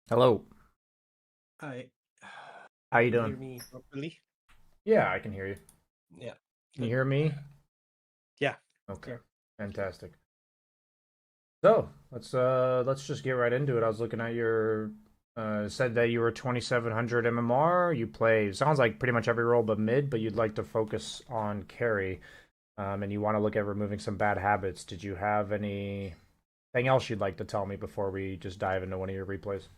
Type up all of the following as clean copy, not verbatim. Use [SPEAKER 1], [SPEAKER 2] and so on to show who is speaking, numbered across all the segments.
[SPEAKER 1] Hello.
[SPEAKER 2] Hi.
[SPEAKER 1] How you
[SPEAKER 2] Can you
[SPEAKER 1] doing?
[SPEAKER 2] hear me properly?
[SPEAKER 1] Yeah, I can hear you.
[SPEAKER 2] Yeah.
[SPEAKER 1] Can you
[SPEAKER 2] Good.
[SPEAKER 1] hear me?
[SPEAKER 2] Yeah.
[SPEAKER 1] Okay.
[SPEAKER 2] Clear.
[SPEAKER 1] Fantastic. So let's just get right into it. I was looking at your said that you were 2700 MMR. You play sounds like pretty much every role but mid, but you'd like to focus on carry. And you want to look at removing some bad habits. Did you have anything else you'd like to tell me before we just dive into one of your replays?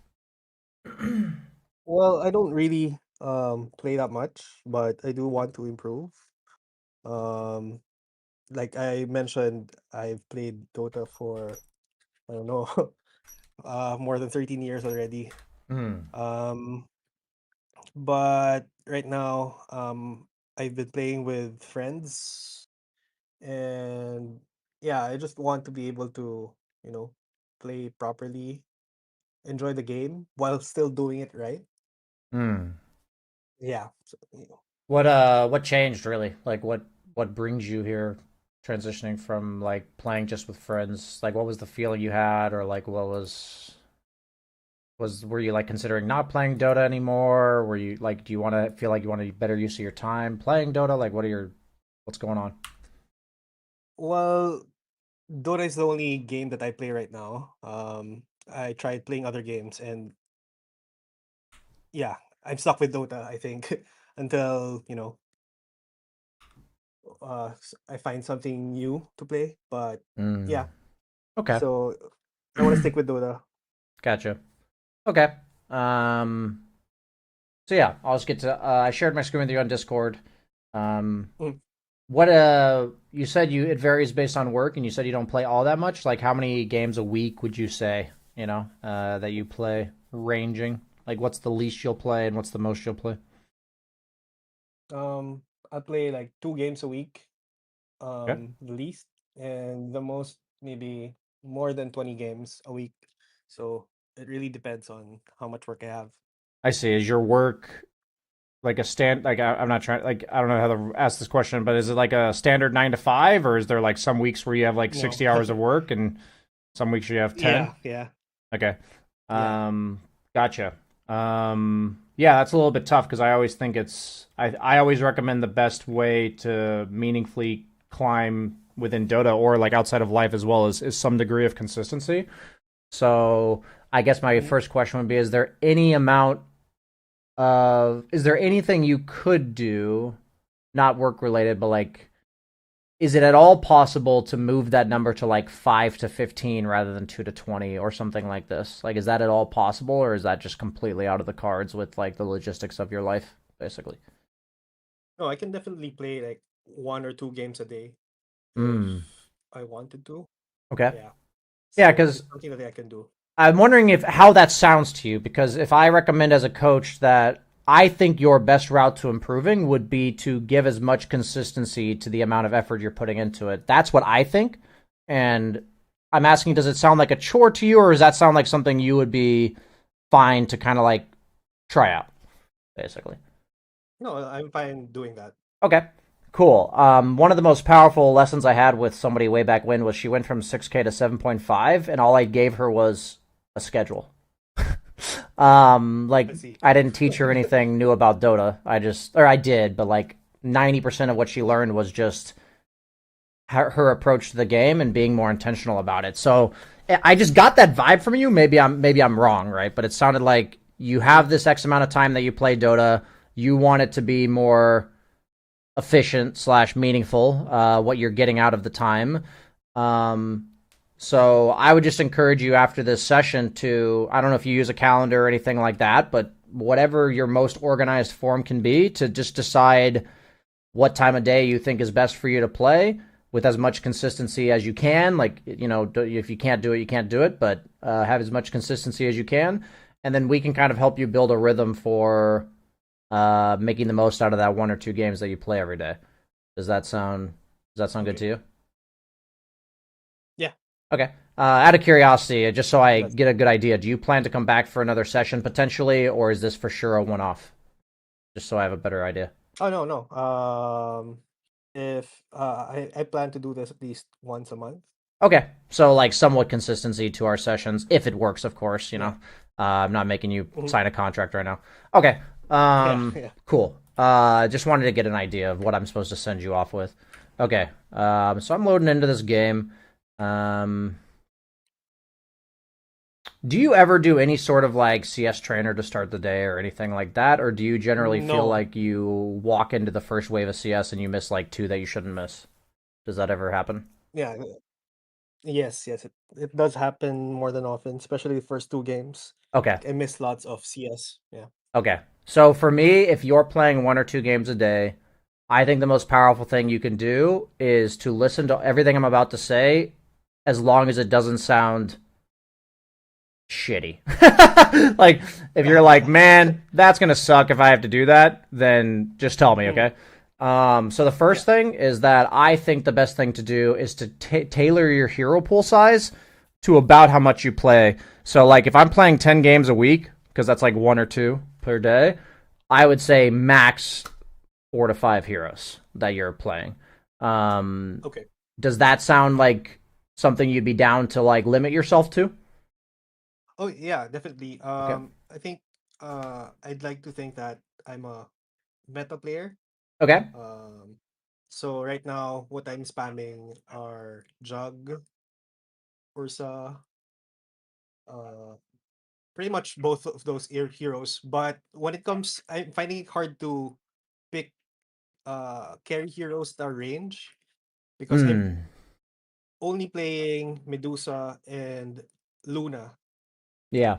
[SPEAKER 2] Well, I don't really play that much, but I do want to improve. Um like I mentioned, I've played Dota for I don't know, more than 13 years already.
[SPEAKER 1] Hmm.
[SPEAKER 2] Um but right now I've been playing with friends, and yeah, I just want to be able to, you know, play properly, enjoy the game while still doing it right.
[SPEAKER 1] Hmm.
[SPEAKER 2] Yeah. So.
[SPEAKER 1] What changed really? Like what brings you here transitioning from like playing just with friends? Like what was the feeling you had or like what was were you like considering not playing Dota anymore? Were you like do you want to feel like you want to better use of your time playing Dota? Like what's going on?
[SPEAKER 2] Well, Dota is the only game that I play right now. I tried playing other games, and yeah, I'm stuck with Dota, I think, until, I find something new to play. But
[SPEAKER 1] Mm.
[SPEAKER 2] yeah,
[SPEAKER 1] Okay.
[SPEAKER 2] so I want to stick with Dota.
[SPEAKER 1] Gotcha. Okay. Um so yeah, I'll just get to I shared my screen with you on Discord. Um
[SPEAKER 2] Mm.
[SPEAKER 1] What you said you it varies based on work, and you said you don't play all that much. Like how many games a week would you say, that you play ranging? Like what's the least you'll play and what's the most you'll play?
[SPEAKER 2] I play like 2 games a week,
[SPEAKER 1] Okay.
[SPEAKER 2] the least, and the most maybe more than 20 games a week. So it really depends on how much work I have.
[SPEAKER 1] I see. Is your work like a stand like I'm not trying like I don't know how to ask this question, but is it like a standard 9 to 5 or is there like some weeks where you have like
[SPEAKER 2] No.
[SPEAKER 1] 60 hours of work and some weeks you have 10?
[SPEAKER 2] Yeah, yeah,
[SPEAKER 1] Okay.
[SPEAKER 2] yeah.
[SPEAKER 1] Gotcha. Yeah, that's a little bit tough because I always think I always recommend the best way to meaningfully climb within Dota or like outside of life as well is some degree of consistency. So I guess my
[SPEAKER 2] Mhm.
[SPEAKER 1] first question would be: is there anything you could do, not work related, but like is it at all possible to move that number to like 5 to 15 rather than 2 to 20 or something like this? Like, is that at all possible or is that just completely out of the cards with like the logistics of your life, basically?
[SPEAKER 2] No, I can definitely play like 1 or 2 games a day if
[SPEAKER 1] Hmm.
[SPEAKER 2] I wanted to.
[SPEAKER 1] Okay.
[SPEAKER 2] Yeah.
[SPEAKER 1] Yeah,
[SPEAKER 2] So
[SPEAKER 1] because
[SPEAKER 2] it's something that I can do.
[SPEAKER 1] I'm wondering if how that sounds to you. Because if I recommend as a coach that I think your best route to improving would be to give as much consistency to the amount of effort you're putting into it. That's what I think. And I'm asking, does it sound like a chore to you, or does that sound like something you would be fine to kind of like try out, basically?
[SPEAKER 2] No, I'm fine doing that.
[SPEAKER 1] Okay, cool. One of the most powerful lessons I had with somebody way back when was she went from 6K to 7.5, and all I gave her was a schedule. Like
[SPEAKER 2] I see.
[SPEAKER 1] I didn't teach her anything new about Dota. Or I did, but like 90% of what she learned was just her approach to the game and being more intentional about it. So I just got that vibe from you. Maybe I'm wrong, right? But it sounded like you
[SPEAKER 2] Mhm.
[SPEAKER 1] have this X amount of time that you play Dota. You want it to be more efficient slash meaningful. What you're getting out of the time. Um,
[SPEAKER 2] Yeah.
[SPEAKER 1] so I would just encourage you after this session to, I don't know if you use a calendar or anything like that, but whatever your most organized form can be, to just decide what time of day you think is best for you to play with as much consistency as you can. Like, if you can't do it, you can't do it, but have as much consistency as you can. And then we can kind of help you build a rhythm for making the most out of that 1 or 2 games that you play every day. Does that sound does that sound good
[SPEAKER 2] Okay.
[SPEAKER 1] to you?
[SPEAKER 2] Yeah.
[SPEAKER 1] Okay. Out of curiosity, just so I
[SPEAKER 2] That's
[SPEAKER 1] get a good idea, do you plan to come back for another session potentially, or is this for sure a one-off? Just so I have a better idea.
[SPEAKER 2] Oh, no, no. If I plan to do this at least once a month.
[SPEAKER 1] Okay, so like somewhat consistency to our sessions, if it works, of course.
[SPEAKER 2] Yeah.
[SPEAKER 1] I'm not making you
[SPEAKER 2] Mhm.
[SPEAKER 1] sign a contract right now. Okay.
[SPEAKER 2] Yeah, yeah.
[SPEAKER 1] Cool. Just wanted to get an idea of what I'm supposed to send you off with. Okay. So I'm loading into this game. Um, do you ever do any sort of like CS trainer to start the day or anything like that, or do you generally feel
[SPEAKER 2] No,
[SPEAKER 1] like you walk into the first wave of CS and you miss like two that you shouldn't miss? Does that ever happen?
[SPEAKER 2] yeah, yes, yes. It does happen more than often, especially the first two games.
[SPEAKER 1] Okay.
[SPEAKER 2] Like I miss lots of CS. Yeah.
[SPEAKER 1] Okay. So for me, if you're playing one or two games a day, I think the most powerful thing you can do is to listen to everything I'm about to say as long as it doesn't sound shitty. Like, if you're like, man, that's going to suck if I have to do that, then just tell me,
[SPEAKER 2] Mhm.
[SPEAKER 1] okay? So the
[SPEAKER 2] Yeah.
[SPEAKER 1] first thing is that I think the best thing to do is to tailor your hero pool size to about how much you play. So, like, if I'm playing 10 games a week, because that's like one or two per day, I would say max 4 to 5 heroes that you're playing. Um,
[SPEAKER 2] Okay.
[SPEAKER 1] does that sound like something you'd be down to like limit yourself to?
[SPEAKER 2] Oh yeah, definitely.
[SPEAKER 1] Okay.
[SPEAKER 2] I think I'd like to think that I'm a meta player.
[SPEAKER 1] Okay.
[SPEAKER 2] Um, so right now, what I'm spamming are Jug, Ursa, uh, pretty much both of those heroes. But when it comes, I'm finding it hard to pick carry heroes that are range because I'm
[SPEAKER 1] Hmm.
[SPEAKER 2] only playing Medusa and Luna
[SPEAKER 1] Yeah.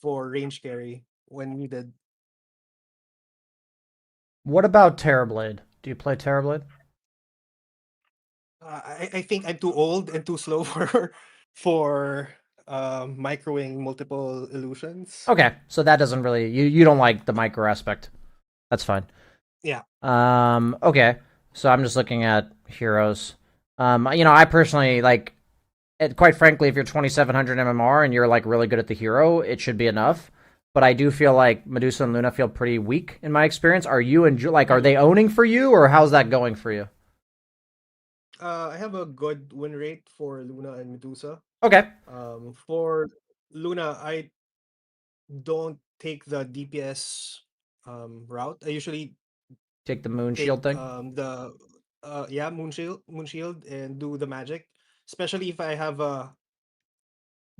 [SPEAKER 2] for range carry when needed.
[SPEAKER 1] What about Terrorblade? Do you play Terrorblade?
[SPEAKER 2] I think I'm too old and too slow for microwing multiple illusions.
[SPEAKER 1] Okay, so that doesn't really you don't like the micro aspect. That's fine.
[SPEAKER 2] Yeah.
[SPEAKER 1] Okay. So I'm just looking at heroes. I personally like quite frankly, if you're 2700 MMR and you're like really good at the hero, it should be enough. But I do feel like Medusa and Luna feel pretty weak in my experience. Are you like are
[SPEAKER 2] Mhm.
[SPEAKER 1] they owning for you or how's that going for you?
[SPEAKER 2] I have a good win rate for Luna and Medusa.
[SPEAKER 1] Okay.
[SPEAKER 2] For Luna, I don't take the DPS route. I usually
[SPEAKER 1] Take the moon
[SPEAKER 2] take
[SPEAKER 1] shield thing.
[SPEAKER 2] the yeah, moon shield and do the magic, especially if I have a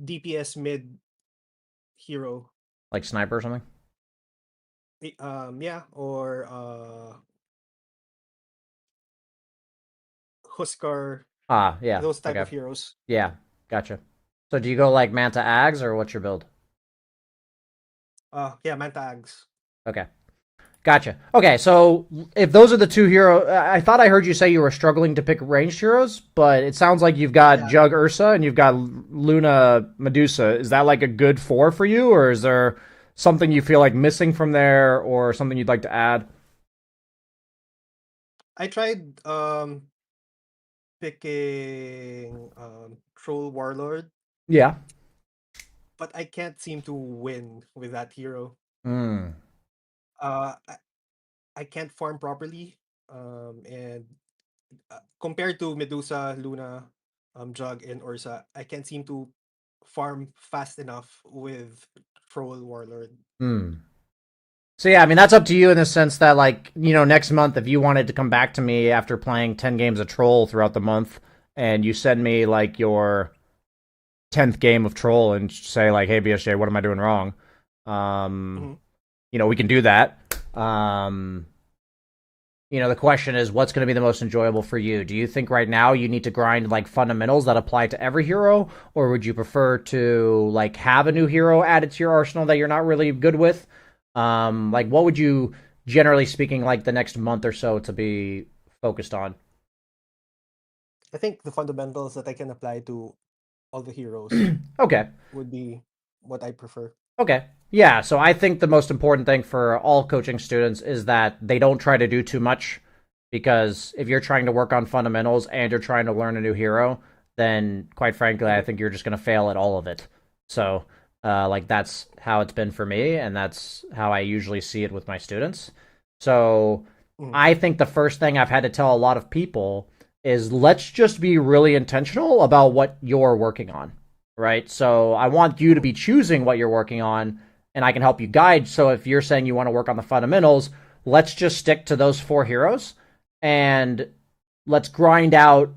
[SPEAKER 2] DPS mid hero.
[SPEAKER 1] Like sniper or something.
[SPEAKER 2] Yeah, or Huskar,
[SPEAKER 1] Ah, yeah.
[SPEAKER 2] those type
[SPEAKER 1] Okay.
[SPEAKER 2] of heroes.
[SPEAKER 1] Yeah. Gotcha. So do you go like Manta Ags or what's your build?
[SPEAKER 2] Yeah, Mantags.
[SPEAKER 1] Okay. Gotcha. Okay, so if those are the two hero, I thought I heard you say you were struggling to pick ranged heroes, but it sounds like you've got
[SPEAKER 2] Yeah,
[SPEAKER 1] Jug Ursa and you've got Luna Medusa. Is that like a good four for you, or is there something you feel like missing from there, or something you'd like to add?
[SPEAKER 2] I tried picking Troll Warlord,
[SPEAKER 1] Yeah.
[SPEAKER 2] but I can't seem to win with that hero.
[SPEAKER 1] Hmm.
[SPEAKER 2] Uh, I, I can't farm properly. And compared to Medusa, Luna, Jug, and Ursa, I can't seem to farm fast enough with Troll Warlord.
[SPEAKER 1] Hmm. So yeah, I mean that's up to you in the sense that like next month if you wanted to come back to me after playing 10 games of Troll throughout the month and you send me like your 10th game of Troll and say like, hey BSJ, what am I doing wrong? Um,
[SPEAKER 2] Mhm.
[SPEAKER 1] we can do that. Um, the question is what's going to be the most enjoyable for you? Do you think right now you need to grind like fundamentals that apply to every hero, or would you prefer to like have a new hero added to your arsenal that you're not really good with? Like what would you generally speaking like the next month or so to be focused on?
[SPEAKER 2] I think the fundamentals that I can apply to all the heroes
[SPEAKER 1] Okay.
[SPEAKER 2] would be what I prefer.
[SPEAKER 1] Okay. Yeah, so I think the most important thing for all coaching students is that they don't try to do too much because if you're trying to work on fundamentals and you're trying to learn a new hero, then quite frankly, I
[SPEAKER 2] Mhm.
[SPEAKER 1] think you're just going to fail at all of it. So, like that's how it's been for me and that's how I usually see it with my students. So,
[SPEAKER 2] Mhm.
[SPEAKER 1] I think the first thing I've had to tell a lot of people is let's just be really intentional about what you're working on. right? So I want you to be choosing what you're working on, and I can help you guide. So if you're saying you want to work on the fundamentals, let's just stick to those four heroes, and let's grind out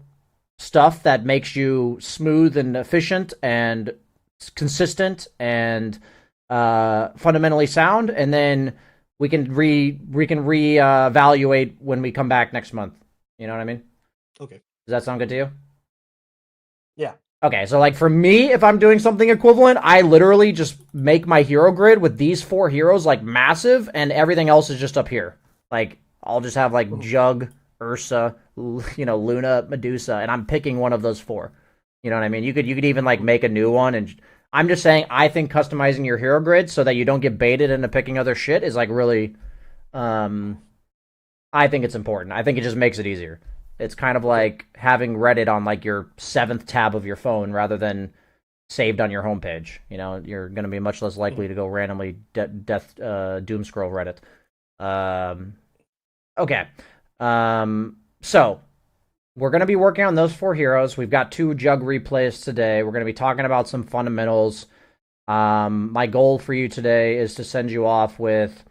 [SPEAKER 1] stuff that makes you smooth and efficient and consistent and fundamentally sound, and then we can reevaluate when we come back next month. You know what I mean?
[SPEAKER 2] Okay.
[SPEAKER 1] Does that sound good to you?
[SPEAKER 2] Yeah.
[SPEAKER 1] Okay, so like for me, if I'm doing something equivalent, I literally just make my hero grid with these four heroes like massive, and everything else is just up here. Like I'll just have like
[SPEAKER 2] Mhm.
[SPEAKER 1] Jug, Ursa, Luna, Medusa, and I'm picking one of those four. You know what I mean? You could even like make a new one, and I'm just saying I think customizing your hero grid so that you don't get baited into picking other shit is like really, um, I think it's important. I think it just makes it easier. It's kind of
[SPEAKER 2] Okay.
[SPEAKER 1] like having Reddit on like your seventh tab of your phone rather than saved on your homepage. You know, you're going to be much less likely
[SPEAKER 2] Mhm.
[SPEAKER 1] to go randomly doom scroll Reddit. Um, okay, so we're going to be working on those four heroes. We've got two jug replays today. We're going to be talking about some fundamentals. My goal for you today is to send you off with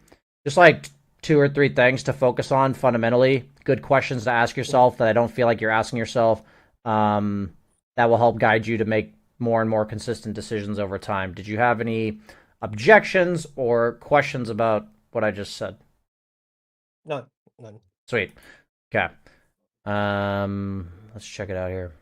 [SPEAKER 1] just like two or three things to focus on fundamentally. Good questions to ask
[SPEAKER 2] Mhm.
[SPEAKER 1] yourself that I don't feel like you're asking yourself. Um, that will help guide you to make more and more consistent decisions over time. Did you have any objections or questions about what I just said?
[SPEAKER 2] None. None.
[SPEAKER 1] Sweet. Okay. Let's check it out here.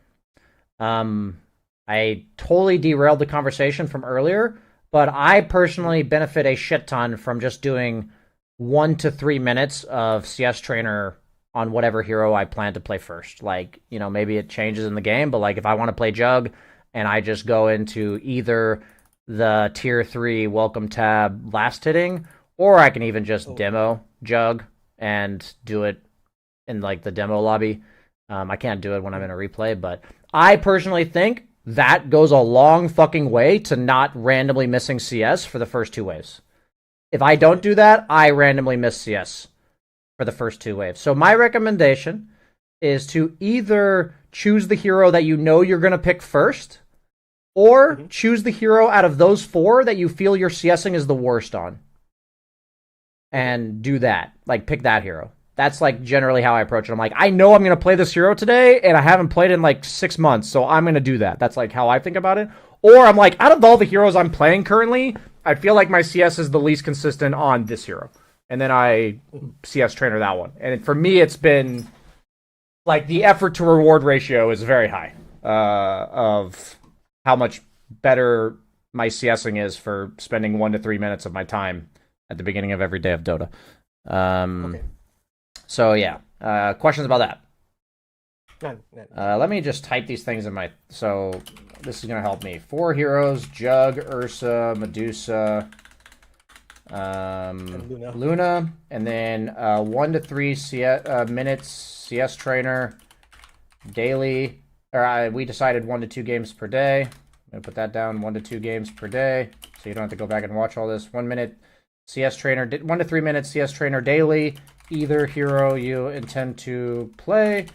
[SPEAKER 1] Um, I totally derailed the conversation from earlier, but I
[SPEAKER 2] Mhm.
[SPEAKER 1] personally benefit a shit ton from just doing 1 to 3 minutes of CS trainer on whatever hero I plan to play first. Like, maybe it changes in the game, but like if I want to play Jug and I just go into either the tier 3 welcome tab last hitting, or I can even just
[SPEAKER 2] Oh.
[SPEAKER 1] demo Jug and do it in like the demo lobby. I can't do it when I'm in
[SPEAKER 2] Mhm.
[SPEAKER 1] a replay, but I personally think that goes a long fucking way to not randomly missing CS for the first two waves. If I don't
[SPEAKER 2] Okay.
[SPEAKER 1] do that, I randomly miss CS for the first two waves. So my recommendation is to either choose the hero that you know you're going to pick first, or
[SPEAKER 2] Mhm.
[SPEAKER 1] choose the hero out of those four that you feel your CSing is the worst on,
[SPEAKER 2] Okay.
[SPEAKER 1] and do that. Like pick that hero. That's like generally how I approach it. I'm like, I know I'm gonna play this hero today, and I haven't played in like 6 months, so I'm gonna do that. That's like how I think about it. Or I'm like, out of all the heroes I'm playing currently, I feel like my CS is the least consistent on this hero, and then I
[SPEAKER 2] Mhm.
[SPEAKER 1] CS trainer that one. And for me, it's been like the effort to reward ratio is very high of how much better my CSing is for spending 1 to 3 minutes of my time at the beginning of every day of Dota. Um,
[SPEAKER 2] Okay.
[SPEAKER 1] so yeah, questions about that?
[SPEAKER 2] None. None. None.
[SPEAKER 1] Let me just type these things in my. So this is gonna help me. Four heroes: Jug, Ursa, Medusa,
[SPEAKER 2] And Luna.
[SPEAKER 1] Luna, and then 1 to 3 minutes CS trainer daily. Or we decided 1 to 2 games per day. I'm gonna put that down. 1 to 2 games per day, so you don't have to go back and watch all this. 1 minute CS trainer, 1 to 3 minutes CS trainer daily. Either hero you intend to play,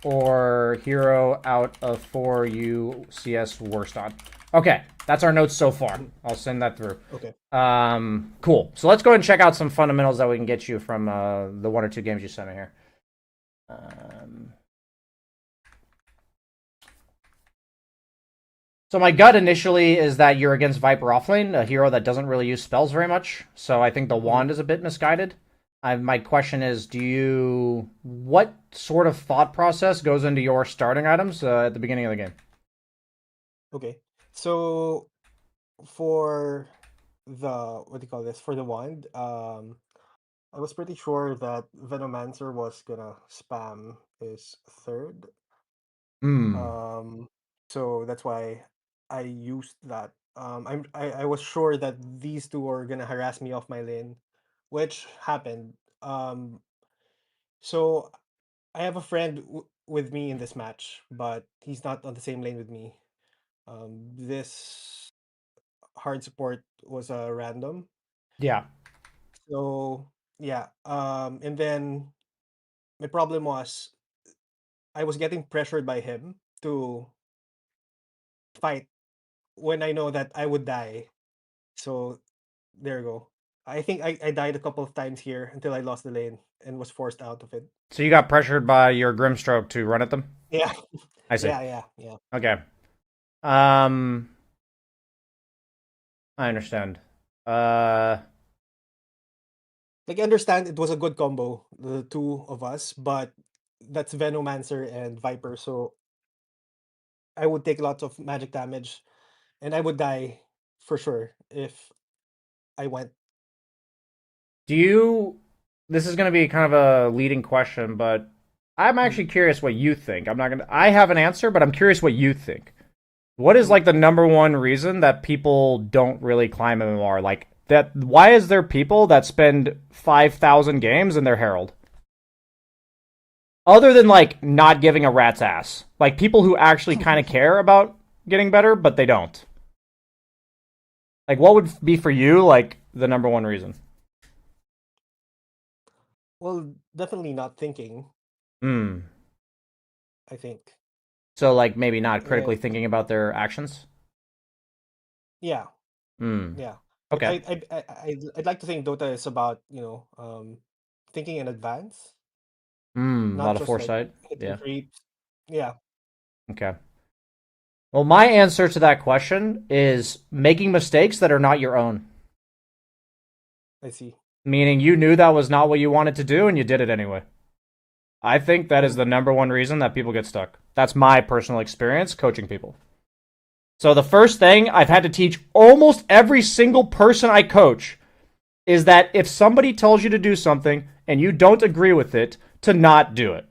[SPEAKER 1] or hero out of four you CS worst on. Okay, that's our notes so far.
[SPEAKER 2] Mhm.
[SPEAKER 1] I'll send that through.
[SPEAKER 2] Okay.
[SPEAKER 1] Cool. So let's go and check out some fundamentals that we can get you from the 1 or 2 games you sent me here. Um, So my gut initially is that you're against Viper offlane, a hero that doesn't really use spells very much. So I think the
[SPEAKER 2] Mhm.
[SPEAKER 1] wand is a bit misguided. My question is, what sort of thought process goes into your starting items at the beginning of the game?
[SPEAKER 2] Okay. So for the what do you call this? For the wand, I was pretty sure that Venomancer was gonna spam his third.
[SPEAKER 1] Hmm.
[SPEAKER 2] Um, so that's why I used that. I was sure that these two are gonna harass me off my lane, which happened. So I have a friend with me in this match, but he's not on the same lane with me. This hard support was a random.
[SPEAKER 1] Yeah.
[SPEAKER 2] So yeah. And then my problem was I was getting pressured by him to fight when I know that I would die. So there you go. I think I died a couple of times here until I lost the lane and was forced out of it.
[SPEAKER 1] So you got pressured by your Grimstroke to run at them?
[SPEAKER 2] Yeah,
[SPEAKER 1] I see.
[SPEAKER 2] yeah.
[SPEAKER 1] Okay. Um, I understand. Uh,
[SPEAKER 2] Like I understand it was a good combo, the two of us, but that's Venomancer and Viper, so I would take lots of magic damage and I would die for sure if I went.
[SPEAKER 1] do you? This is going to be kind of a leading question, but I'm
[SPEAKER 2] Mhm,
[SPEAKER 1] actually curious what you think. I'm not gonna. I have an answer, but I'm curious what you think. What is
[SPEAKER 2] mhm.
[SPEAKER 1] like the number one reason that people don't really climb MMR? Like that? Why is there people that spend 5,000 games in their Herald? Other than like not giving a rat's ass, like people who actually kind of care about getting better, but they don't. Like, what would be for you like the number one reason?
[SPEAKER 2] Well, definitely not thinking,
[SPEAKER 1] Hmm.
[SPEAKER 2] I think.
[SPEAKER 1] So like maybe not critically
[SPEAKER 2] Uh,
[SPEAKER 1] thinking about their actions.
[SPEAKER 2] yeah,
[SPEAKER 1] Hmm.
[SPEAKER 2] yeah. Like
[SPEAKER 1] Okay.
[SPEAKER 2] I'd like to think Dota is about, thinking in advance,
[SPEAKER 1] Hmm. A
[SPEAKER 2] not
[SPEAKER 1] lot of
[SPEAKER 2] just like
[SPEAKER 1] foresight.
[SPEAKER 2] hitting
[SPEAKER 1] Yeah.
[SPEAKER 2] creeps. Yeah,
[SPEAKER 1] Okay. Well, my answer to that question is making mistakes that are not your own.
[SPEAKER 2] I see.
[SPEAKER 1] Meaning you knew that was not what you wanted to do and you did it anyway. I think that is
[SPEAKER 2] Mm,
[SPEAKER 1] the number one reason that people get stuck. That's my personal experience coaching people. So the first thing I've had to teach almost every single person I coach is that if somebody tells you to do something and you don't agree with it, to not do it.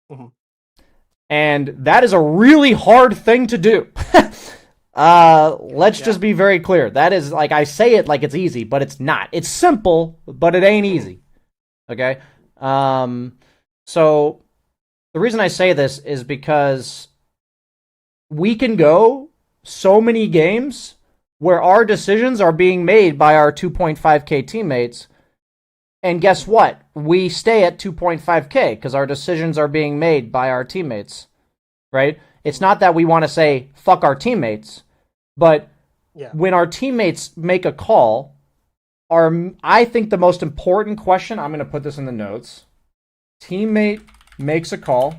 [SPEAKER 2] mhm.
[SPEAKER 1] And that is a really hard thing to do. Let's
[SPEAKER 2] Yeah.
[SPEAKER 1] just be very clear. That is like I say it like it's easy, but it's not. It's simple, but it ain't
[SPEAKER 2] Mhm,
[SPEAKER 1] easy. Okay. Um, so the reason I say this is because we can go so many games where our decisions are being made by our 2.5k teammates, and guess
[SPEAKER 2] mhm.
[SPEAKER 1] what? We stay at 2.5k because our decisions are being made by our teammates, right? It's
[SPEAKER 2] Mhm.
[SPEAKER 1] not that we want to say fuck our teammates, but
[SPEAKER 2] Yeah.
[SPEAKER 1] when our teammates make a call, I think the most important question, I'm going to put this in the notes. Teammate makes a call.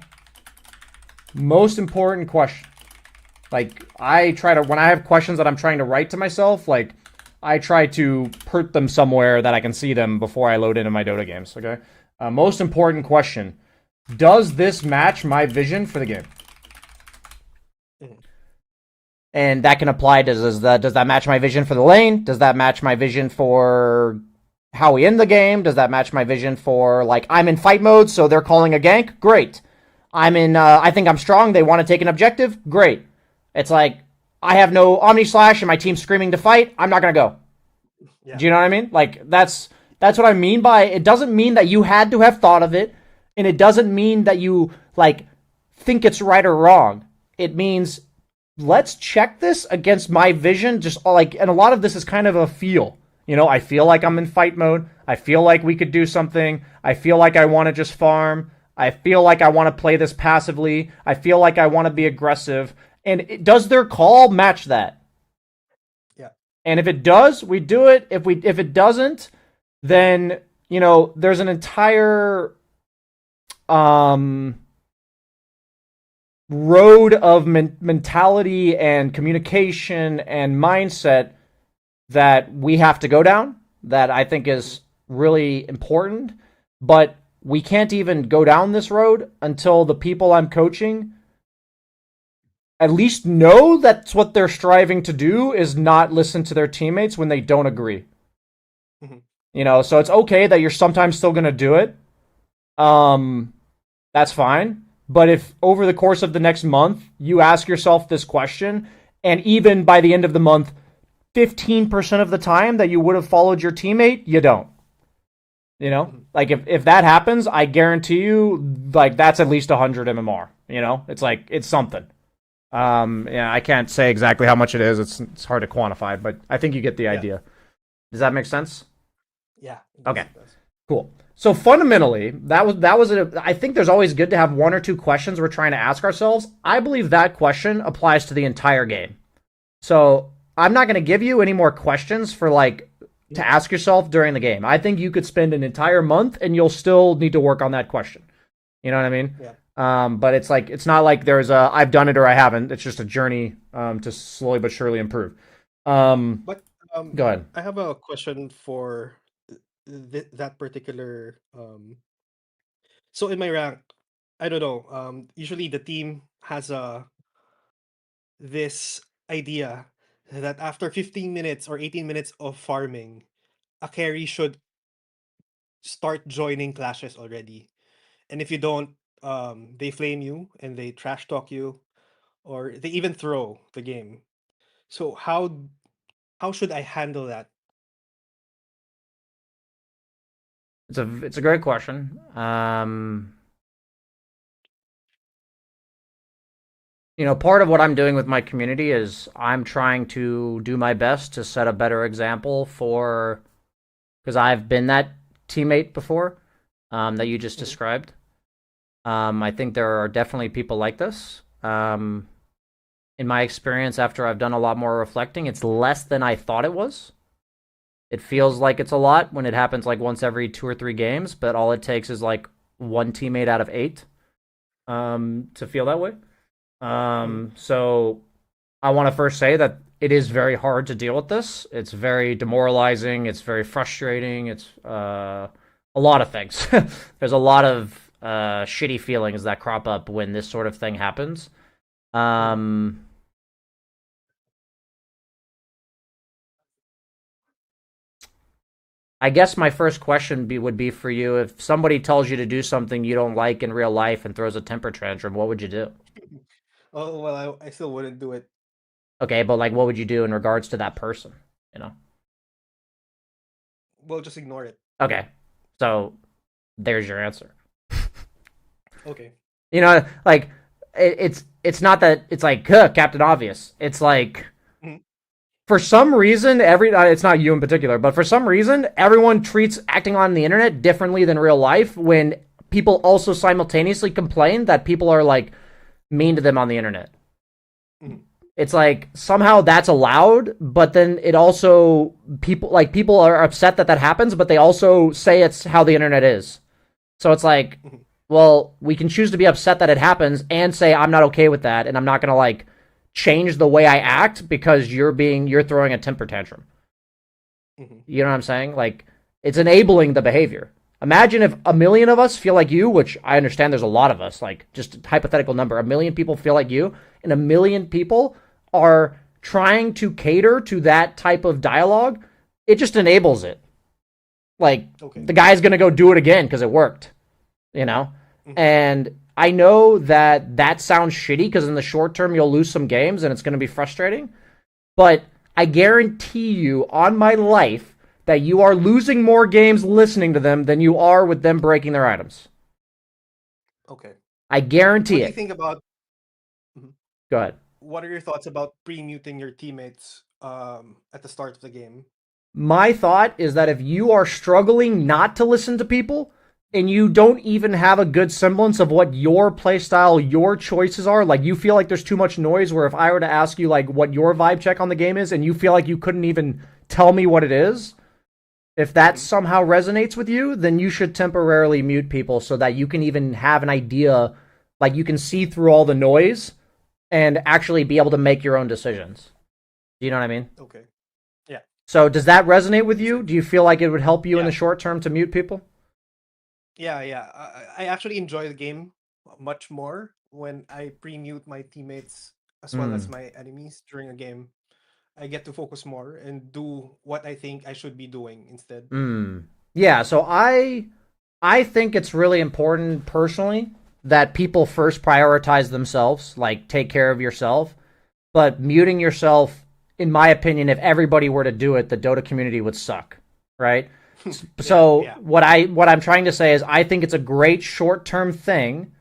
[SPEAKER 1] Most important question. Like I try to when I have questions that I'm trying to write to myself, like I try to put them somewhere that I can see them before I load into my Dota games. Okay. Most important question: does this match my vision for the game?
[SPEAKER 2] Mhm.
[SPEAKER 1] And that can apply. Does that match my vision for the lane? Does that match my vision for how we end the game? Does that match my vision for like I'm in fight mode, so they're calling a gank? Great. I'm in. I think I'm strong. They want to take an objective. Great. It's like I have no Omni Slash and my team's screaming to fight. I'm not gonna go.
[SPEAKER 2] Yeah.
[SPEAKER 1] Do you know what I mean? Like that's what I mean by it. Doesn't mean that you had to have thought of it, and it doesn't mean that you like think it's right or wrong. It means let's check this against my vision. Just like, and a lot of this is kind of a feel. You know, I feel like I'm
[SPEAKER 2] Mhm.
[SPEAKER 1] in fight mode. I feel like we could do something. I feel like I want to just farm. I feel like I want to play this passively. I feel like I want to be aggressive. And does their call match that?
[SPEAKER 2] Yeah.
[SPEAKER 1] And if it does, we do it. If it doesn't, then there's an entire um road of mentality and communication and mindset that we have to go down that I think
[SPEAKER 2] Mhm.
[SPEAKER 1] is really important. But we can't even go down this road until the people I'm coaching at least know that's what they're striving to do is not listen to their teammates when they don't agree.
[SPEAKER 2] Mhm.
[SPEAKER 1] So it's okay that you're sometimes still going to do it. Um, that's fine. But if over the course of the next month you ask yourself this question, and even by the end of the month, 15% of the time that you would have followed your teammate, you don't.
[SPEAKER 2] Mhm.
[SPEAKER 1] Like if that happens, I guarantee you, like that's at least 100 MMR. It's like it's something. Yeah, I can't say exactly how much it is. It's hard to quantify, but I think you get the
[SPEAKER 2] Yeah.
[SPEAKER 1] idea. Does that make sense?
[SPEAKER 2] Yeah. It does.
[SPEAKER 1] Okay.
[SPEAKER 2] It does.
[SPEAKER 1] Cool. So fundamentally, I think there's always good to have one or two questions we're trying to ask ourselves. I believe that question applies to the entire game. So I'm not going to give you any more questions for like to
[SPEAKER 2] Mhm.
[SPEAKER 1] ask yourself during the game. I think you could spend an entire month and you'll still need to work on that question. You know what I mean?
[SPEAKER 2] Yeah.
[SPEAKER 1] But it's like it's not like there's a I've done it or I haven't. It's just a journey to slowly but surely improve. Um,
[SPEAKER 2] But
[SPEAKER 1] Go ahead.
[SPEAKER 2] I have a question for that particular so in my rank, I don't know. Usually the team has this idea that after 15 minutes or 18 minutes of farming, a carry should start joining clashes already. And if you don't, they flame you and they trash talk you, or they even throw the game. So how should I handle that?
[SPEAKER 1] It's a great question. Part of what I'm doing with my community is I'm trying to do my best to set a better example for because I've been that teammate before that you just
[SPEAKER 2] Mhm.
[SPEAKER 1] described. I think there are definitely people like this. In my experience, after I've done a lot more reflecting, it's less than I thought it was. It feels
[SPEAKER 2] Mhm.
[SPEAKER 1] like it's a lot when it happens like once every 2 or 3 games, but all it takes is like one teammate out of eight to feel that way.
[SPEAKER 2] Mhm.
[SPEAKER 1] So I want to first say that it is very hard to deal with this. It's very demoralizing. It's very frustrating. It's a lot of things. There's a lot of shitty feelings that crop up when this sort of thing happens.
[SPEAKER 2] Mhm.
[SPEAKER 1] Um, I guess my first question would be for you if somebody tells you to do something you don't like in real life and throws a temper tantrum, what would you do?
[SPEAKER 2] Oh well, I still wouldn't do it.
[SPEAKER 1] Okay, but like, what would you do in regards to that person? You know?
[SPEAKER 2] Well, just ignore it.
[SPEAKER 1] Okay, so there's your answer.
[SPEAKER 2] Okay.
[SPEAKER 1] Like it's not that it's like huh, Captain Obvious. It's like
[SPEAKER 2] Mhm.
[SPEAKER 1] for some reason it's not you in particular, but for some reason everyone treats acting on the internet differently than real life when people also simultaneously complain that people are like mean to them on the internet.
[SPEAKER 2] Mhm.
[SPEAKER 1] It's like somehow that's allowed, but then it also people are upset that that happens, but they also say it's how the internet is. So it's like,
[SPEAKER 2] Mhm.
[SPEAKER 1] well, we can choose to be upset that it happens and say I'm not okay with that, and I'm not gonna like change the way I act because you're throwing a temper tantrum.
[SPEAKER 2] Mhm.
[SPEAKER 1] You know what I'm saying? Like it's enabling the behavior. Imagine if a million of us feel like you, which I understand there's a lot of us, like just a hypothetical number, a million people feel like you, and a million people are trying to cater to that type of dialogue. It just enables it. Like
[SPEAKER 2] Okay.
[SPEAKER 1] the guy's gonna go do it again because it worked, you know?
[SPEAKER 2] Mhm.
[SPEAKER 1] And I know that that sounds shitty because in the short term you'll lose some games and it's going to be frustrating. But I guarantee you on my life that you are losing more games listening to them than you are with them breaking their items.
[SPEAKER 2] Okay.
[SPEAKER 1] I
[SPEAKER 2] What
[SPEAKER 1] guarantee
[SPEAKER 2] do you
[SPEAKER 1] it.
[SPEAKER 2] think about mhm.
[SPEAKER 1] Go ahead.
[SPEAKER 2] What are your thoughts about pre-muting your teammates at the start of the game?
[SPEAKER 1] My thought is that if you are struggling not to listen to people and you don't even have a good semblance of what your playstyle, your choices are, like you feel like there's too much noise, where if I were to ask you like what your vibe check on the game is and you feel like you couldn't even tell me what it is, if that
[SPEAKER 2] Mhm.
[SPEAKER 1] somehow resonates with you, then you should temporarily mute people so that you can even have an idea, like you can see through all the noise and actually be able to make your own decisions. Do you know what I mean?
[SPEAKER 2] Okay. Yeah.
[SPEAKER 1] So does that resonate with
[SPEAKER 2] Makes
[SPEAKER 1] you?
[SPEAKER 2] sense.
[SPEAKER 1] Do you feel like it would help you in
[SPEAKER 2] Yeah.
[SPEAKER 1] the short term to mute people?
[SPEAKER 2] Yeah, yeah. I actually enjoy the game much more when I pre-mute my teammates as well as
[SPEAKER 1] Mm.
[SPEAKER 2] my enemies during a game. I get to focus more and do what I think I should be doing instead.
[SPEAKER 1] Mm. Yeah, so I think it's really important personally that people first prioritize themselves, like take care of yourself. But muting yourself, in my opinion, if everybody were to do it, the Dota community would suck, right?
[SPEAKER 2] Yeah,
[SPEAKER 1] So
[SPEAKER 2] yeah.
[SPEAKER 1] what I'm trying to say is I think it's a great short term thing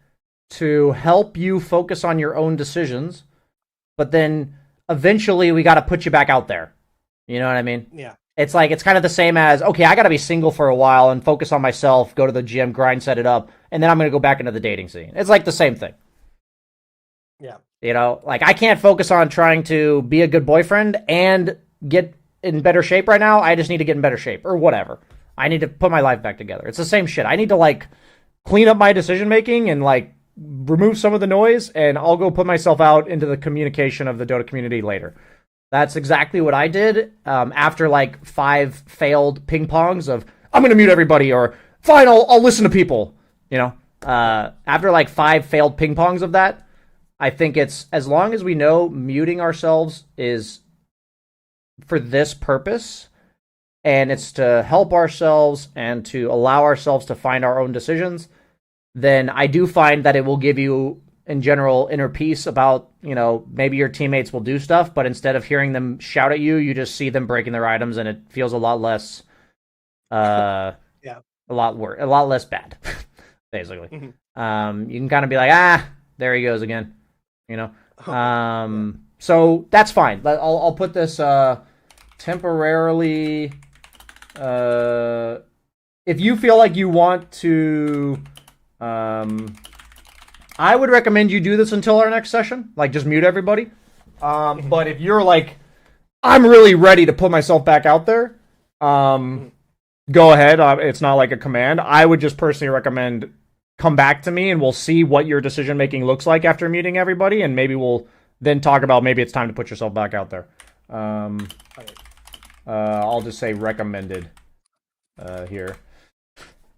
[SPEAKER 1] to help you focus on your own decisions, but then eventually we got to put you back out there. You know what I mean?
[SPEAKER 2] Yeah.
[SPEAKER 1] It's like, it's kind of the same as, okay, I got to be single for a while and focus on myself, go to the gym, grind, set it up, and then I'm going to go back into the dating scene. It's like the same thing.
[SPEAKER 2] Yeah.
[SPEAKER 1] You know, like I can't focus on trying to be a good boyfriend and get in better shape right now. I just need to get in better shape or whatever. I need to put my life back together. It's the same shit. I need to like clean up my decision making and like remove some of the noise, and I'll go put myself out into the communication of the Dota community later. That's exactly what I did after like 5 failed ping pongs of I'm going to mute everybody or fine, I'll listen to people. You know, after like 5 failed ping pongs of that, I think it's as long as we know muting ourselves is for this purpose and it's to help ourselves and to allow ourselves to find our own decisions, then I do find that it will give you, in general, inner peace about, you know, maybe your teammates will do stuff, but instead of hearing them shout at you, you just see them breaking their items and it feels a lot less,
[SPEAKER 2] Yeah.
[SPEAKER 1] a lot less bad, basically. You can kind of be like, there he goes again, you know?
[SPEAKER 2] Yeah.
[SPEAKER 1] So that's fine. I'll put this temporarily. If you feel like you want to, I would recommend you do this until our next session. Like, just mute everybody. But if you're like, I'm really ready to put myself back out there, go ahead. It's not like a command. I would just personally recommend come back to me and we'll see what your decision making looks like after muting everybody, and maybe we'll then talk about maybe it's time to put yourself back out there. I'll just say recommended here.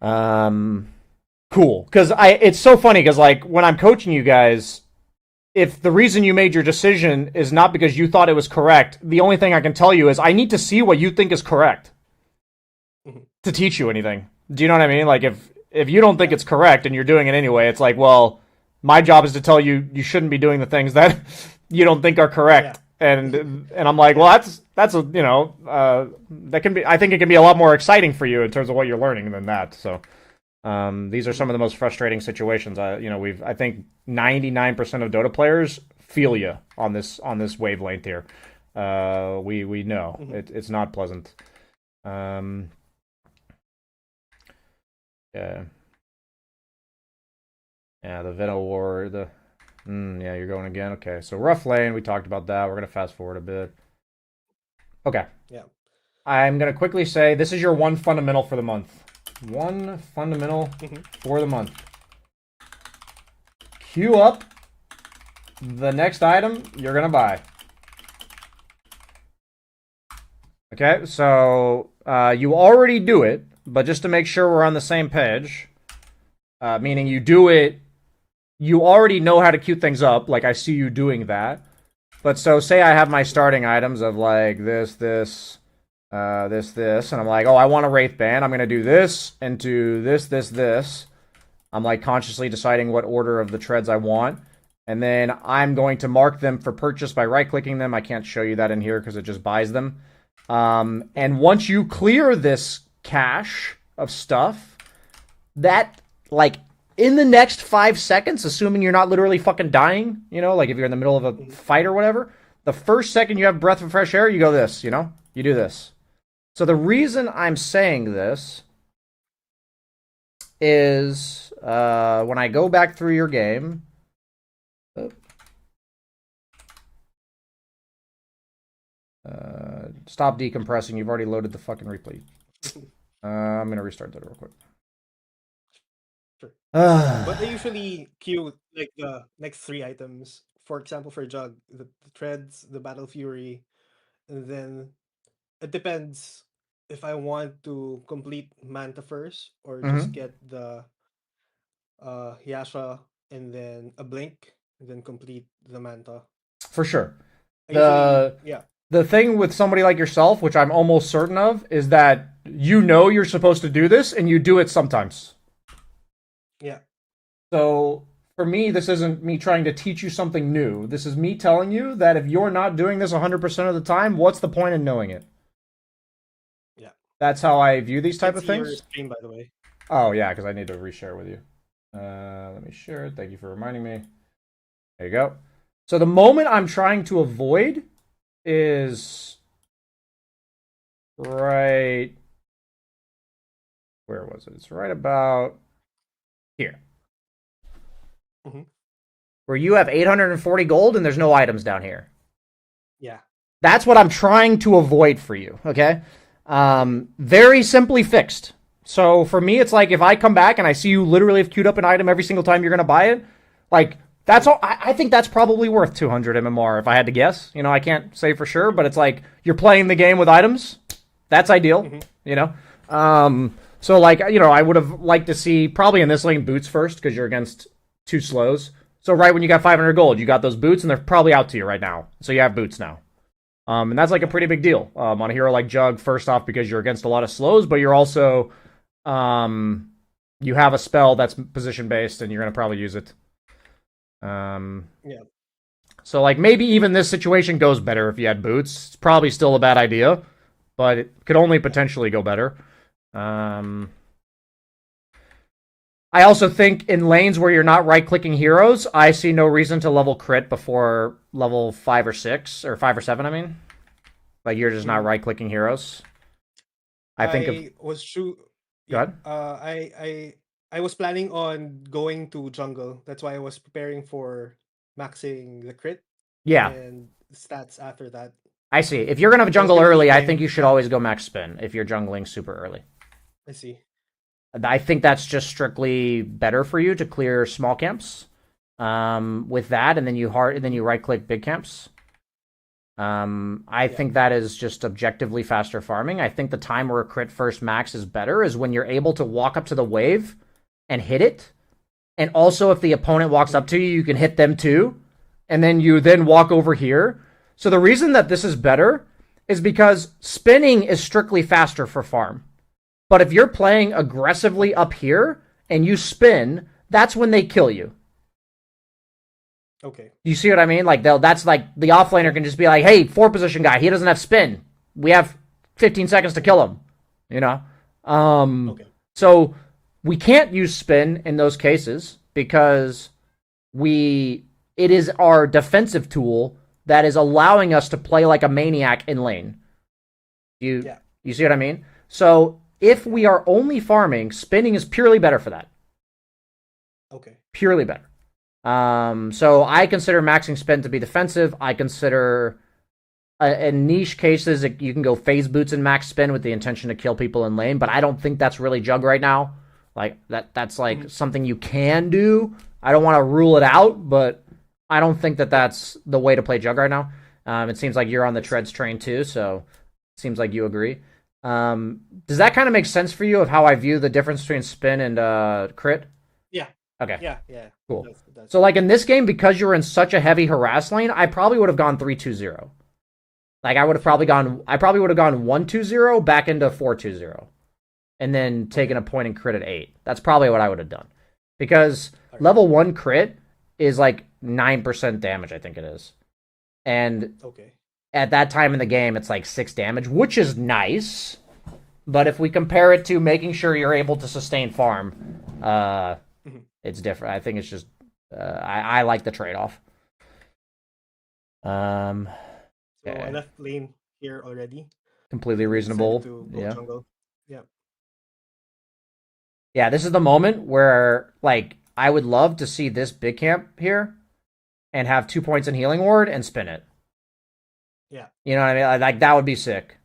[SPEAKER 1] Cool, because it's so funny because like when I'm coaching you guys, if the reason you made your decision is not because you thought it was correct, the only thing I can tell you is I need to see what you think is correct to teach you anything. Do you know what I mean? Like if you don't think it's correct and you're doing it anyway, it's like, well, my job is to tell you you shouldn't be doing the things that you don't think are correct. And I'm like, well, that's a, you know, that can be, I think it can be a lot more exciting for you in terms of what you're learning than that. So these are some of the most frustrating situations. I think 99% of Dota players feel you on this wavelength here. We know it's not pleasant. Yeah, the Venom War, yeah, you're going again. Okay, so rough lane, we talked about that. We're gonna fast forward a bit. Okay.
[SPEAKER 2] Yeah.
[SPEAKER 1] I'm gonna quickly say this is your one fundamental for the month. One fundamental for the month. Queue up the next item you're gonna buy. Okay, so you already do it, but just to make sure we're on the same page, meaning you do it, you already know how to queue things up, like I see you doing that. But so say I have my starting items of like this, and I'm like, oh, I want a Wraith Band. I'm going to do this and do this. I'm like consciously deciding what order of the treads I want. And then I'm going to mark them for purchase by right-clicking them. I can't show you that in here because it just buys them. And once you clear this cache of stuff, that, like, in the next 5 seconds, assuming you're not literally fucking dying, you know, like if you're in the middle of a fight or whatever, the first second you have breath of fresh air, you go this, you know? You do this. So the reason I'm saying this is when I go back through your game, stop decompressing. You've already loaded the fucking replay. I'm going to restart that real quick.
[SPEAKER 2] Sure. But I usually queue like the next 3 items. For example, for Jug, the Treads, the Battle Fury, and then it depends if I want to complete Manta first or just get the Yasha and then a Blink and then complete the Manta.
[SPEAKER 1] For sure.
[SPEAKER 2] I usually, yeah.
[SPEAKER 1] The thing with somebody like yourself, which I'm almost certain of, is that you know you're supposed to do this and you do it sometimes.
[SPEAKER 2] Yeah.
[SPEAKER 1] So for me, this isn't me trying to teach you something new. This is me telling you that if you're not doing this 100% of the time, what's the point in knowing it?
[SPEAKER 2] Yeah.
[SPEAKER 1] That's how I view these type of things.
[SPEAKER 2] Your stream, by the way.
[SPEAKER 1] Oh, yeah, because I need to reshare with you. Let me share it. Thank you for reminding me. There you go. So the moment I'm trying to avoid is right. Where was it? It's right about here,
[SPEAKER 2] Hmm.
[SPEAKER 1] where you have 840 gold and there's no items down here.
[SPEAKER 2] Yeah.
[SPEAKER 1] That's what I'm trying to avoid for you, okay? Very simply fixed. So for me, it's like if I come back and I see you literally have queued up an item every single time you're going to buy it, like that's all. I think that's probably worth 200 MMR if I had to guess. You know, I can't say for sure, but it's like you're playing the game with items. That's ideal,
[SPEAKER 2] Hmm.
[SPEAKER 1] you know? So, like, you know, I would have liked to see probably in this lane boots first because you're against two slows. So, right when you got 500 gold, you got those boots and they're probably out to you right now. So, you have boots now. And that's like a pretty big deal on a hero like Jug, first off, because you're against a lot of slows, but you're also, you have a spell that's position based and you're going to probably use it.
[SPEAKER 2] Yeah.
[SPEAKER 1] So, like, maybe even this situation goes better if you had boots. It's probably still a bad idea, but it could only potentially go better. I also think in lanes where you're not right-clicking heroes, I see no reason to level crit before level 5 or 6, or 5 or 7, I mean. Like, you're just not
[SPEAKER 2] Hmm.
[SPEAKER 1] right-clicking heroes. I think of...
[SPEAKER 2] I was true.
[SPEAKER 1] Go
[SPEAKER 2] Yeah.
[SPEAKER 1] ahead.
[SPEAKER 2] I was planning on going to jungle. That's why I was preparing for maxing the crit
[SPEAKER 1] Yeah,
[SPEAKER 2] and stats after that.
[SPEAKER 1] I see. If you're going to have
[SPEAKER 2] I was
[SPEAKER 1] jungle
[SPEAKER 2] gonna leave
[SPEAKER 1] early, I think
[SPEAKER 2] lane.
[SPEAKER 1] you should
[SPEAKER 2] Yeah,
[SPEAKER 1] always go max spin if you're jungling super early.
[SPEAKER 2] I see.
[SPEAKER 1] I think that's just strictly better for you to clear small camps with that, and then you right-click big camps. I
[SPEAKER 2] Yeah.
[SPEAKER 1] think that is just objectively faster farming. I think the time where a crit first max is better is when you're able to walk up to the wave and hit it. And also, if the opponent walks up
[SPEAKER 2] Mhm.
[SPEAKER 1] to you, you can hit them too. And then you then walk over here. So the reason that this is better is because spinning is strictly faster for farm. But if you're playing aggressively
[SPEAKER 2] Okay.
[SPEAKER 1] up here and you spin, that's when they kill you.
[SPEAKER 2] Okay.
[SPEAKER 1] You see what I mean? Like that's like the offlaner can just be like, "Hey, 4 position guy, he doesn't have spin. We have 15 seconds to kill him." You know.
[SPEAKER 2] Okay.
[SPEAKER 1] So we can't use spin in those cases because we it is our defensive tool that is allowing us to play like a maniac in lane. You
[SPEAKER 2] Yeah.
[SPEAKER 1] you see what I mean? So if we are only farming, spinning is purely better for that.
[SPEAKER 2] Okay.
[SPEAKER 1] Purely better. So I consider maxing spin to be defensive. I consider in niche cases you can go phase boots and max spin with the intention to kill people in lane, but I don't think that's really Jug right now. Like that's like
[SPEAKER 2] Mhm.
[SPEAKER 1] something you can do. I don't want to rule it out, but I don't think that
[SPEAKER 2] Yeah.
[SPEAKER 1] that's the way to play Jug right now. It seems like you're on the
[SPEAKER 2] I see.
[SPEAKER 1] treads train too, so it seems like you agree. Does that kind of make sense for you of how I view the difference between spin and crit?
[SPEAKER 2] Yeah.
[SPEAKER 1] Okay,
[SPEAKER 2] Yeah. Yeah. It
[SPEAKER 1] cool.
[SPEAKER 2] does. It does.
[SPEAKER 1] So like in this game, because you were in such a heavy harass lane, I probably would have gone 3-2-0. Like I probably would have gone 1-2-0 back into 4-2-0, and then taken
[SPEAKER 2] Okay.
[SPEAKER 1] a point and crit at 8. That's probably what I would have done. Because
[SPEAKER 2] All right.
[SPEAKER 1] level 1 crit is like 9% damage, I think it is. And
[SPEAKER 2] Okay.
[SPEAKER 1] at that time in the game, it's like 6 damage, which is nice. But if we compare it to making sure you're able to sustain farm,
[SPEAKER 2] Mhm.
[SPEAKER 1] it's different. I think it's just I like the trade off. Um,
[SPEAKER 2] So I
[SPEAKER 1] okay,
[SPEAKER 2] left lane here already
[SPEAKER 1] completely
[SPEAKER 2] and decided
[SPEAKER 1] reasonable.
[SPEAKER 2] to go
[SPEAKER 1] Yeah,
[SPEAKER 2] jungle. Yeah.
[SPEAKER 1] yeah. This is the moment where like I would love to see this big camp here and have 2 points in healing ward and spin it.
[SPEAKER 2] Yeah.
[SPEAKER 1] You know what I mean? Like that would be sick.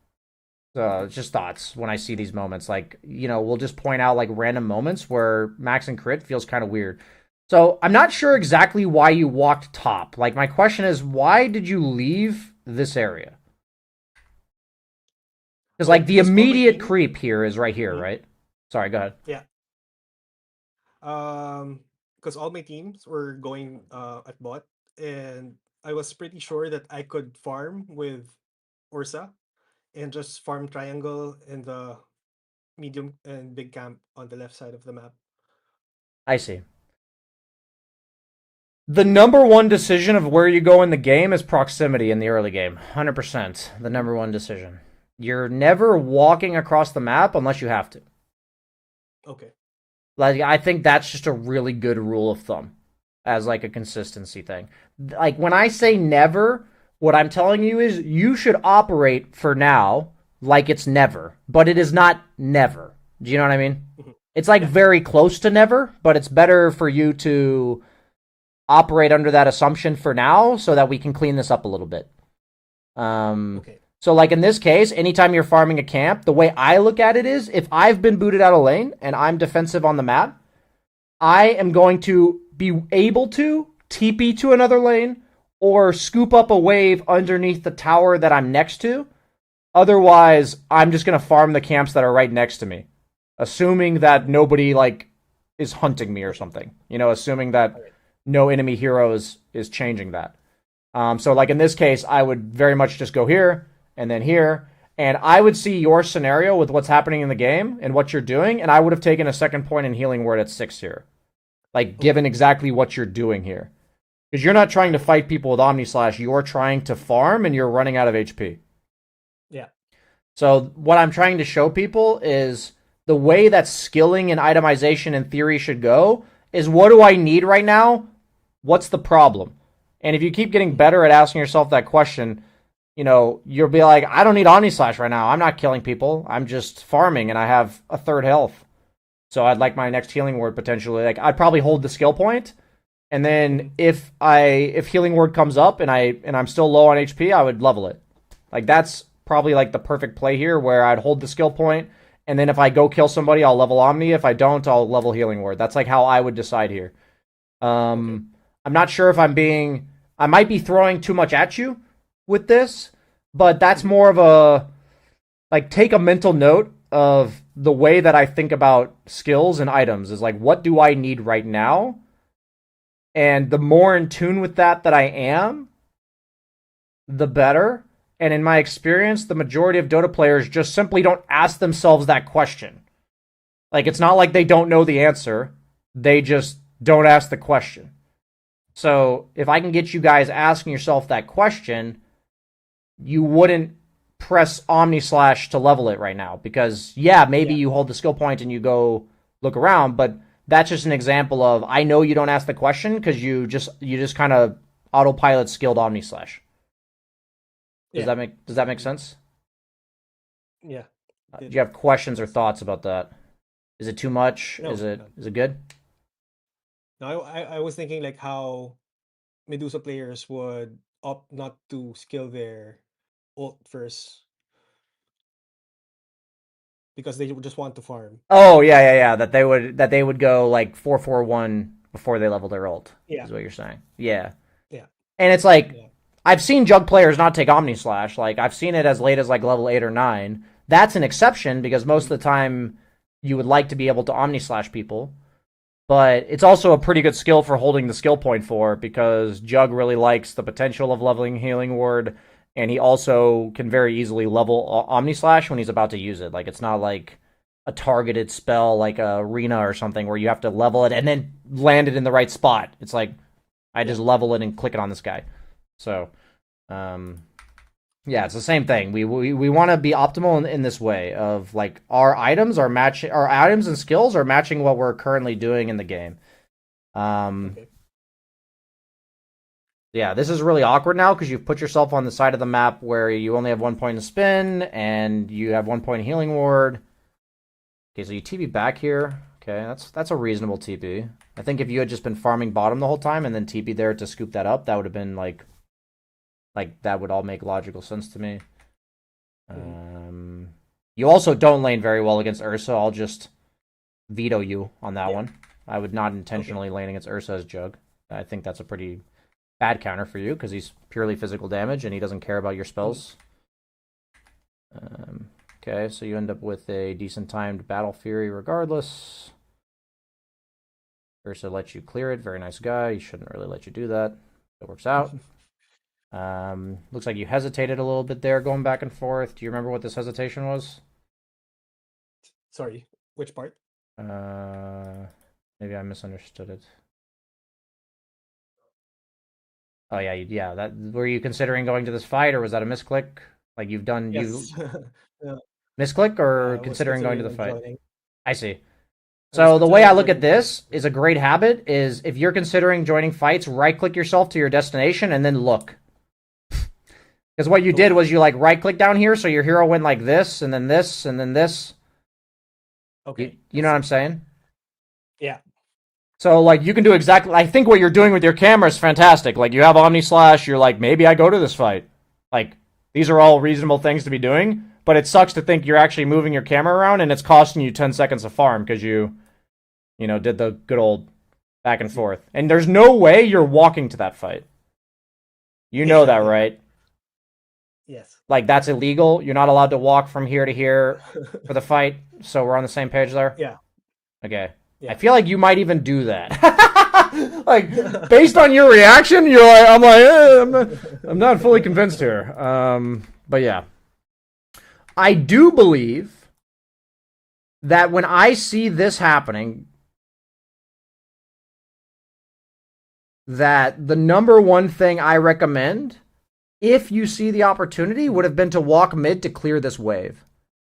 [SPEAKER 1] So it's just thoughts when I see these moments. Like, you know, we'll just point out like random moments where max and crit feels kind of weird. So I'm not sure exactly why you walked top. Like my question is, why did you leave this area? Because
[SPEAKER 2] Oh,
[SPEAKER 1] like the
[SPEAKER 2] because all my
[SPEAKER 1] immediate
[SPEAKER 2] team.
[SPEAKER 1] creep here is right here,
[SPEAKER 2] Mhm.
[SPEAKER 1] right? Sorry, go ahead.
[SPEAKER 2] Yeah. Um, because all my teams were going at bot, and I was pretty sure that I could farm with Ursa and just farm triangle in the medium and big camp on the left side of the map.
[SPEAKER 1] I see. The number one decision of where you go in the game is proximity in the early game. 100%. The
[SPEAKER 2] Mhm.
[SPEAKER 1] number one decision. You're never walking across the map unless you have to.
[SPEAKER 2] Okay.
[SPEAKER 1] Like I think that's just a really good rule of thumb as like a consistency thing. Like when I say never, what I'm telling you is you should operate for now like it's never, but it is not never. Do you know what I mean?
[SPEAKER 2] Mhm.
[SPEAKER 1] It's like
[SPEAKER 2] Yeah.
[SPEAKER 1] very close to never, but it's better for you to operate under that assumption for now so that we can clean this up a little bit. Um,
[SPEAKER 2] Okay.
[SPEAKER 1] so, like in this case, anytime you're farming a camp, the way I look at it is if I've been booted out of lane and I'm defensive on the map, I am going to be able to TP to another lane or scoop up a wave underneath the tower that I'm next to. Otherwise, I'm just going to farm the camps that are right next to me, assuming that nobody like is hunting me or
[SPEAKER 2] Okay.
[SPEAKER 1] something. You know, assuming that
[SPEAKER 2] All right.
[SPEAKER 1] no enemy heroes is changing that. So like in this case, I would very much just go here and then here. And I would see your scenario with what's happening in the game and what you're doing, and I would have taken a second point in healing word at 6 here. Like,
[SPEAKER 2] Okay.
[SPEAKER 1] given exactly what you're doing here. Because you're not trying to fight people with Omni Slash, you're trying to farm and you're running out of HP.
[SPEAKER 2] Yeah.
[SPEAKER 1] So, what I'm trying to show people is the way that skilling and itemization in theory should go is what do I need right now? What's the problem? And if you keep getting
[SPEAKER 2] Mhm.
[SPEAKER 1] better at asking yourself that question, you know, you'll be like, I don't need Omni Slash right now. I'm not killing people. I'm just farming and I have a third health. So I'd like my next healing word potentially. Like I'd probably hold the skill point, and then
[SPEAKER 2] Mhm.
[SPEAKER 1] if healing word comes up and I'm still low on HP, I would level it. Like that's probably like the perfect play here where I'd hold the skill point, and then if I go kill somebody, I'll level Omni. If I don't, I'll level healing word. That's like how I would decide here.
[SPEAKER 2] Okay.
[SPEAKER 1] I'm not sure if I might be throwing too much at you with this, but that's
[SPEAKER 2] Mhm.
[SPEAKER 1] more of a like take a mental note of the way that I think about skills and items is like what do I need right now? And the more in tune with that I am, the better. And in my experience, the majority of Dota players just simply don't ask themselves that question. Like it's not like they don't know the answer. They just don't ask the question. So, if I can get you guys asking yourself that question, you wouldn't press Omni Slash to level it right now because yeah, maybe
[SPEAKER 2] Yeah.
[SPEAKER 1] you hold the skill point and you go look around, but that's just an example of I know you don't ask the question because you just kind of autopilot skilled Omni Slash.
[SPEAKER 2] Yeah.
[SPEAKER 1] Does that make
[SPEAKER 2] Mhm.
[SPEAKER 1] sense?
[SPEAKER 2] Yeah.
[SPEAKER 1] Do
[SPEAKER 2] It
[SPEAKER 1] you have questions or
[SPEAKER 2] makes sense.
[SPEAKER 1] thoughts about that? Is it too much?
[SPEAKER 2] No. No.
[SPEAKER 1] Is it good?
[SPEAKER 2] No. I was thinking like how Medusa players would opt not to skill their ult first because they would just want to farm.
[SPEAKER 1] Oh yeah. That they would go like 4-4-1 before they level their ult.
[SPEAKER 2] Yeah.
[SPEAKER 1] Is what you're saying? Yeah.
[SPEAKER 2] Yeah.
[SPEAKER 1] And it's like
[SPEAKER 2] Yeah.
[SPEAKER 1] I've seen Jug players not take Omni Slash. Like I've seen it as late as like level 8 or 9. That's an exception because most
[SPEAKER 2] Mhm.
[SPEAKER 1] of the time you would like to be able to Omni Slash people. But it's also a pretty good skill for holding the skill point for because Jug really likes the potential of leveling Healing Ward, and he also can very easily level Omni Slash when he's about to use it. Like it's not like a targeted spell like a Arena or something where you have to level it and then land it in the right spot. It's like I
[SPEAKER 2] Yeah.
[SPEAKER 1] just level it and click it on this guy. So um, yeah, it's the same thing. We want to be optimal in this way of like our items and skills are matching what we're currently doing in the game. Um,
[SPEAKER 2] Okay.
[SPEAKER 1] yeah, this is really awkward now because you've put yourself on the side of the map where you only have 1 point in spin and you have 1 point in healing ward. Okay, so you TP back here. Okay, that's a reasonable TP. I think if you had just been farming bottom the whole time and then TP there to scoop that up, that would have been like that would all make logical sense to me.
[SPEAKER 2] Mhm.
[SPEAKER 1] Um, you also don't lane very well against Ursa. I'll just veto you on that
[SPEAKER 2] Yeah.
[SPEAKER 1] one. I would not
[SPEAKER 2] Okay.
[SPEAKER 1] intentionally lane against Ursa as Jug. I think that's a pretty bad counter for you because he's purely physical damage and he doesn't care about your
[SPEAKER 2] Mhm.
[SPEAKER 1] spells. Okay, so you end up with a decent timed Battle Fury regardless. Ursa lets you clear it. Very nice guy. He shouldn't really let you do that. It works out. Looks like you hesitated a little bit there, going back and forth. Do you remember what this hesitation was?
[SPEAKER 2] Sorry. Which part?
[SPEAKER 1] Uh, maybe I misunderstood it. Oh yeah. That were you considering going to this fight, or was that a misclick? Like you
[SPEAKER 2] Yes. Yeah.
[SPEAKER 1] misclick, or
[SPEAKER 2] I was
[SPEAKER 1] considering going to
[SPEAKER 2] considering
[SPEAKER 1] the
[SPEAKER 2] on
[SPEAKER 1] fight?
[SPEAKER 2] joining.
[SPEAKER 1] I see.
[SPEAKER 2] I was
[SPEAKER 1] So the way I
[SPEAKER 2] considering
[SPEAKER 1] look at
[SPEAKER 2] joining the fight.
[SPEAKER 1] this is a great habit is if you're considering joining fights, right click yourself to your destination and then look. Because what you did
[SPEAKER 2] Okay.
[SPEAKER 1] was you like right click down here, so your hero went like this, and then this, and then this. You
[SPEAKER 2] Okay. I
[SPEAKER 1] you know what I'm
[SPEAKER 2] see.
[SPEAKER 1] saying?
[SPEAKER 2] Yeah.
[SPEAKER 1] So like you can do exactly. I think what you're doing with your camera is fantastic. Like you have Omni Slash. You're like maybe I go to this fight. Like these are all reasonable things to be doing. But it sucks to think you're actually moving your camera around and it's costing you 10 seconds of farm because you did the good old back and forth. And there's no way you're walking to that fight. You know
[SPEAKER 2] Yeah.
[SPEAKER 1] that,
[SPEAKER 2] Yeah.
[SPEAKER 1] right?
[SPEAKER 2] Yes.
[SPEAKER 1] Like that's illegal. You're not allowed to walk from here to here for the fight. So we're on the same page there.
[SPEAKER 2] Yeah.
[SPEAKER 1] Okay. I
[SPEAKER 2] Yeah.
[SPEAKER 1] feel like you might even do that. Like based on your reaction, you're like, I'm not fully convinced here. But yeah, I do believe that when I see this happening, that the number one thing I recommend, if you see the opportunity, would have been to walk mid to clear this wave.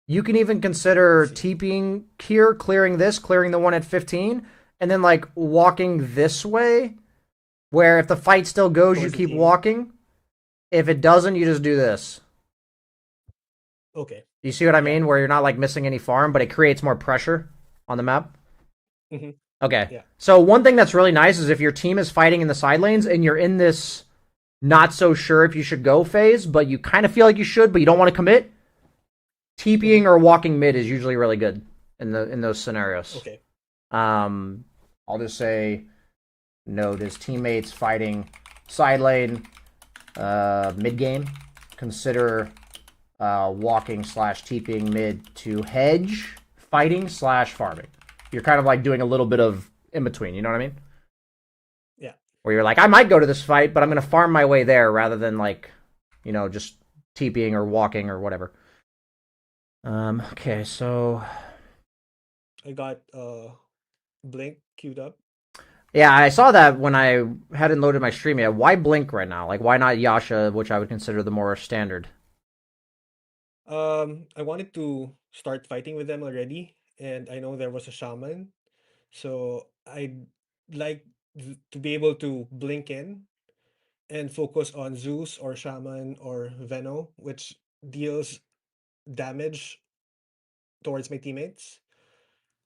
[SPEAKER 1] You can even
[SPEAKER 2] I
[SPEAKER 1] consider
[SPEAKER 2] see.
[SPEAKER 1] TPing here, clearing this, clearing the one at 15, and then like walking this way, where if the fight still goes, you
[SPEAKER 2] Towards the
[SPEAKER 1] keep
[SPEAKER 2] team.
[SPEAKER 1] walking. If it doesn't, you just do this.
[SPEAKER 2] Okay.
[SPEAKER 1] You see what I
[SPEAKER 2] Yeah.
[SPEAKER 1] mean? Where you're not like missing any farm, but it creates more pressure on the map.
[SPEAKER 2] Hmm.
[SPEAKER 1] Okay.
[SPEAKER 2] Yeah.
[SPEAKER 1] So one thing that's really nice is if your team is fighting in the side lanes and you're in this not so sure if you should go phase, but you kind of feel like you should, but you don't want to commit,
[SPEAKER 2] Hmm.
[SPEAKER 1] TPing or walking mid is usually really good in those scenarios.
[SPEAKER 2] Okay.
[SPEAKER 1] Um, I'll just say note his teammates fighting side lane, mid game. Consider walking slash TPing mid to hedge fighting slash farming. You're kind of like doing a little bit of in between. You know what I mean?
[SPEAKER 2] Yeah.
[SPEAKER 1] Where you're like, I might go to this fight, but I'm gonna farm my way there rather than like, just TPing or walking or whatever. Okay, so
[SPEAKER 2] I got Blink queued up.
[SPEAKER 1] yeah, I saw that when I hadn't loaded my stream yet. Why Blink right now? Like, why not Yasha, which I would consider the more standard?
[SPEAKER 2] I wanted to start fighting with them already, and I know there was a shaman, so I'd like to be able to blink in and focus on Zeus or shaman or Veno, which deals damage towards my teammates.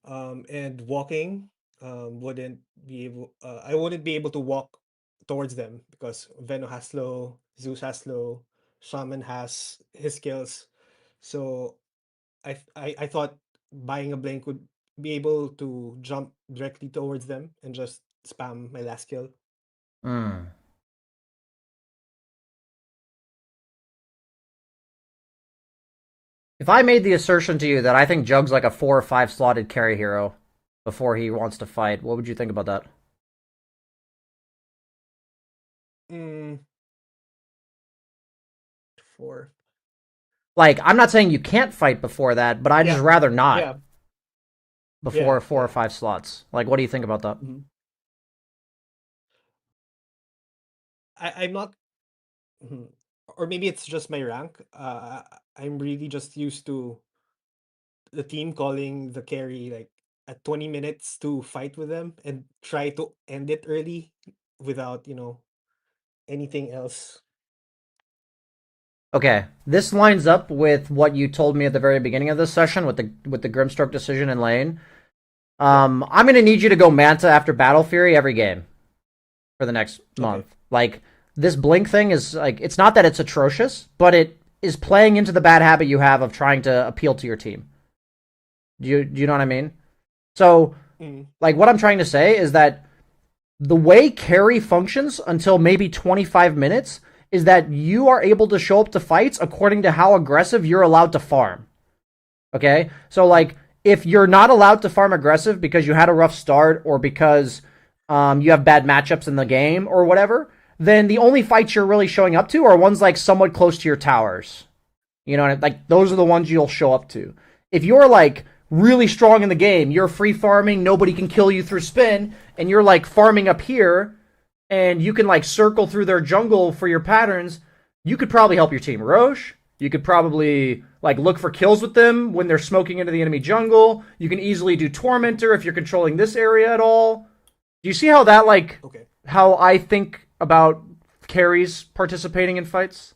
[SPEAKER 2] And walking wouldn't be able. I wouldn't be able to walk towards them because Veno has slow, Zeus has slow, shaman has his skills. So I thought buying a blink would be able to jump directly towards them and just spam my last kill.
[SPEAKER 1] Hmm. If I made the assertion to you that I think Jug's like a 4 or 5 slotted carry hero before he wants to fight, what would you think about that?
[SPEAKER 2] Mm, four.
[SPEAKER 1] Like, I'm not saying you can't fight before that, but I'd just
[SPEAKER 2] Yeah,
[SPEAKER 1] rather not
[SPEAKER 2] yeah,
[SPEAKER 1] before
[SPEAKER 2] yeah,
[SPEAKER 1] 4 or 5 slots. Like, what do you think about that?
[SPEAKER 2] Mhm. I'm not, mhm. Or maybe it's just my rank. I'm really just used to the team calling the carry like at 20 minutes to fight with them and try to end it early without, anything else.
[SPEAKER 1] Okay, this lines up with what you told me at the very beginning of this session with the Grimstroke decision in lane.
[SPEAKER 2] Yeah.
[SPEAKER 1] I'm gonna need you to go Manta after Battle Fury every game for the next month.
[SPEAKER 2] Okay.
[SPEAKER 1] Like this blink thing is like it's not that it's atrocious, but it is playing into the bad habit you have of trying to appeal to your team. Do you know what I mean? So
[SPEAKER 2] Mm.
[SPEAKER 1] like what I'm trying to say is that the way carry functions until maybe 25 minutes is that you are able to show up to fights according to how aggressive you're allowed to farm. Okay? So like if you're not allowed to farm aggressive because you had a rough start or because you have bad matchups in the game or whatever, then the only fights you're really showing up to are ones like somewhat close to your towers. You know, like those are the ones you'll show up to. If you're like really strong in the game, you're free farming, nobody can kill you through spin, and you're like farming up here, and you can like circle through their jungle for your patterns, you could probably help your team. Roche, you could probably like look for kills with them when they're smoking into the enemy jungle. You can easily do Tormentor if you're controlling this area at all. Do you see how that like
[SPEAKER 2] Okay.
[SPEAKER 1] how I think about carries participating in fights?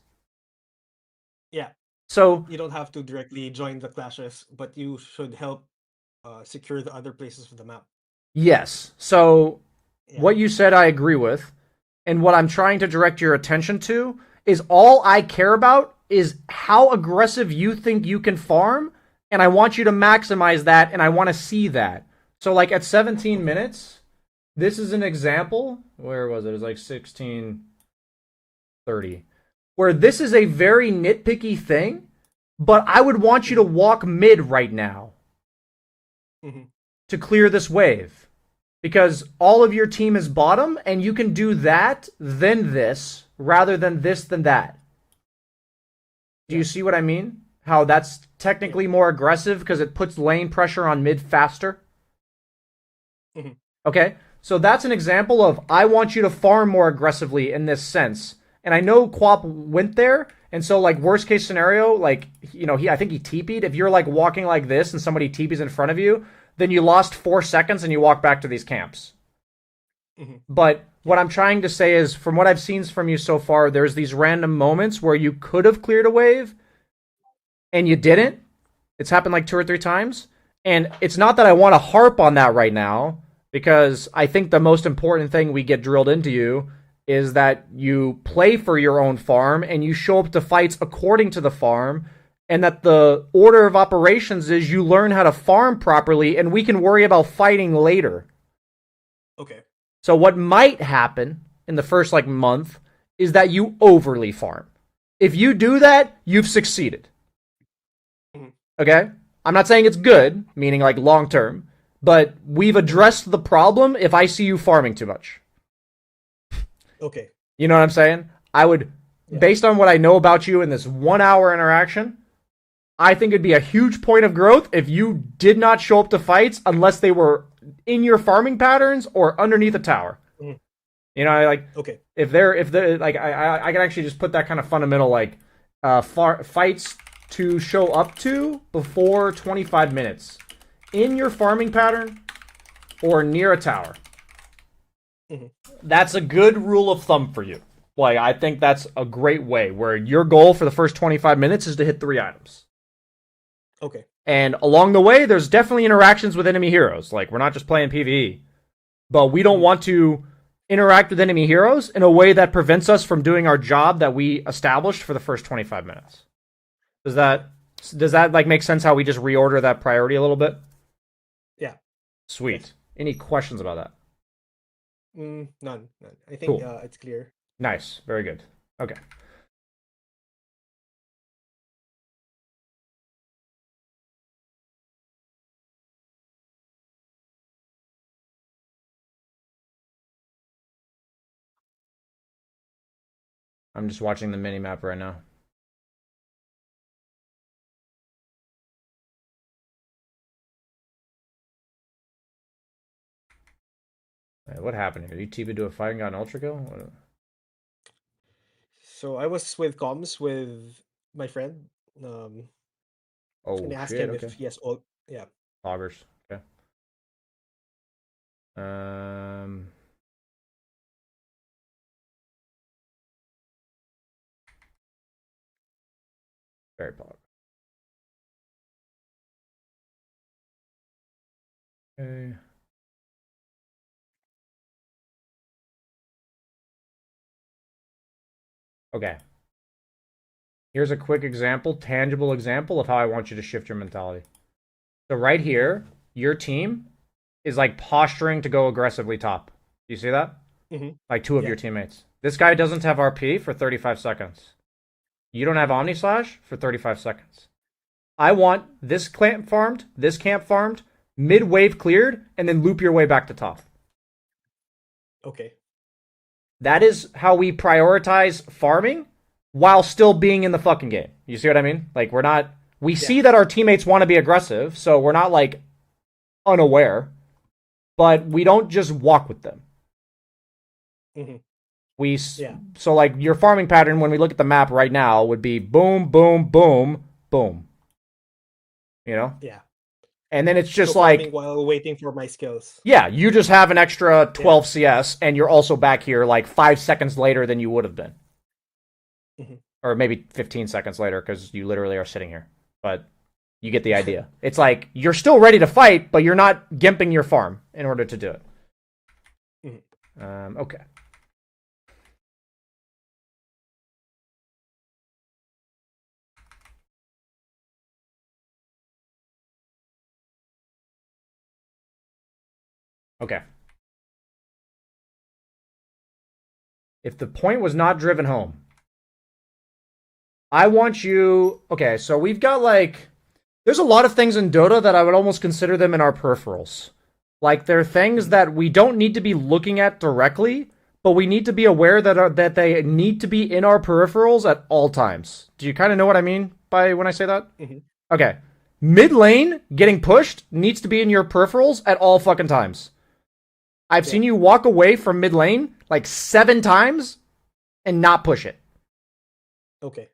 [SPEAKER 1] So
[SPEAKER 2] You don't have to directly join the clashes, but you should help secure the other places of the map.
[SPEAKER 1] yes. So
[SPEAKER 2] Yeah.
[SPEAKER 1] what you said I agree with. And what I'm trying to direct your attention to is all I care about is how aggressive you think you can farm, and I want you to maximize that, and I want to see that. So, like at 17
[SPEAKER 2] Okay.
[SPEAKER 1] minutes, this is an example. Where was it? It was like 16:30. Where this is a very nitpicky thing, but I would want you to
[SPEAKER 2] Mm-hmm.
[SPEAKER 1] walk mid right now
[SPEAKER 2] Mm-hmm.
[SPEAKER 1] to clear this wave. Because all of your team is bottom, and you can do that, then this, rather than this, than that. Do
[SPEAKER 2] Yeah.
[SPEAKER 1] you see what I mean? How that's
[SPEAKER 2] Yeah.
[SPEAKER 1] technically more aggressive because it puts lane pressure on mid faster?
[SPEAKER 2] Mm-hmm.
[SPEAKER 1] Okay, so that's an example of I want you to farm more aggressively in this sense. And I know Quap went there, and so like worst case scenario, like I think he TP'd. If you're like walking like this and somebody TP's in front of you, then you lost 4 seconds and you walk back to these camps.
[SPEAKER 2] Mm-hmm.
[SPEAKER 1] But
[SPEAKER 2] Yeah.
[SPEAKER 1] what I'm trying to say is, from what I've seen from you so far, there's these random moments where you could have cleared a wave and you didn't. It's happened like 2 or 3 times. And it's not that I want to harp on that right now, because I think the most important thing we get drilled into you is that you play for your own farm and you show up to fights according to the farm, and that the order of operations is you learn how to farm properly and we can worry about fighting later.
[SPEAKER 2] Okay.
[SPEAKER 1] So what might happen in the first like month is that you overly farm. If you do that, you've succeeded.
[SPEAKER 2] Mm-hmm.
[SPEAKER 1] Okay? I'm not saying it's good, meaning like long term, but we've
[SPEAKER 2] Mm-hmm.
[SPEAKER 1] addressed the problem if I see you farming too much.
[SPEAKER 2] Okay.
[SPEAKER 1] You know what I'm saying? I would,
[SPEAKER 2] Yeah.
[SPEAKER 1] based on what I know about you in this 1 hour interaction, I think it'd be a huge point of growth if you did not show up to fights unless they were in your farming patterns or underneath a tower.
[SPEAKER 2] Mm-hmm.
[SPEAKER 1] Like
[SPEAKER 2] Okay.
[SPEAKER 1] if they're like I can actually just put that kind of fundamental like fights to show up to before 25 minutes in your farming pattern or near a tower.
[SPEAKER 2] Mm-hmm.
[SPEAKER 1] That's a good rule of thumb for you. Like I think that's a great way where your goal for the first 25 minutes is to hit 3 items.
[SPEAKER 2] Okay.
[SPEAKER 1] And along the way, there's definitely interactions with enemy heroes. Like we're not just playing PvE, but we don't
[SPEAKER 2] Mm-hmm.
[SPEAKER 1] want to interact with enemy heroes in a way that prevents us from doing our job that we established for the first 25 minutes. Does that like make sense how we just reorder that priority a little bit?
[SPEAKER 2] Yeah.
[SPEAKER 1] Sweet.
[SPEAKER 2] Yes.
[SPEAKER 1] Any questions about that?
[SPEAKER 2] None. None. I think
[SPEAKER 1] Cool.
[SPEAKER 2] it's clear.
[SPEAKER 1] Nice. Very good. Okay. I'm just watching the mini map right now. Hey, what happened here? You TP'd to a fight and got an ultra kill? What?
[SPEAKER 2] So I was with comms with my friend, and
[SPEAKER 1] Oh
[SPEAKER 2] I asked
[SPEAKER 1] shit.
[SPEAKER 2] him
[SPEAKER 1] Okay.
[SPEAKER 2] if he has all. Yeah.
[SPEAKER 1] Loggers. Okay. Um. Very pog. Okay. Okay. Here's a quick example, tangible example of how I want you to shift your mentality. So right here, your team is like posturing to go aggressively top. You see that?
[SPEAKER 2] Mm-hmm.
[SPEAKER 1] Like two of
[SPEAKER 2] Yeah.
[SPEAKER 1] your teammates. This guy doesn't have RP for 35 seconds. You don't have
[SPEAKER 2] Mm-hmm.
[SPEAKER 1] Omni Slash for 35 seconds. I want this camp farmed, mid wave cleared, and then loop your way back to top.
[SPEAKER 2] Okay.
[SPEAKER 1] That is how we prioritize farming while still being in the fucking game. You see what I mean? Like we
[SPEAKER 2] Yeah.
[SPEAKER 1] see that our teammates want to be aggressive, so we're not like unaware, but we don't just walk with them.
[SPEAKER 2] Mm-hmm.
[SPEAKER 1] We
[SPEAKER 2] Yeah.
[SPEAKER 1] so like your farming pattern when we look at the map right now would be boom, boom, boom, boom. You know?
[SPEAKER 2] Yeah.
[SPEAKER 1] And then it's
[SPEAKER 2] So
[SPEAKER 1] just
[SPEAKER 2] farming
[SPEAKER 1] like,
[SPEAKER 2] while waiting for my skills.
[SPEAKER 1] yeah, you just have an extra
[SPEAKER 2] Yeah.
[SPEAKER 1] 12 CS and you're also back here like 5 seconds later than you would have been.
[SPEAKER 2] Mm-hmm.
[SPEAKER 1] or maybe 15 seconds later because you literally are sitting here. But you get the idea. It's like you're still ready to fight, but you're not gimping your farm in order to do it. Okay. Okay. If the point was not driven home, I want you. Okay, so we've got like. There's a lot of things in Dota that I would almost consider them in our peripherals. Like, they're things that we don't need to be looking at directly, but we need to be aware that they need to be in our peripherals at all times. Do you kind of know what I mean by when I say that?
[SPEAKER 2] Mm-hmm.
[SPEAKER 1] Okay. Mid lane getting pushed needs to be in your peripherals at all fucking times. I've seen you walk away from mid lane like 7 times and not push it.
[SPEAKER 2] Okay.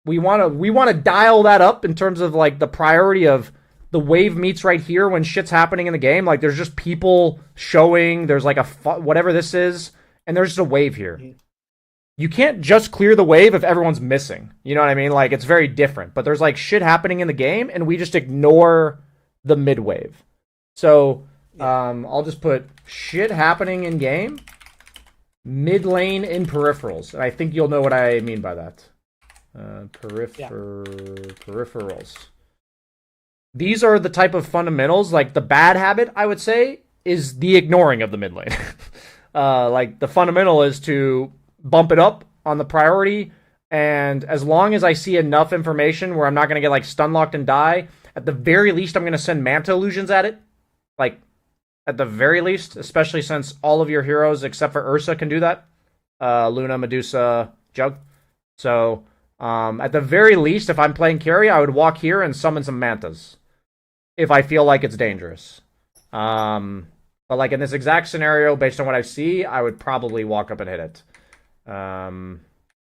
[SPEAKER 1] We want to dial that up in terms of like the priority of the wave meets right here when shit's happening in the game. Like, there's just people showing, there's like whatever this is, and there's just a wave here. Mm-hmm. You can't just clear the wave if everyone's missing. You know what I mean? Like, it's very different. But there's like shit happening in the game, and we just ignore the mid wave. So I'll just put shit happening in game, mid lane in peripherals. And I think you'll know what I mean by that. Peripherals. These are the type of fundamentals. Like, the bad habit, I would say, is the ignoring of the mid lane. Like, the fundamental is to bump it up on the priority, and as long as I see enough information where I'm not going to get like stun locked and die, at the very least I'm going to send Manta illusions at it. Like, at the very least, especially since all of your heroes except for Ursa can do that. Luna, Medusa, Jug. So at the very least, if I'm playing carry, I would walk here and summon some Mantas if I feel like it's dangerous. But like in this exact scenario, based on what I see, I would probably walk up and hit it.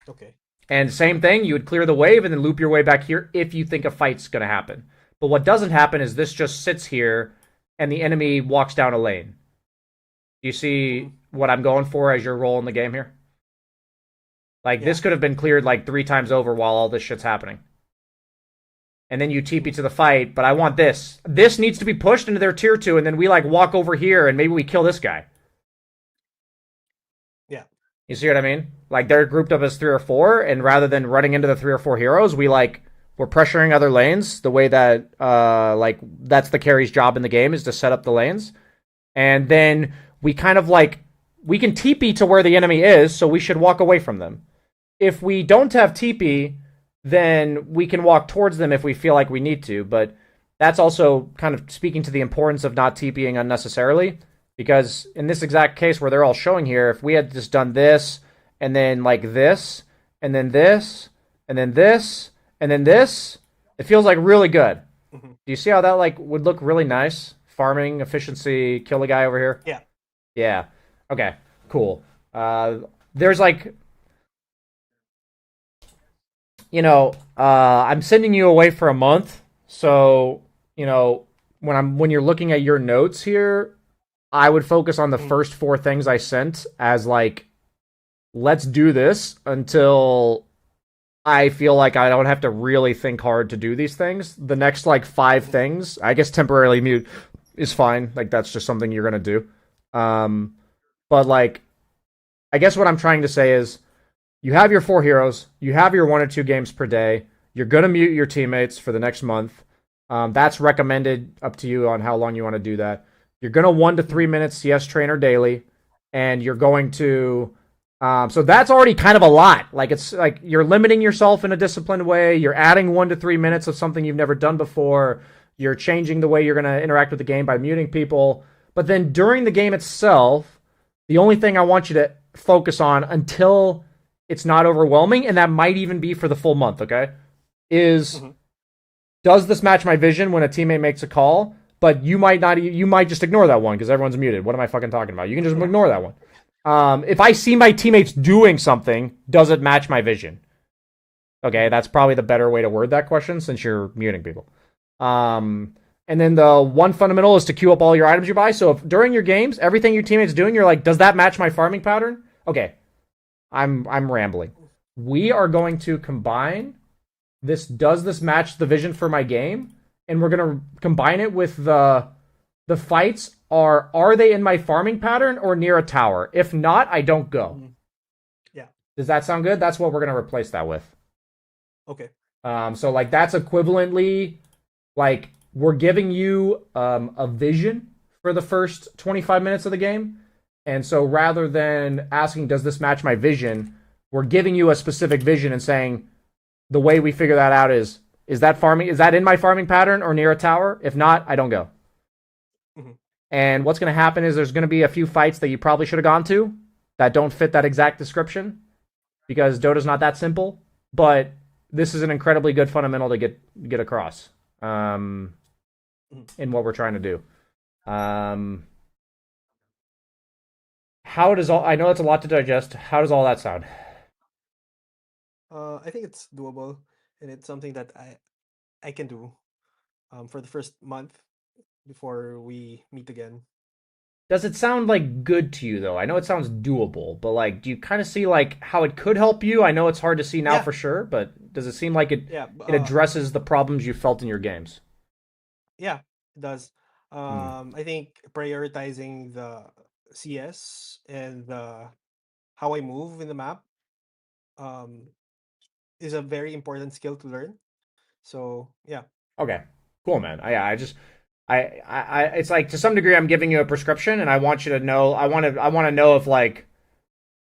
[SPEAKER 2] Okay.
[SPEAKER 1] And same thing, you would clear the wave and then loop your way back here if you think a fight's going to happen. But what doesn't happen is this just sits here and the enemy walks down a lane. Do you see what I'm going for as your role in the game here? Like, this could have been cleared like 3 times over while all this shit's happening. And then you TP to the fight, but I want this. This needs to be pushed into their tier 2, and then we like walk over here and maybe we kill this guy.
[SPEAKER 2] Yeah.
[SPEAKER 1] You see what I mean? Like, they're grouped up as 3 or 4, and rather than running into the 3 or 4 heroes, we're pressuring other lanes the way that like that's the carry's job in the game, is to set up the lanes. And then we kind of like, we can TP to where the enemy is, so we should walk away from them. If we don't have TP, then we can walk towards them if we feel like we need to, but that's also kind of speaking to the importance of not TPing unnecessarily, because in this exact case where they're all showing here, if we had just done this, and then like this, and then this, and then this, and then this, it feels like really good. Mm-hmm. Do you see how that like would look really nice? Farming, efficiency, kill the guy over here?
[SPEAKER 2] Yeah.
[SPEAKER 1] Yeah. Okay, cool. There's like, you know, I'm sending you away for a month, so, you know, when you're looking at your notes here, I would focus on the first 4 things I sent as like, let's do this until I feel like I don't have to really think hard to do these things. The next like 5 things, I guess temporarily mute is fine. Like, that's just something you're gonna do. But like, I guess what I'm trying to say is, you have your 4 heroes, you have your 1 or 2 games per day, you're going to mute your teammates for the next month. That's recommended, up to you on how long you want to do that. You're going to 1 to 3 minutes CS trainer daily, and you're going to... so that's already kind of a lot. Like, it's like you're limiting yourself in a disciplined way, you're adding 1 to 3 minutes of something you've never done before, you're changing the way you're going to interact with the game by muting people. But then during the game itself, the only thing I want you to focus on until it's not overwhelming, and that might even be for the full month, okay, is does this match my vision when a teammate makes a call? But you might not, you might just ignore that one because everyone's muted. What am I fucking talking about? You can just ignore that one. If I see my teammates doing something, does it match my vision? Okay, that's probably the better way to word that question since you're muting people. And then the one fundamental is to queue up all your items you buy. So if during your games, everything your teammate's doing, you're like, does that match my farming pattern? Okay, I'm rambling. we are going to combine this. Does this match the vision for my game? And we're going to combine it with the fights are they in my farming pattern or near a tower? If not, I don't go.
[SPEAKER 2] Mhm. Yeah.
[SPEAKER 1] Does that sound good? That's what we're going to replace that with.
[SPEAKER 2] Okay.
[SPEAKER 1] So like that's equivalently like we're giving you a vision for the first 25 minutes of the game. And so rather than asking, does this match my vision? We're giving you a specific vision and saying the way we figure that out is that farming, is that in my farming pattern or near a tower? If not, I don't go.
[SPEAKER 2] Hmm.
[SPEAKER 1] And what's going to happen is there's going to be a few fights that you probably should have gone to that don't fit that exact description because Dota's not that simple. But this is an incredibly good fundamental to get across in what we're trying to do. How does all? I know it's a lot to digest. How does all that sound?
[SPEAKER 2] I think it's doable, and it's something that I can do for the first month before we meet again.
[SPEAKER 1] Does it sound like good to you though? I know it sounds doable, but like, do you kind of see like how it could help you? I know it's hard to see now
[SPEAKER 2] Yeah,
[SPEAKER 1] for sure, but does it seem like it
[SPEAKER 2] yeah,
[SPEAKER 1] it addresses the problems you felt in your games?
[SPEAKER 2] yeah, it does.
[SPEAKER 1] Hmm.
[SPEAKER 2] I think prioritizing the CS and the how I move in the map um, is a very important skill to learn. So yeah.
[SPEAKER 1] Okay, cool, man. I just it's like to some degree I'm giving you a prescription, and I want you to know. I want to know if like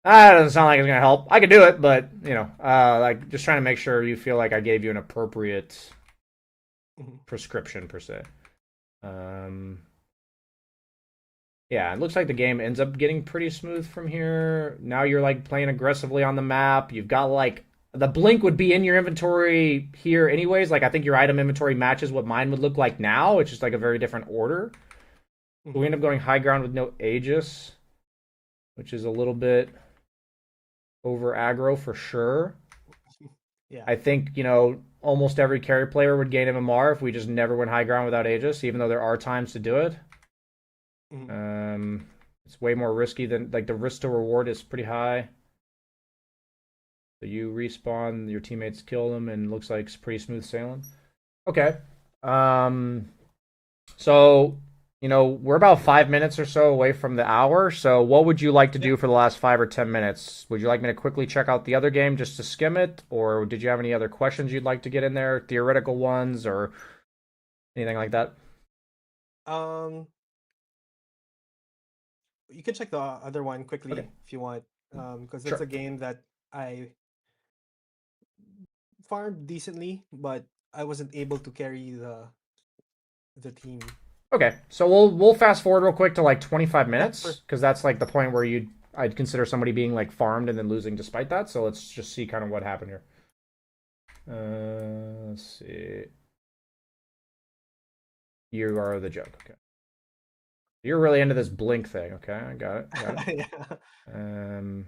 [SPEAKER 1] that doesn't sound like it's gonna help. I could do it, but like just trying to make sure you feel like I gave you an appropriate
[SPEAKER 2] Mhm.
[SPEAKER 1] prescription per se. Um, yeah, it looks like the game ends up getting pretty smooth from here. Now you're like playing aggressively on the map. You've got like the blink would be in your inventory here anyways. Like I think your item inventory matches what mine would look like now. It's just like a very different order. We
[SPEAKER 2] Mhm.
[SPEAKER 1] end up going high ground with no Aegis, which is a little bit over aggro for sure.
[SPEAKER 2] Yeah.
[SPEAKER 1] I think, almost every carry player would gain MMR if we just never went high ground without Aegis, even though there are times to do it.
[SPEAKER 2] Mhm.
[SPEAKER 1] Um, it's way more risky than like the risk to reward is pretty high. So you respawn, your teammates kill them, and it looks like it's pretty smooth sailing. Okay. Um, so we're about 5 minutes or so away from the hour. So what would you like to
[SPEAKER 2] Yeah.
[SPEAKER 1] do for the last 5 or 10 minutes? Would you like me to quickly check out the other game just to skim it, or did you have any other questions you'd like to get in there, theoretical ones or anything like that?
[SPEAKER 2] Um, you can check the other one
[SPEAKER 1] Okay,
[SPEAKER 2] quickly if you want, because that's
[SPEAKER 1] sure.
[SPEAKER 2] a game that I farmed decently, but I wasn't able to carry the team.
[SPEAKER 1] Okay, so we'll fast forward real quick to like 25
[SPEAKER 2] Yeah,
[SPEAKER 1] minutes
[SPEAKER 2] sure.
[SPEAKER 1] because that's like the point where I'd consider somebody being like farmed and then losing despite that. So let's just see kind of what happened here. Let's see. You are the joke. Okay, you're really into this blink thing. Okay, I got it. Got it.
[SPEAKER 2] Yeah.
[SPEAKER 1] Um,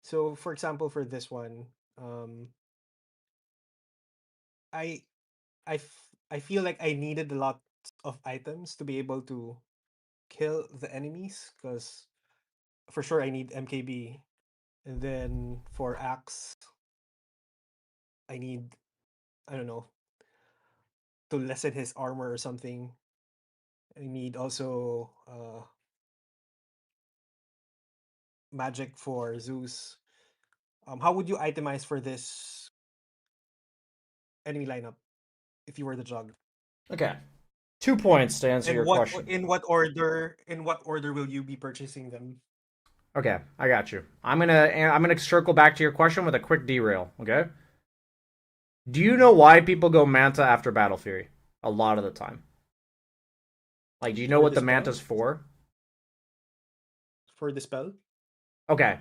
[SPEAKER 2] So, for example, for this one, um, I I feel like I needed a lot of items to be able to kill the enemies because for sure I need MKB, and then for axe I need, I don't know, to lessen his armor or something. I need also magic for Zeus. How would you itemize for this enemy lineup if you were the jug?
[SPEAKER 1] okay, 2 points to answer
[SPEAKER 2] And
[SPEAKER 1] your question.
[SPEAKER 2] in what order will you be purchasing them?
[SPEAKER 1] Okay, I got you. I'm gonna circle back to your question with a quick derail. Okay, do you know why people go Manta after Battle Fury? A lot of the time. Like, do you know
[SPEAKER 2] For
[SPEAKER 1] what
[SPEAKER 2] the
[SPEAKER 1] the
[SPEAKER 2] spell?
[SPEAKER 1] Manta's for?
[SPEAKER 2] For the spell?
[SPEAKER 1] Okay,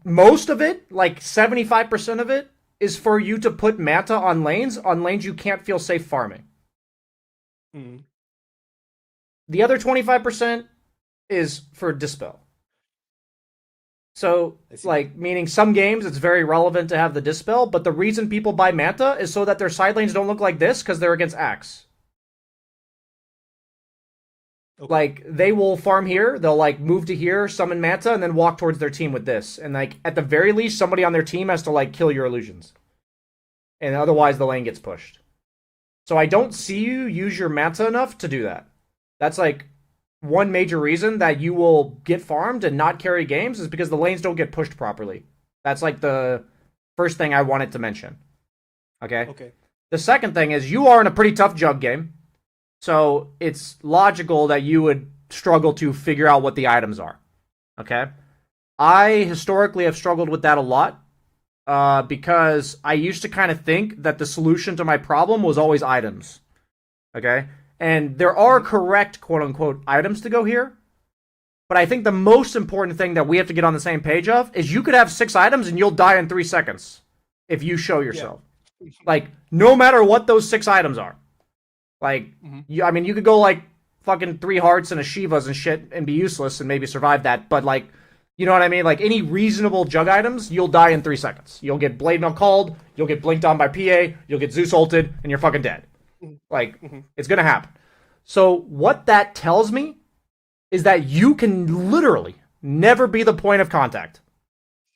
[SPEAKER 1] most of it, like 75% of it, is for you to put Manta on lanes you can't feel safe farming.
[SPEAKER 2] Mm,
[SPEAKER 1] The other 25% is for dispel. So,
[SPEAKER 2] I see.
[SPEAKER 1] like, meaning some games it's very relevant to have the dispel, but the reason people buy Manta is so that their side lanes don't look like this because they're against Axe.
[SPEAKER 2] Okay.
[SPEAKER 1] Like, they will farm here, they'll like move to here, summon Manta, and then walk towards their team with this. And like at the very least, somebody on their team has to like kill your illusions. And otherwise the lane gets pushed. So I don't see you use your Manta enough to do that. That's like one major reason that you will get farmed and not carry games is because the lanes don't get pushed properly. That's like the first thing I wanted to mention. Okay?
[SPEAKER 2] Okay.
[SPEAKER 1] The second thing is you are in a pretty tough jug game. So it's logical that you would struggle to figure out what the items are. Okay? I historically have struggled with that a lot because I used to kind of think that the solution to my problem was always items. Okay? And there are correct, quote unquote, items to go here. But I think the most important thing that we have to get on the same page of is you could have 6 items and you'll die in 3 seconds if you show yourself.
[SPEAKER 2] Yeah.
[SPEAKER 1] Like, no matter what those 6 items are. Like,
[SPEAKER 2] Mm-hmm.
[SPEAKER 1] I mean, you could go like fucking 3 hearts and a Shivas and shit and be useless and maybe survive that. But like, you know what I mean? Like, any reasonable jug items, you'll die in 3 seconds. You'll get Blade Mail called, you'll get blinked on by PA, you'll get Zeus ulted, and you're fucking dead. Like,
[SPEAKER 2] Mm-hmm.
[SPEAKER 1] it's gonna happen. So what that tells me is that you can literally never be the point of contact.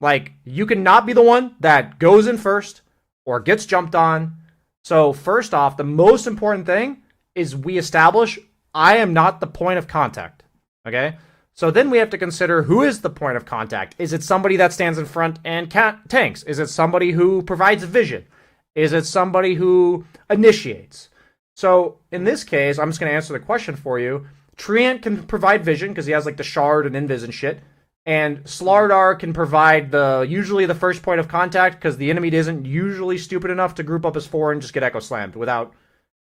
[SPEAKER 1] Like, you cannot be the one that goes in first or gets jumped on. So first off, the most important thing is we establish I am not the point of contact. Okay? So then we have to consider who is the point of contact. Is it somebody that stands in front and tanks? Is it somebody who provides vision? Is it somebody who initiates? So in this case, I'm just going to answer the question for you. Treant can provide vision because he has like the shard and invis and shit. And Slardar can provide usually the first point of contact because the enemy isn't usually stupid enough to group up as 4 and just get echo slammed without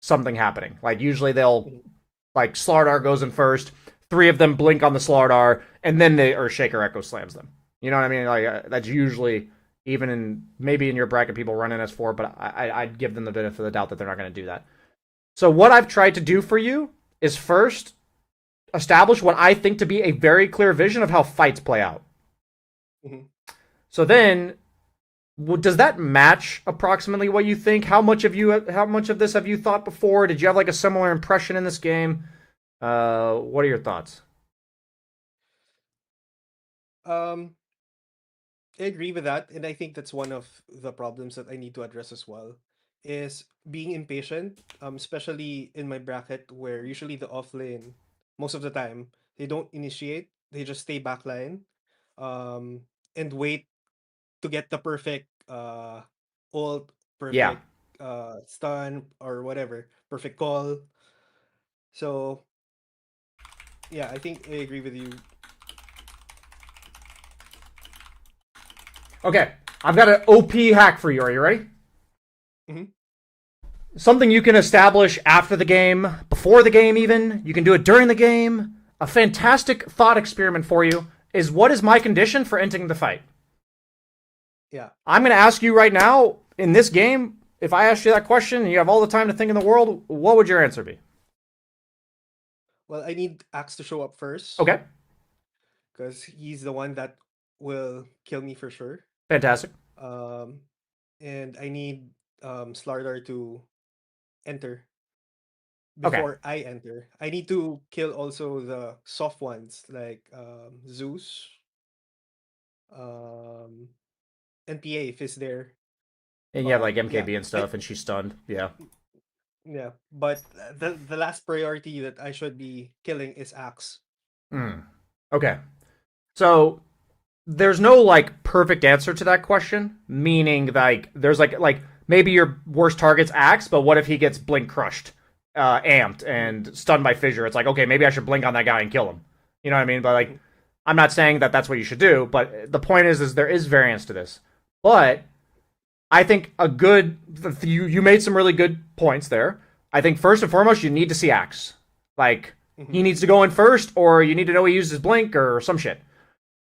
[SPEAKER 1] something happening. Like usually they'll like Slardar goes in first, 3 of them blink on the Slardar, and then the Earthshaker echo slams them. You know what I mean? Like that's usually even in maybe in your bracket people run in S4, but I'd give them the benefit of the doubt that they're not going to do that. So what I've tried to do for you is first establish what I think to be a very clear vision of how fights play out.
[SPEAKER 2] Mm-hmm.
[SPEAKER 1] So then, does that match approximately what you think? How much of this have you thought before? Did you have like a similar impression in this game? What are your thoughts?
[SPEAKER 2] Um, I agree with that, and I think that's one of the problems that I need to address as well. Is being impatient, especially in my bracket where usually the offlane, most of the time, they don't initiate, they just stay backline, um, and wait to get the perfect ult,
[SPEAKER 1] Yeah.
[SPEAKER 2] perfect stun or whatever, perfect call. So yeah, I think I agree with you.
[SPEAKER 1] Okay. I've got an OP hack for you. Are you ready?
[SPEAKER 2] Hmm.
[SPEAKER 1] Something you can establish after the game, before the game even. You can do it during the game. A fantastic thought experiment for you is what is my condition for entering the fight?
[SPEAKER 2] Yeah.
[SPEAKER 1] I'm going to ask you right now, in this game, if I asked you that question and you have all the time to think in the world, what would your answer be?
[SPEAKER 2] Well, I need Axe to show up first
[SPEAKER 1] Okay,
[SPEAKER 2] because he's the one that will kill me for sure.
[SPEAKER 1] fantastic.
[SPEAKER 2] Um, and I need Slardar to enter
[SPEAKER 1] Okay,
[SPEAKER 2] before I enter. I need to kill also the soft ones like Zeus, um, and PA if it's there.
[SPEAKER 1] and you have
[SPEAKER 2] But
[SPEAKER 1] like
[SPEAKER 2] yeah,
[SPEAKER 1] MKB and stuff, and she's stunned. Yeah.
[SPEAKER 2] yeah. But the last priority that I should be killing is Axe.
[SPEAKER 1] Hmm. Okay. So there's no like perfect answer to that question, meaning like there's like maybe your worst target's Axe, but what if he gets blink crushed, amped, and stunned by fissure? It's like, okay, maybe I should blink on that guy and kill him. You know what I mean? But like,
[SPEAKER 2] Mhm.
[SPEAKER 1] I'm not saying that that's what you should do, but the point is there is variance to this. But I think you made some really good points there. I think first and foremost you need to see Axe. Like he
[SPEAKER 2] Mhm.
[SPEAKER 1] needs to go in first, or you need to know he uses blink or some shit,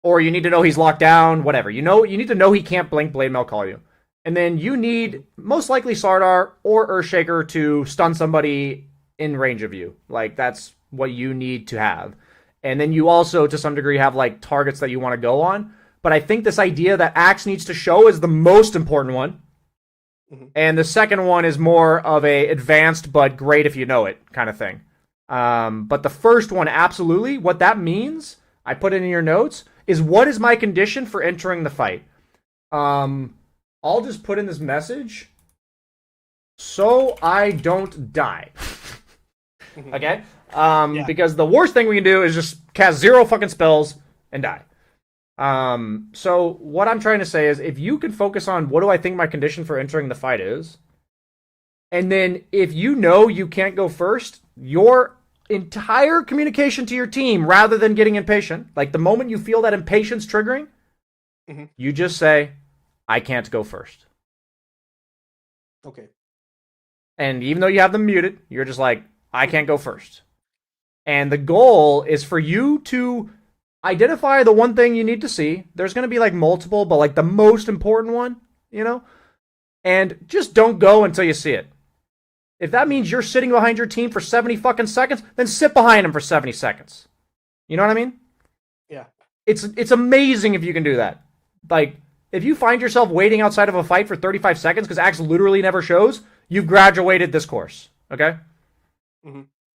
[SPEAKER 1] or you need to know he's locked down. Whatever you need to know he can't blink. Blade Mail call you, and then you need most likely Sardar or Earthshaker to stun somebody in range of you. Like that's what you need to have, and then you also to some degree have like targets that you want to go on. But I think this idea that Axe needs to show is the most important one.
[SPEAKER 2] Mhm.
[SPEAKER 1] And the second one is more of a advanced but great if you know it kind of thing. But the first one, absolutely. What that means, I put it in your notes, is what is my condition for entering the fight? I'll just put in this message so I don't die. Okay?
[SPEAKER 2] Yeah.
[SPEAKER 1] Because the worst thing we can do is just cast 0 fucking spells and die. So what I'm trying to say is if you can focus on what do I think my condition for entering the fight is, and then if you know you can't go first, your entire communication to your team, rather than getting impatient, like the moment you feel that impatience triggering, you just say, I can't go first.
[SPEAKER 2] Okay.
[SPEAKER 1] And even though you have them muted, you're just like, I can't go first. And the goal is for you to identify the one thing you need to see. There's going to be like multiple, but like the most important one, you know? And just don't go until you see it. If that means you're sitting behind your team for 70 fucking seconds, then sit behind them for 70 seconds. You know what I mean?
[SPEAKER 2] Yeah.
[SPEAKER 1] It's amazing if you can do that. Like, if you find yourself waiting outside of a fight for 35 seconds because Axe literally never shows, you've graduated this course, okay?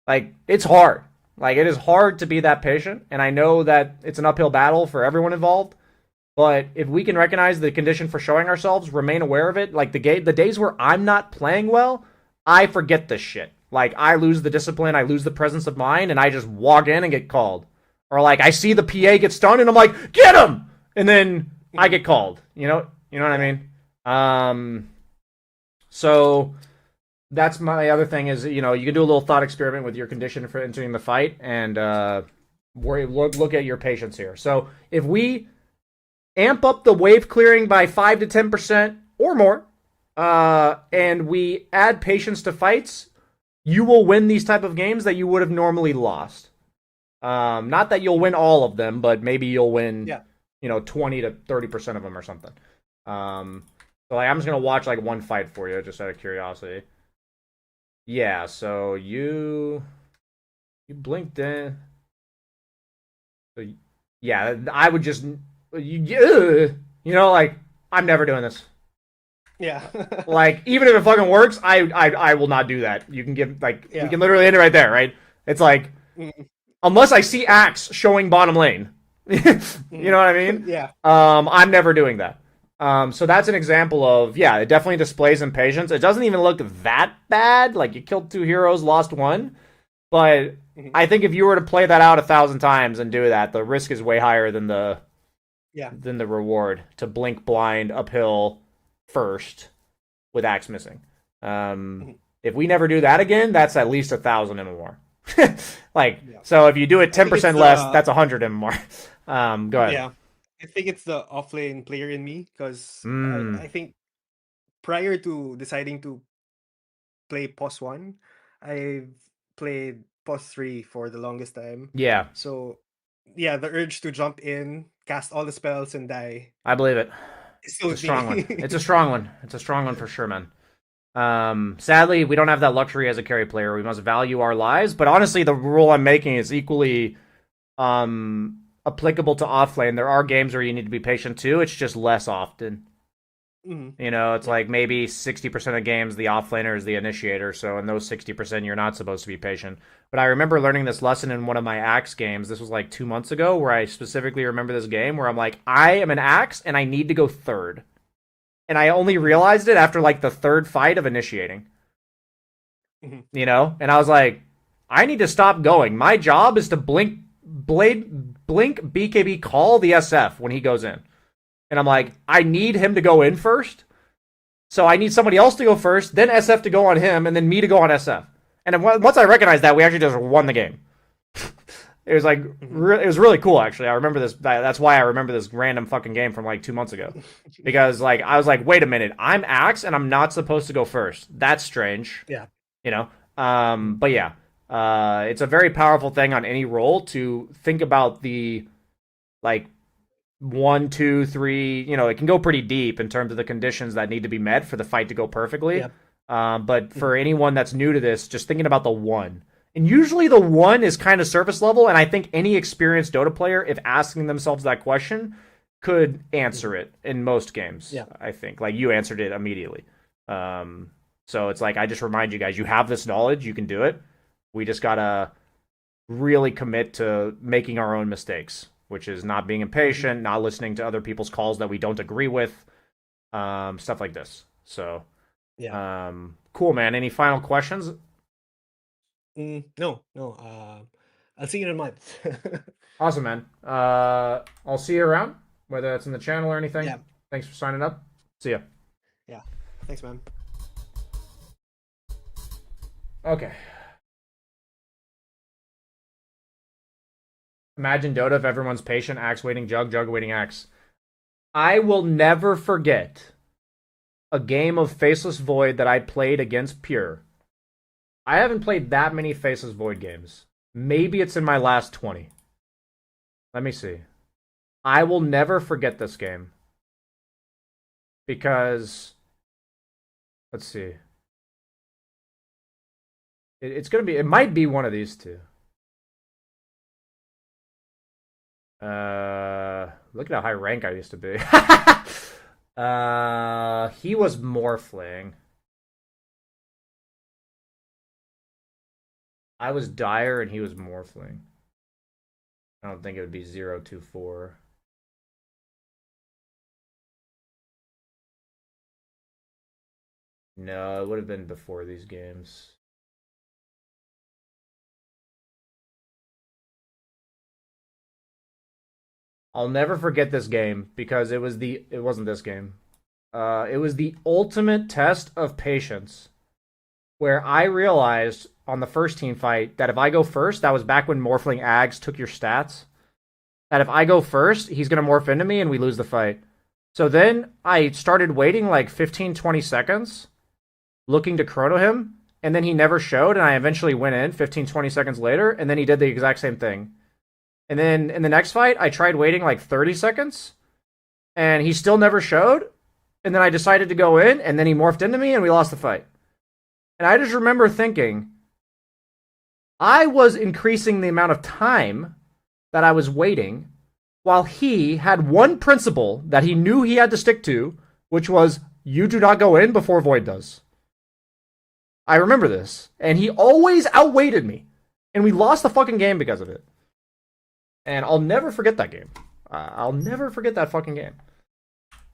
[SPEAKER 1] Like, it's hard. Like, it is hard to be that patient, and I know that it's an uphill battle for everyone involved, but if we can recognize the condition for showing ourselves, remain aware of it, like the days where I'm not playing well, I forget this shit. Like, I lose the discipline, I lose the presence of mind, and I just walk in and get called. Or, like, I see the PA get stunned, and I'm like, get him! And then I get called. You know what I mean? So that's my other thing is, you can do a little thought experiment with your condition for entering the fight, and look at your patience here. So if we amp up the wave clearing by 5 to 10% or more, and we add patience to fights, you will win these type of games that you would have normally lost. Not that you'll win all of them, but maybe you'll win, 20 to 30% of them or something. So like, I'm just gonna watch like one fight for you, just out of curiosity. Yeah, so you blinked in. So, yeah, I would just like, I'm never doing this.
[SPEAKER 2] Yeah.
[SPEAKER 1] Like, even if it fucking works, I will not do that. You can give, like, we can literally end it right there, right? It's like, unless I see Axe showing bottom lane. You know what I mean?
[SPEAKER 2] Yeah.
[SPEAKER 1] I'm never doing that. So that's an example of, it definitely displays impatience. It doesn't even look that bad. Like, you killed 2 heroes, lost 1. But I think if you were to play that out 1,000 times and do that, the risk is way higher than the reward to blink blind uphill first with Axe missing. If we never do that again, that's at least 1,000 MMR. So if you do it 10% less, that's 100 MMR. Go ahead.
[SPEAKER 2] Yeah. I think it's the offlane player in me because I think prior to deciding to play POS 1, I've played POS 3 for the longest time.
[SPEAKER 1] Yeah.
[SPEAKER 2] So, yeah, the urge to jump in, cast all the spells, and die.
[SPEAKER 1] I believe it.
[SPEAKER 2] It's
[SPEAKER 1] a strong one. It's a strong one. It's a strong one for sure, man. Sadly, we don't have that luxury as a carry player. We must value our lives. But honestly, the rule I'm making is equally applicable to offlane. There are games where you need to be patient too. It's just less often. It's like maybe 60% of games the offlaner is the initiator. So in those 60%, you're not supposed to be patient. But I remember learning this lesson in one of my Axe games. This was like 2 months ago, where I specifically remember this game where I'm like, I am an Axe and I need to go third. And I only realized it after like the third fight of initiating. And I was like, I need to stop going. My job is to blink BKB call the SF when he goes in. And I'm like, I need him to go in first. So I need somebody else to go first, then SF to go on him, and then me to go on SF. And then once I recognized that, we actually just won the game. It was like, it was really cool, actually. I remember this. That's why I remember this random fucking game from like 2 months ago. Because like, I was like, wait a minute, I'm Axe and I'm not supposed to go first. That's strange.
[SPEAKER 2] Yeah.
[SPEAKER 1] But yeah, it's a very powerful thing on any role to think about the, like, 1, 2, 3, it can go pretty deep in terms of the conditions that need to be met for the fight to go perfectly. But for anyone that's new to this, just thinking about the 1. And usually the 1 is kind of surface level, and I think any experienced Dota player, if asking themselves that question, could answer it in most games. I think. Like, you answered it immediately. So it's like, I just remind you guys, you have this knowledge, you can do it. We just gotta really commit to making our own mistakes, which is not being
[SPEAKER 2] Mhm.
[SPEAKER 1] impatient, not listening to other people's calls that we don't agree with, stuff like this. So,
[SPEAKER 2] Yeah.
[SPEAKER 1] cool, man. Any final questions?
[SPEAKER 2] No, no. I'll see you in a month.
[SPEAKER 1] Awesome, man. I'll see you around, whether that's in the channel or anything.
[SPEAKER 2] Yeah.
[SPEAKER 1] Thanks for signing up. See ya.
[SPEAKER 2] Yeah. Thanks, man.
[SPEAKER 1] Okay. Imagine Dota if everyone's patient, axe waiting jug, jug waiting axe. I will never forget a game of Faceless Void that I played against Pure. I haven't played that many Faceless Void games. Maybe it's in my last 20. Let me see. I will never forget this game because let's see. It's gonna be. It might be one of these two. Look at how high rank I used to be. He was Morphling. I was Dire and he was Morphling. I don't think it would be 024. No, it would have been before these games. I'll never forget this game because it wasn't this game. It was the ultimate test of patience where I realized on the first team fight that if I go first, that was back when Morphling Ags took your stats, that if I go first, he's going to morph into me and we lose the fight. So then I started waiting like 15, 20 seconds, looking to chrono him, and then he never showed, and I eventually went in 15, 20 seconds later, and then he did the exact same thing. And then in the next fight, I tried waiting like 30 seconds, and he still never showed. And then I decided to go in, and then he morphed into me, and we lost the fight. And I just remember thinking, I was increasing the amount of time that I was waiting while he had one principle that he knew he had to stick to, which was you do not go in before Void does. I remember this. And he always outweighted me. And we lost the fucking game because of it. And I'll never forget that game. I'll never forget that fucking game.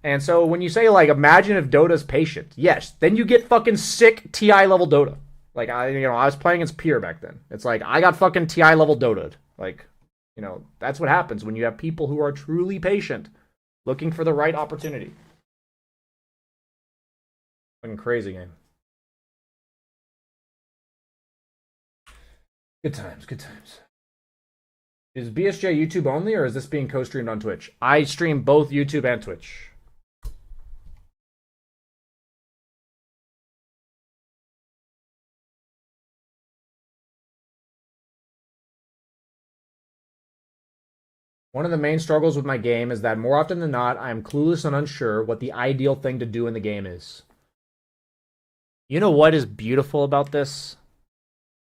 [SPEAKER 1] And so when you say like, imagine if Dota's patient, yes, then you get fucking sick TI level Dota. Like I was playing against Peer back then. It's like I got fucking TI level Dota'd. Like, that's what happens when you have people who are truly patient, looking for the right opportunity. Fucking crazy game. Good times, good times. Is BSJ YouTube only, or is this being co-streamed on Twitch? I stream both YouTube and Twitch. One of the main struggles with my game is that more often than not, I am clueless and unsure what the ideal thing to do in the game is. You know what is beautiful about this?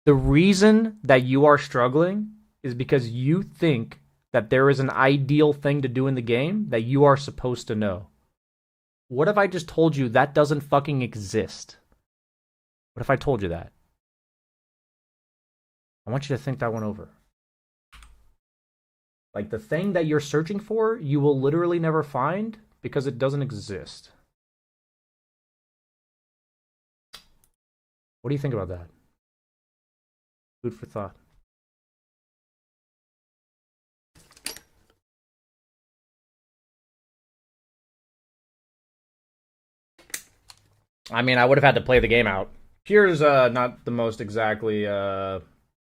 [SPEAKER 1] The reason that you are struggling is because you think that there is an ideal thing to do in the game that you are supposed to know. What if I just told you that doesn't fucking exist? What if I told you that? I want you to think that one over. Like the thing that you're searching for, you will literally never find because it doesn't exist. What do you think about that? Food for thought. I mean, I would have had to play the game out. Pierre's not the most exactly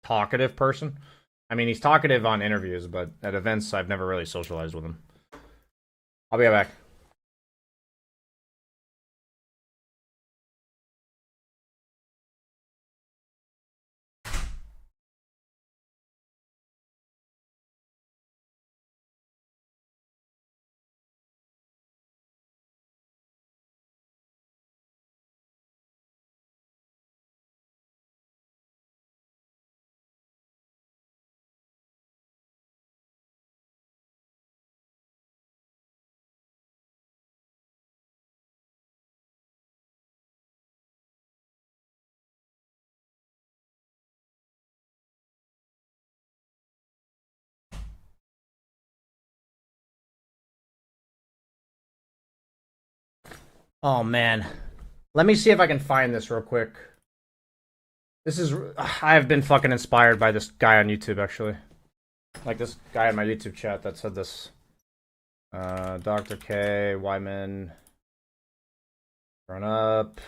[SPEAKER 1] talkative person. I mean, he's talkative on interviews, but at events, I've never really socialized with him. I'll be right back. Oh man, let me see if I can find this real quick. I've been fucking inspired by this guy on YouTube, actually. Like this guy in my YouTube chat that said this. Dr. K, Wyman, run up.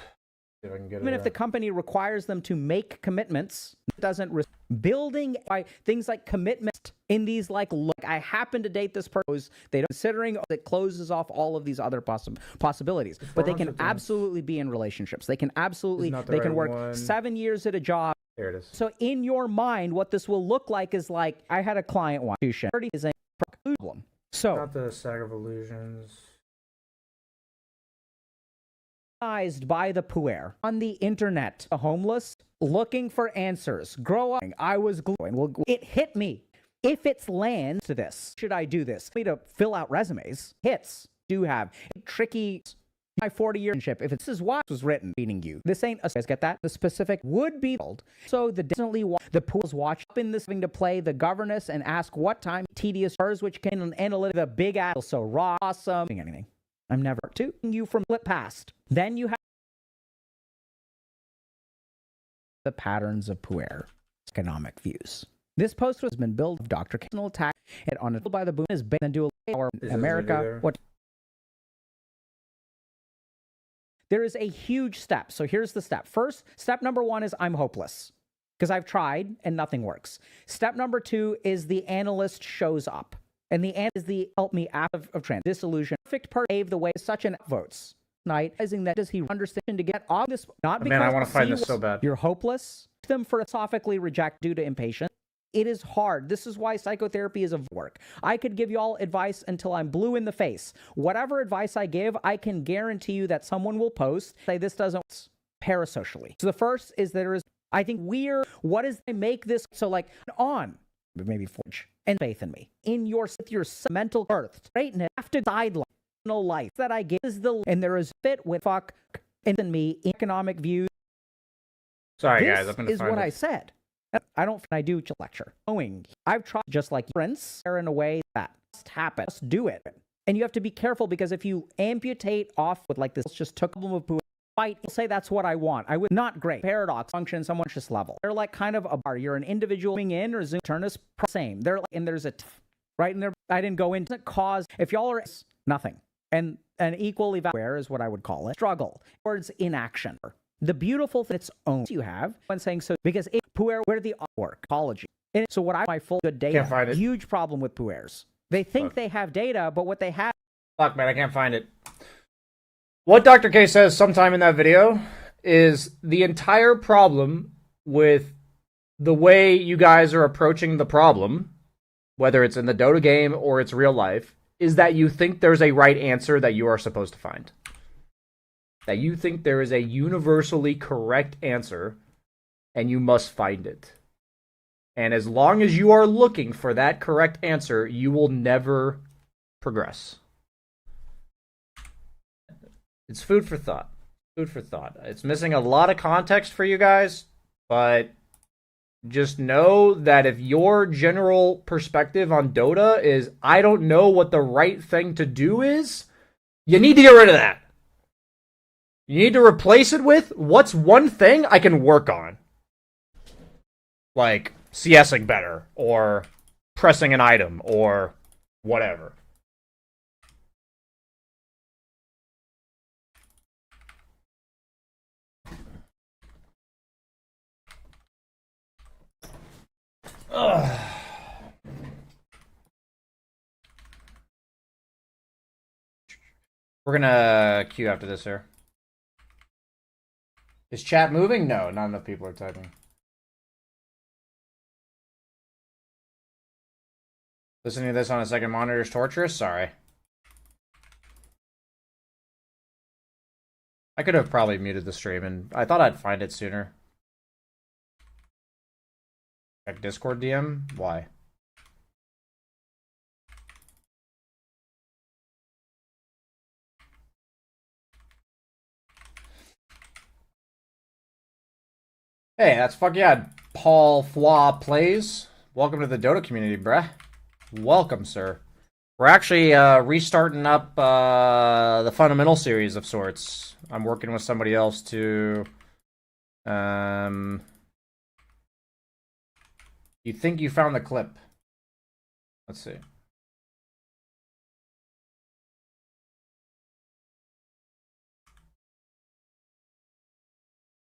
[SPEAKER 1] See if I can get
[SPEAKER 3] Even
[SPEAKER 1] it.
[SPEAKER 3] if the company requires them to make commitments, it doesn't building by things like commitments in these like, look, I happen to date this person. They don't considering it closes off all of these other possibilities, but they can absolutely be in relationships. They can absolutely they can work 7 years at a job.
[SPEAKER 1] There it is.
[SPEAKER 3] So in your mind, what this will look like is like I had a client once. Is a problem. So
[SPEAKER 1] not the Saga of Illusions.
[SPEAKER 3] By the puer on the internet, a homeless looking for answers. Grow up. I was gluing. Well, it hit me. If it's lands to this, should I do this? Me to fill out resumes. Hits do have tricky. My 40-year relationship. If this is what was written, meaning you. This ain't a guys get that. The specific would be old. So the definitely the pools watch up in this thing to play the governess and ask what time tedious hers, which can analytic the big ass so raw awesome anything. I'm never to you from flip past. Then you have the patterns of puer economic views. This post has been built of Dr. Personal attack it on it by the boom is based on do or America. What there is a huge step. So here's the step. First, step number 1 is I'm hopeless because I've tried and nothing works. Step number 2 is the analyst shows up. And the end is the help me out of trans disillusion. Perfect part pave the way such an votes. Night, realizing that does he understand to get off this not because
[SPEAKER 1] man, I want to find this so bad.
[SPEAKER 3] You're hopeless. Them philosophically reject due to impatience. It is hard. This is why psychotherapy is a work. I could give you all advice until I'm blue in the face. Whatever advice I give, I can guarantee you that someone will post, say this doesn't parasocially. So the first is there is, I think we're, what is, I make this, so like on, maybe forge, and faith in me. In your mental earth, right? And after sideline, no life that I give is the, and there is fit with fuck in me, economic views.
[SPEAKER 1] Sorry
[SPEAKER 3] this
[SPEAKER 1] guys, I'm gonna
[SPEAKER 3] is
[SPEAKER 1] find
[SPEAKER 3] what
[SPEAKER 1] it.
[SPEAKER 3] I said. I don't. I do lecture. Knowing I've tried just like Prince in a way that must happen. Just do it, and you have to be careful because if you amputate off with like this, just took a problem of fight. You'll say that's what I want. I would not great paradox function someone just level. They're like kind of a bar. You're an individual moving in or zoom turn is same. They're like, and there's a right in there. I didn't go into cause. If y'all are nothing and an equal where is what I would call it struggle towards inaction. The beautiful thing its own you have when saying so because it puer where the work ecology. And so what I my full good data
[SPEAKER 1] Can't find it.
[SPEAKER 3] Huge problem with puers. They think they have data, but what they have
[SPEAKER 1] Fuck man, I can't find it. What Dr. K says sometime in that video is the entire problem with the way you guys are approaching the problem, whether it's in the Dota game or it's real life, is that you think there's a right answer that you are supposed to find. That you think there is a universally correct answer, and you must find it. And as long as you are looking for that correct answer, you will never progress. It's food for thought. Food for thought. It's missing a lot of context for you guys, but just know that if your general perspective on Dota is, I don't know what the right thing to do is, you need to get rid of that. You need to replace it with, what's one thing I can work on? Like, CSing better, or pressing an item, or whatever. Ugh. We're gonna queue after this here. Is chat moving? No, not enough people are typing. Listening to this on a second monitor is torturous? Sorry. I could have probably muted the stream, and I thought I'd find it sooner. Check Discord DM? Why? Hey, that's fuck yeah, Paul Flois Plays. Welcome to the Dota community, bruh. Welcome, sir. We're actually restarting up the fundamental series of sorts. I'm working with somebody else to. You think you found the clip? Let's see.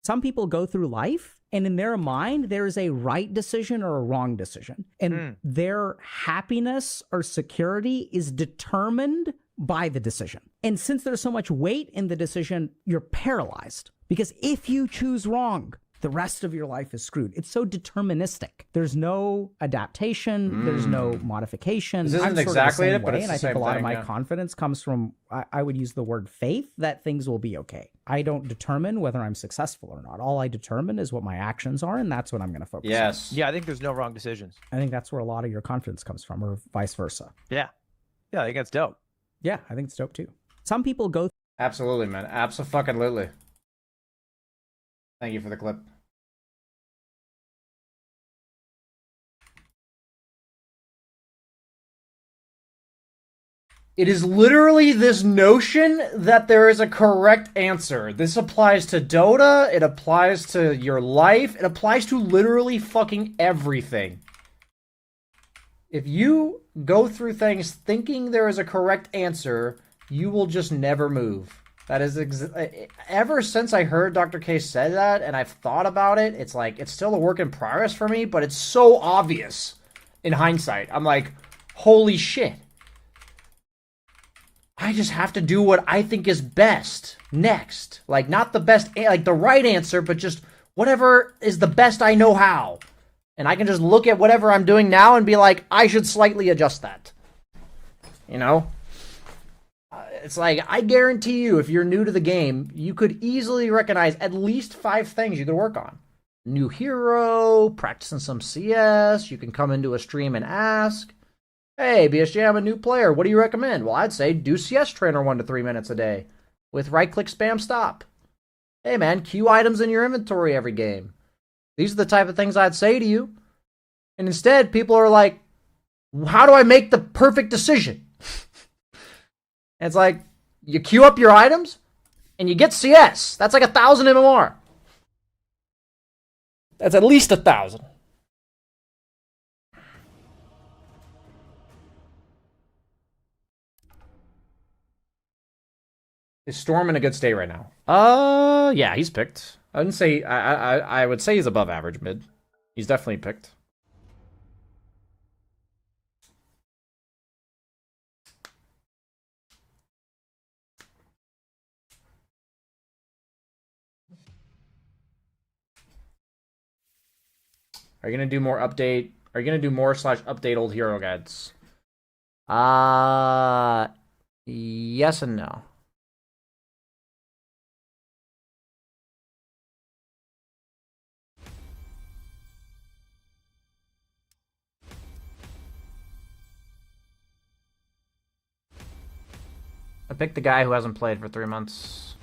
[SPEAKER 3] Some people go through life and in their mind, there is a right decision or a wrong decision. And their happiness or security is determined by the decision. And since there's so much weight in the decision, you're paralyzed. Because if you choose wrong, the rest of your life is screwed. It's so deterministic. There's no adaptation. There's no modification.
[SPEAKER 1] This isn't
[SPEAKER 3] I'm sort
[SPEAKER 1] exactly
[SPEAKER 3] of the
[SPEAKER 1] it,
[SPEAKER 3] same
[SPEAKER 1] but
[SPEAKER 3] way,
[SPEAKER 1] it's
[SPEAKER 3] and
[SPEAKER 1] the
[SPEAKER 3] I think
[SPEAKER 1] same
[SPEAKER 3] a lot
[SPEAKER 1] thing,
[SPEAKER 3] of my
[SPEAKER 1] yeah.
[SPEAKER 3] confidence comes from, I would use the word faith, that things will be okay. I don't determine whether I'm successful or not. All I determine is what my actions are, and that's what I'm going to focus on.
[SPEAKER 1] Yes.
[SPEAKER 4] Yeah, I think there's no wrong decisions.
[SPEAKER 3] I think that's where a lot of your confidence comes from, or vice versa.
[SPEAKER 4] Yeah. Yeah, I think that's dope.
[SPEAKER 3] Yeah, I think it's dope too. Some people go
[SPEAKER 1] Absolutely, man. Abso-fucking-lutely. Thank you for the clip. It is literally this notion that there is a correct answer. This applies to Dota, it applies to your life, it applies to literally fucking everything. If you go through things thinking there is a correct answer, you will just never move. That is ever since I heard Dr. K say that and I've thought about it, it's like it's still a work in progress for me, but it's so obvious in hindsight. I'm like, holy shit. I just have to do what I think is best next. Like, not the best, like the right answer, but just whatever is the best I know how. And I can just look at whatever I'm doing now and be like, I should slightly adjust that. You know? It's like, I guarantee you, if you're new to the game, you could easily recognize at least 5 things you could work on. New hero, practicing some CS, you can come into a stream and ask, hey, BSJ, I'm a new player. What do you recommend? Well, I'd say do CS Trainer 1 to 3 minutes a day with right-click spam stop. Hey, man, queue items in your inventory every game. These are the type of things I'd say to you. And instead, people are like, how do I make the perfect decision? And it's like, you queue up your items and you get CS. That's like 1,000 MMR. That's at least 1,000. Is Storm in a good state right now? Yeah, he's picked. I wouldn't say I would say he's above average mid. He's definitely picked. Are you gonna do more update? Are you gonna do more / update old hero guides? Yes and no. I picked the guy who hasn't played for 3 months.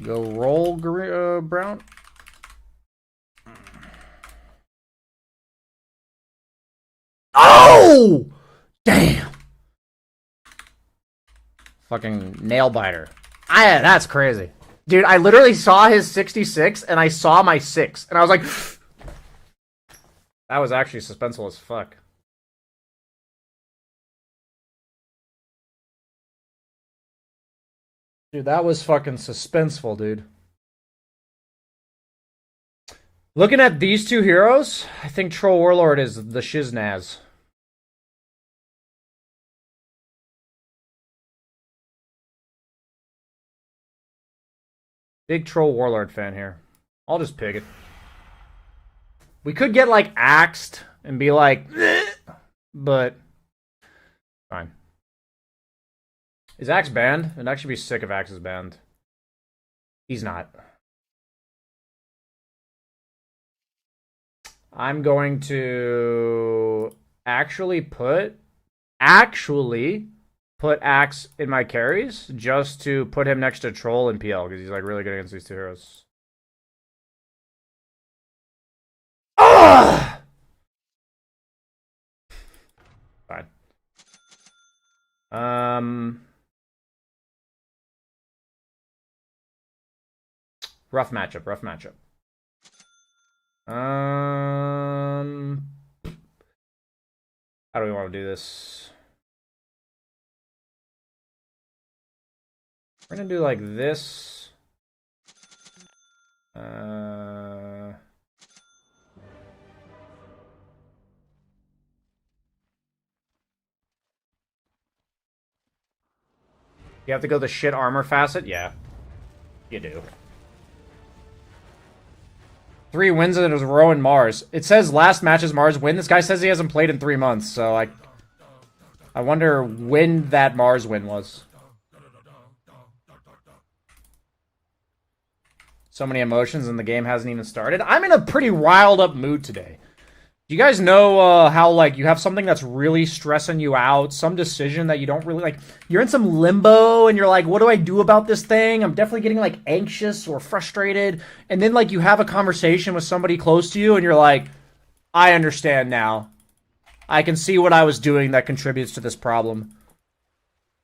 [SPEAKER 1] Go roll, Brown. Oh! Damn! Fucking nail biter. That's crazy. Dude, I literally saw his 66 and I saw my 6. And I was like... That was actually suspenseful as fuck. Dude, that was fucking suspenseful, dude. Looking at these 2 heroes, I think Troll Warlord is the shiznaz. Big Troll Warlord fan here. I'll just pick it. We could get, like, axed and be like, but fine. Is Axe banned? It'd actually be sick if Axe is banned. He's not. I'm going to actually put Axe in my carries just to put him next to Troll and PL because he's like really good against these 2 heroes. Ugh! Fine. Rough matchup. Rough matchup. How do we want to do this? We're gonna do like this. You have to go the shit armor facet? Yeah. You do. 3 wins and it was Row and Mars. It says last match is Mars win. This guy says he hasn't played in 3 months, so I wonder when that Mars win was. So many emotions and the game hasn't even started. I'm in a pretty riled up mood today. Do you guys know how, like, you have something that's really stressing you out, some decision that you don't really, like, you're in some limbo, and you're like, what do I do about this thing? I'm definitely getting, like, anxious or frustrated, and then, like, you have a conversation with somebody close to you, and you're like, I understand now. I can see what I was doing that contributes to this problem.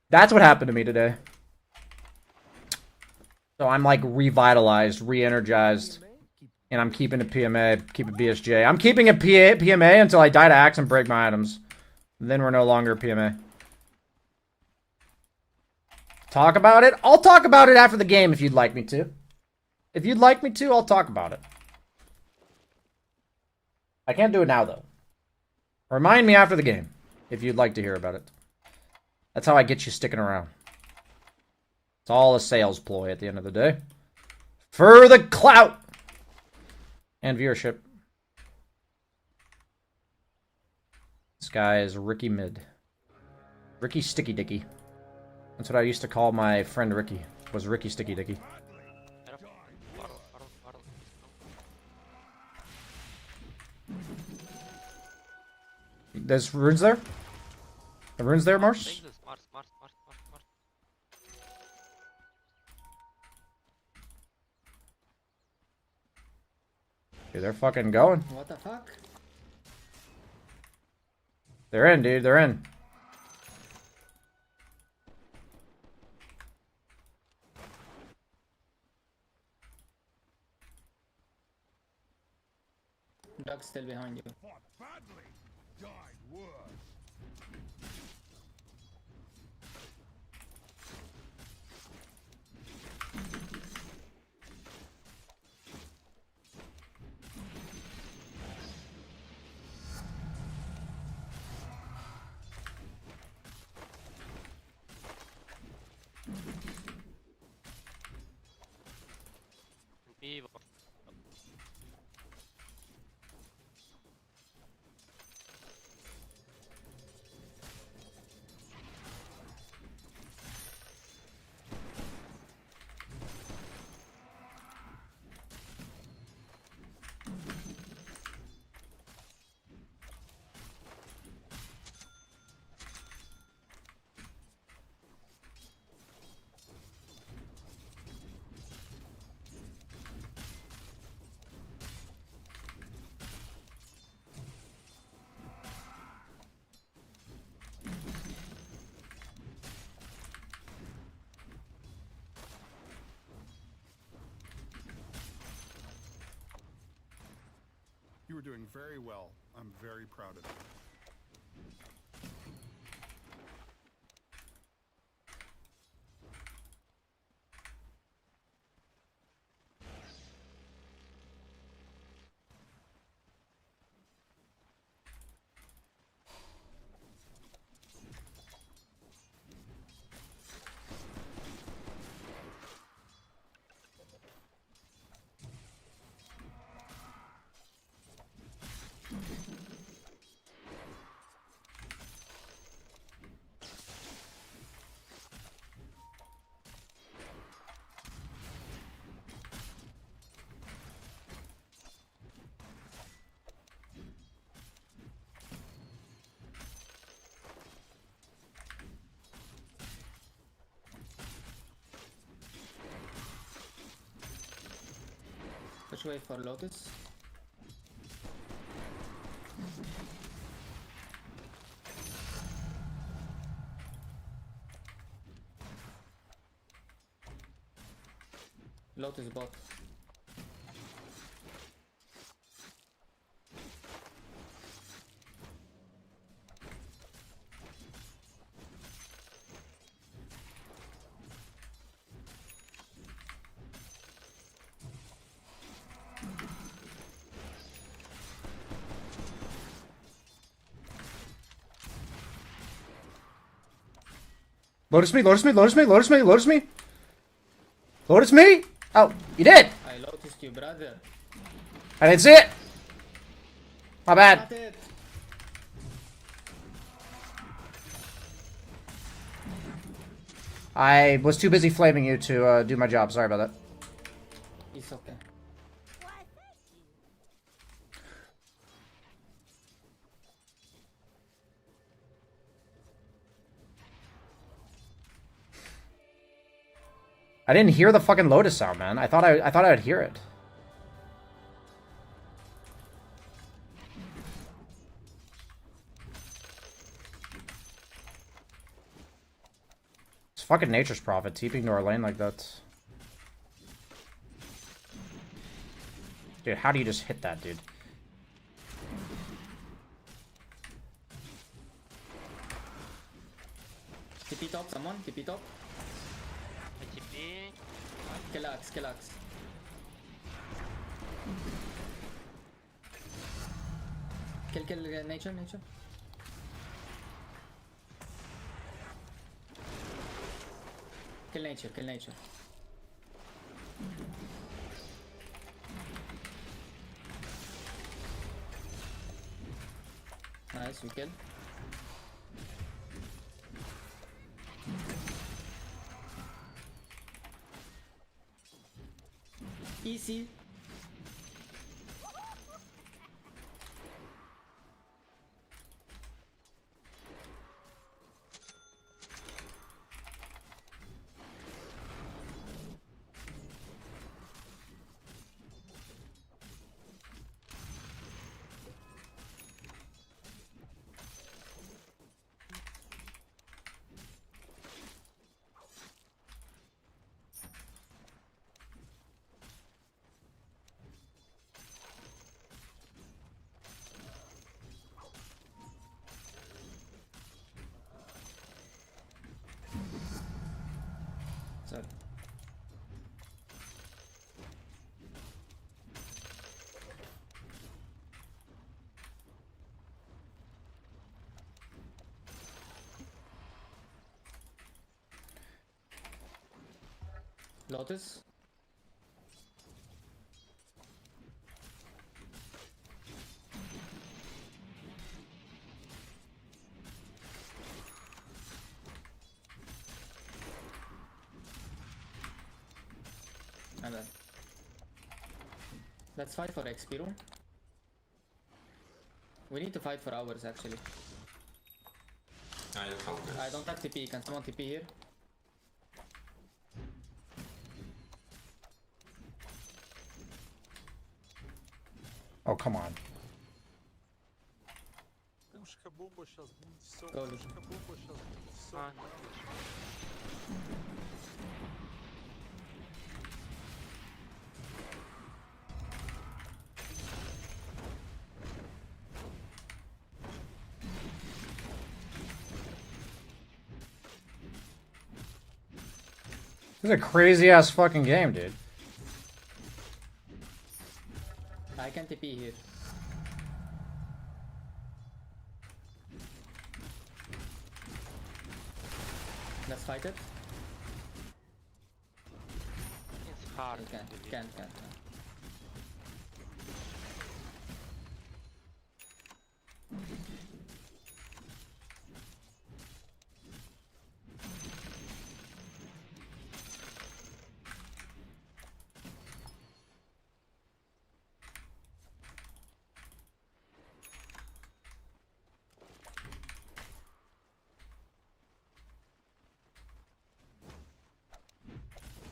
[SPEAKER 1] That's what happened to me today. So I'm, like, revitalized, re-energized. And I'm keeping a PMA, keep a BSJ. I'm keeping a PMA until I die to axe and break my items. And then we're no longer PMA. Talk about it? I'll talk about it after the game if you'd like me to. If you'd like me to, I'll talk about it. I can't do it now, though. Remind me after the game if you'd like to hear about it. That's how I get you sticking around. It's all a sales ploy at the end of the day. For the clout! And viewership. This guy is Ricky Mid. Ricky Sticky Dicky. That's what I used to call my friend Ricky. Was Ricky Sticky Dicky. There's runes there? The runes there, Mars? Dude, they're fucking going.
[SPEAKER 5] What the fuck?
[SPEAKER 1] They're in, dude. They're in.
[SPEAKER 5] Dog's still behind you.
[SPEAKER 6] You were doing very well. I'm very proud of you.
[SPEAKER 5] Push away for Lotus. Lotus bot.
[SPEAKER 1] Lotus me, lotus me, lotus me, lotus me, lotus me. Lotus me? Oh, you did.
[SPEAKER 5] I lotused you, brother.
[SPEAKER 1] I didn't see it. My bad.
[SPEAKER 5] Got it.
[SPEAKER 1] I was too busy flaming you to do my job. Sorry about that.
[SPEAKER 5] It's okay.
[SPEAKER 1] I didn't hear the fucking Lotus sound, man. I thought I would hear it. It's fucking Nature's Prophet TPing to our lane like that. Dude, how do you just hit that, dude?
[SPEAKER 5] TP top, someone. TP top. Killax, Killax. Kill, nature. Kill nature. Nice, we kill. Easy. Sorry. Lotus. And then let's fight for XP room. We need to fight for hours actually. I don't have TP. Can someone TP here?
[SPEAKER 1] Oh, come on.
[SPEAKER 5] Go, Luke.
[SPEAKER 1] This is a crazy ass fucking game, dude.
[SPEAKER 5] I can TP here. Let's fight it.
[SPEAKER 7] It's hard.
[SPEAKER 5] Can't.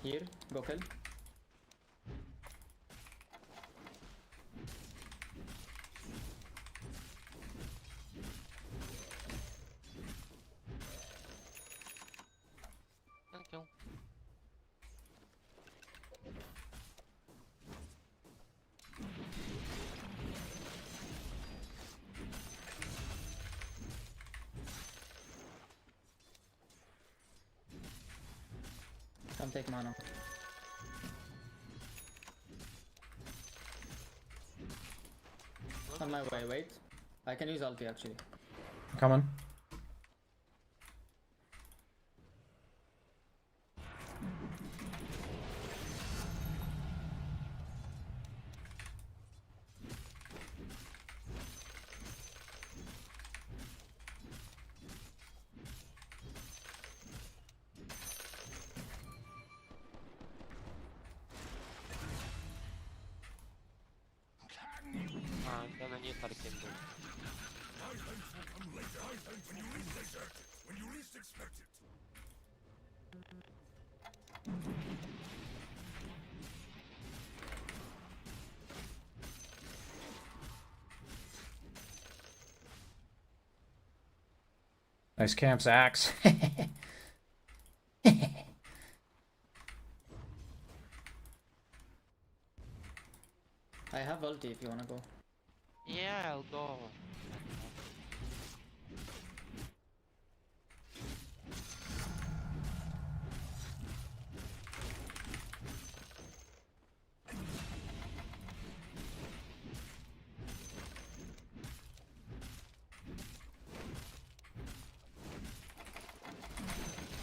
[SPEAKER 5] Here, go kill.
[SPEAKER 7] Thank you.
[SPEAKER 5] Come take mana. On my way, wait. I can use ulti actually.
[SPEAKER 1] Coming.
[SPEAKER 7] I'm gonna need Arkindle.
[SPEAKER 1] Nice camp's axe.
[SPEAKER 5] I have ulti if you wanna go.
[SPEAKER 7] Yeah, I'll go.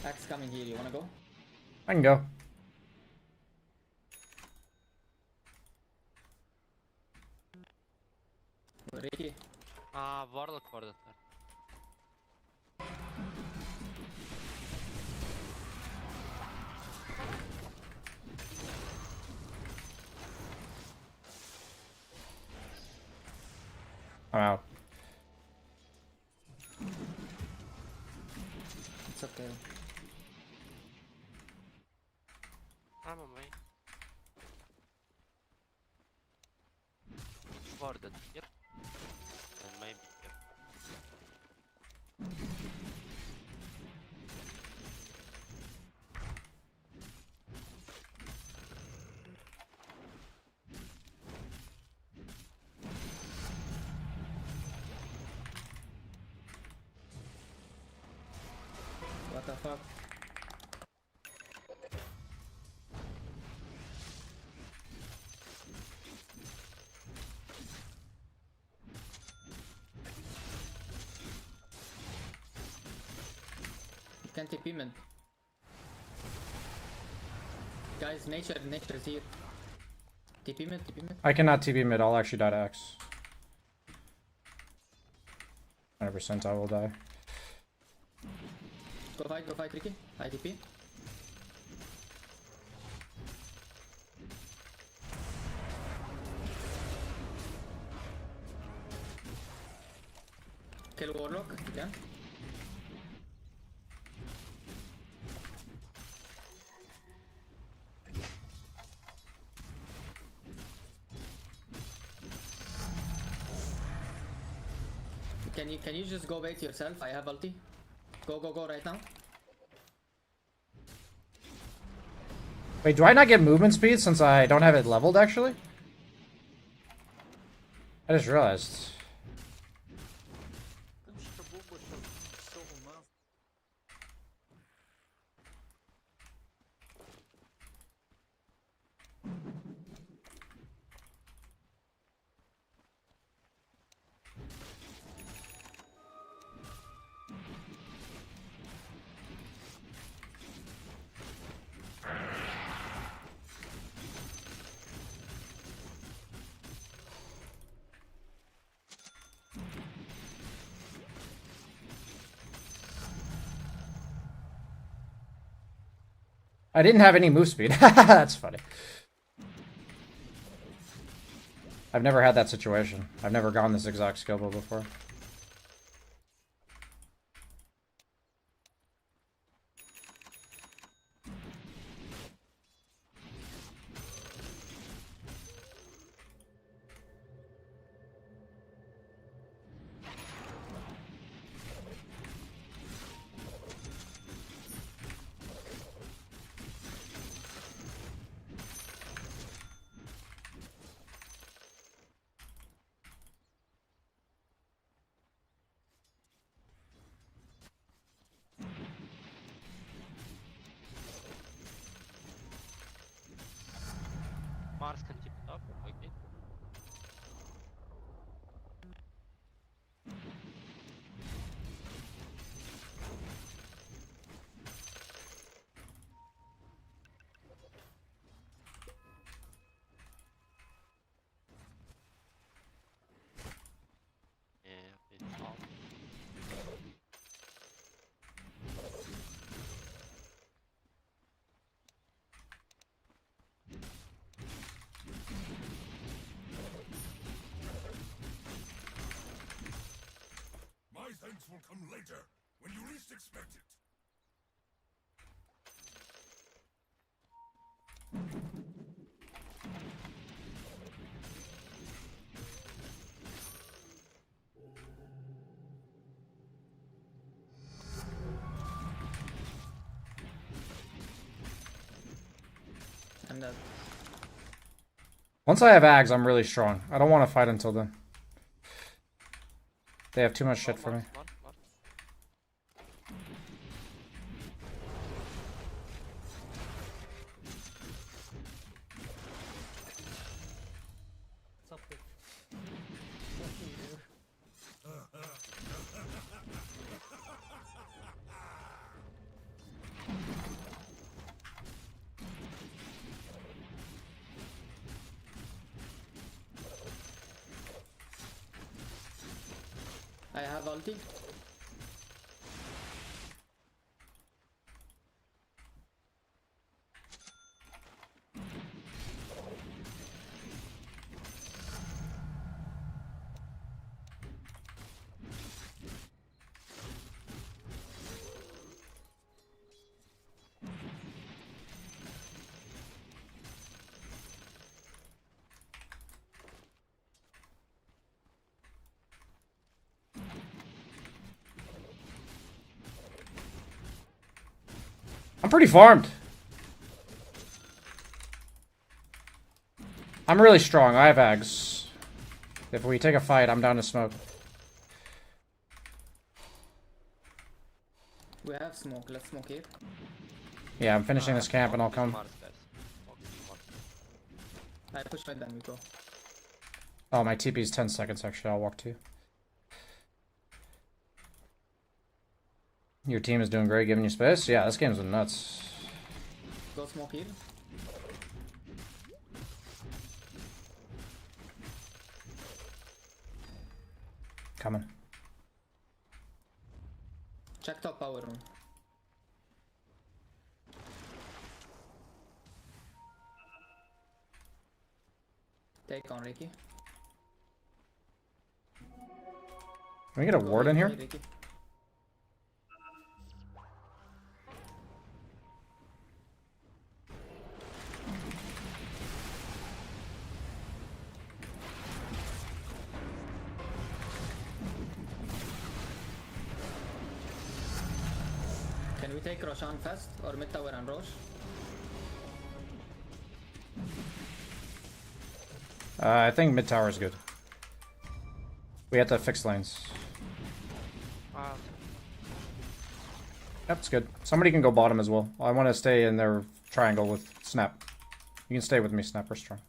[SPEAKER 5] Axe coming here, you wanna go?
[SPEAKER 1] I can go.
[SPEAKER 5] Ricky.
[SPEAKER 7] Warlock for the turn.
[SPEAKER 1] I'm out.
[SPEAKER 5] It's okay.
[SPEAKER 7] I'm on way. Warded here. And maybe here.
[SPEAKER 5] What the fuck? You can TP mid. Guys, nature's here. TP mid, TP mid.
[SPEAKER 1] I cannot TP mid. I'll actually die to X. 100% I will die.
[SPEAKER 5] Go fight, Ricky. I TP. Kill Warlock, you can. Can you just go bait yourself? I have ulti. Go right now.
[SPEAKER 1] Wait, do I not get movement speed since I don't have it leveled actually? I just realized. I didn't have any move speed. That's funny. I've never had that situation. I've never gone this exact skill build before.
[SPEAKER 6] will come later, when you least expect it.
[SPEAKER 5] And that.
[SPEAKER 1] Once I have Ags, I'm really strong. I don't want to fight until then. They have too much shit for me.
[SPEAKER 7] One.
[SPEAKER 2] What's up with
[SPEAKER 5] I have ulti.
[SPEAKER 1] I'm pretty farmed. I'm really strong. I have Ags. If we take a fight, I'm down to smoke.
[SPEAKER 5] We have smoke. Let's smoke here.
[SPEAKER 1] Yeah, I'm finishing this camp and I'll come.
[SPEAKER 5] I push right, then we go.
[SPEAKER 1] Oh, my TP's 10 seconds actually. I'll walk to you. Your team is doing great, giving you space. Yeah, this game's nuts.
[SPEAKER 5] Go smoke here.
[SPEAKER 1] Coming.
[SPEAKER 5] Check top power room. Take on Ricky.
[SPEAKER 1] Can we get a ward in here?
[SPEAKER 5] Ricky. Can we take Roshan fast or mid tower and Rosh?
[SPEAKER 1] I think mid tower is good. We have to fix lanes. Yep, it's good. Somebody can go bottom as well. I want to stay in their triangle with Snap. You can stay with me, Snap. We're strong.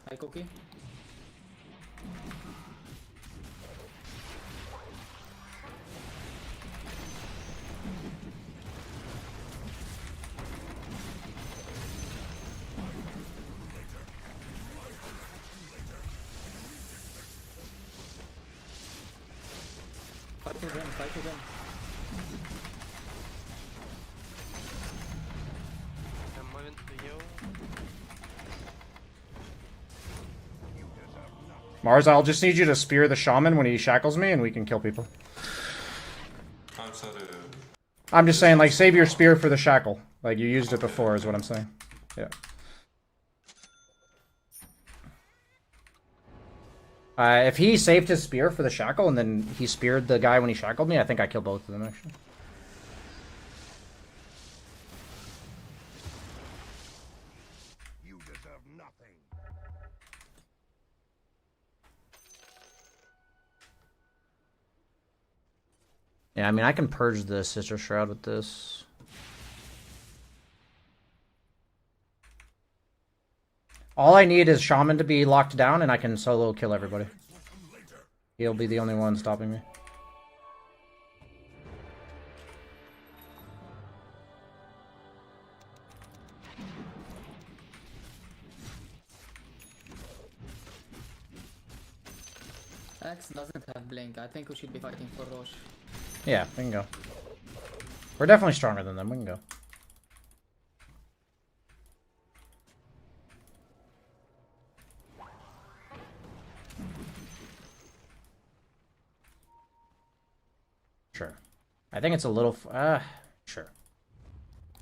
[SPEAKER 5] Hi, Cookie. Fight with them, fight with them.
[SPEAKER 7] I'm moving to you.
[SPEAKER 1] Mars, I'll just need you to spear the shaman when he shackles me and we can kill people. I'm just saying, like, save your spear for the shackle. Like, you used it before is what I'm saying. Yeah. If he saved his spear for the shackle and then he speared the guy when he shackled me, I think I killed both of them, actually.
[SPEAKER 6] You deserve nothing.
[SPEAKER 1] Yeah, I mean, I can purge the Sister Shroud with this. All I need is Shaman to be locked down and I can solo kill everybody. He'll be the only one stopping me.
[SPEAKER 5] X doesn't have blink. I think we should be fighting for Rosh.
[SPEAKER 1] Yeah, we can go. We're definitely stronger than them. We can go. Sure. I think it's a little... sure.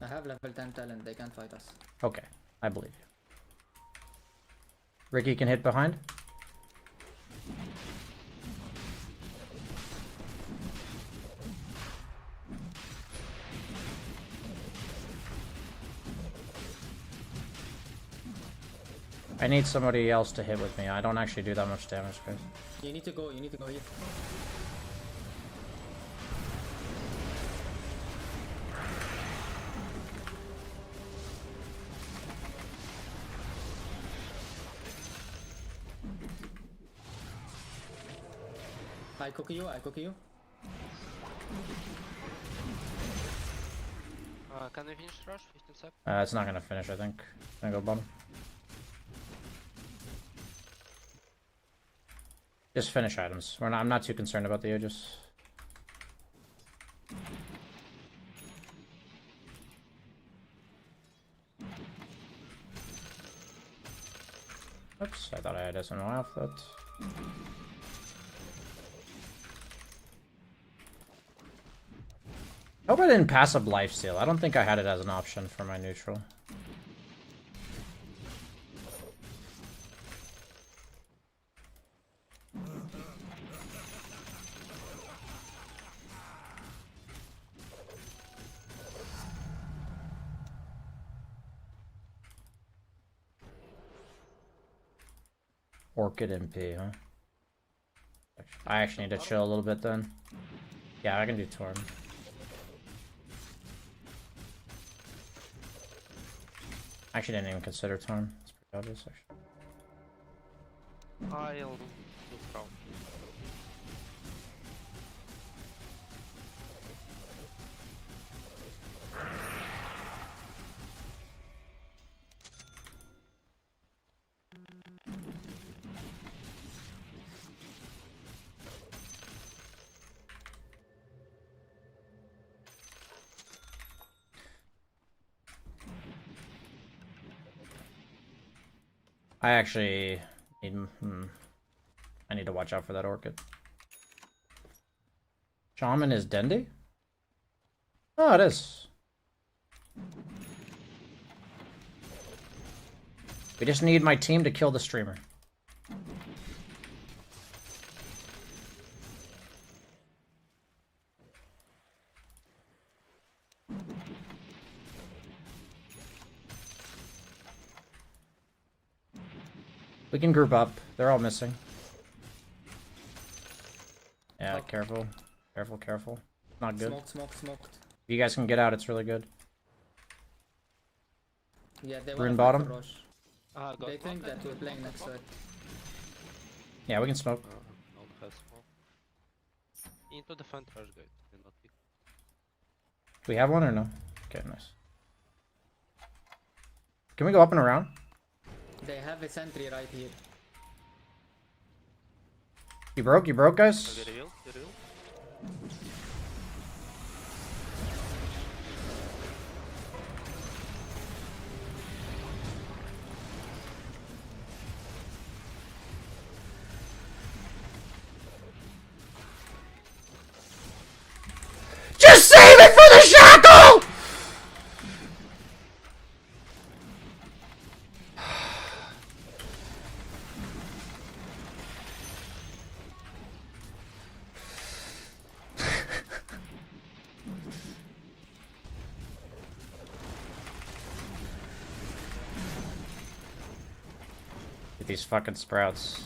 [SPEAKER 5] I have level 10 talent, they can't fight us.
[SPEAKER 1] Okay, I believe you. Ricky can hit behind. I need somebody else to hit with me. I don't actually do that much damage, guys.
[SPEAKER 5] You need to go here. I cook you.
[SPEAKER 7] Can we finish rush? 15 seconds.
[SPEAKER 1] It's not gonna finish, I think. Gonna go bottom. Just finish items. I'm not too concerned about the Aegis. Oops, I thought I had SNO off that. I hope I didn't pass up lifesteal. I don't think I had it as an option for my neutral. Orchid MP, huh? I actually need to chill a little bit then. Yeah, I can do Torn. Actually didn't even consider Torn. It's pretty obvious, actually.
[SPEAKER 7] I'll do crown.
[SPEAKER 1] I actually need... I need to watch out for that Orchid. Shaman is Dendi? Oh, it is. We just need my team to kill the streamer. We can group up. They're all missing. Yeah, careful. Careful. Not good.
[SPEAKER 5] Smoked.
[SPEAKER 1] If you guys can get out, it's really good.
[SPEAKER 5] Yeah, they
[SPEAKER 1] Rune
[SPEAKER 5] want
[SPEAKER 1] bottom?
[SPEAKER 5] They think that we're playing next to it.
[SPEAKER 1] Yeah, we can smoke.
[SPEAKER 7] Not has smoke. Into the front rush, guys. Do not pick.
[SPEAKER 1] Do we have one or no? Okay, nice. Can we go up and around?
[SPEAKER 5] They have a sentry right here.
[SPEAKER 1] You broke, guys?
[SPEAKER 7] The reveal.
[SPEAKER 1] Just save it for the shackle! Get these fucking sprouts.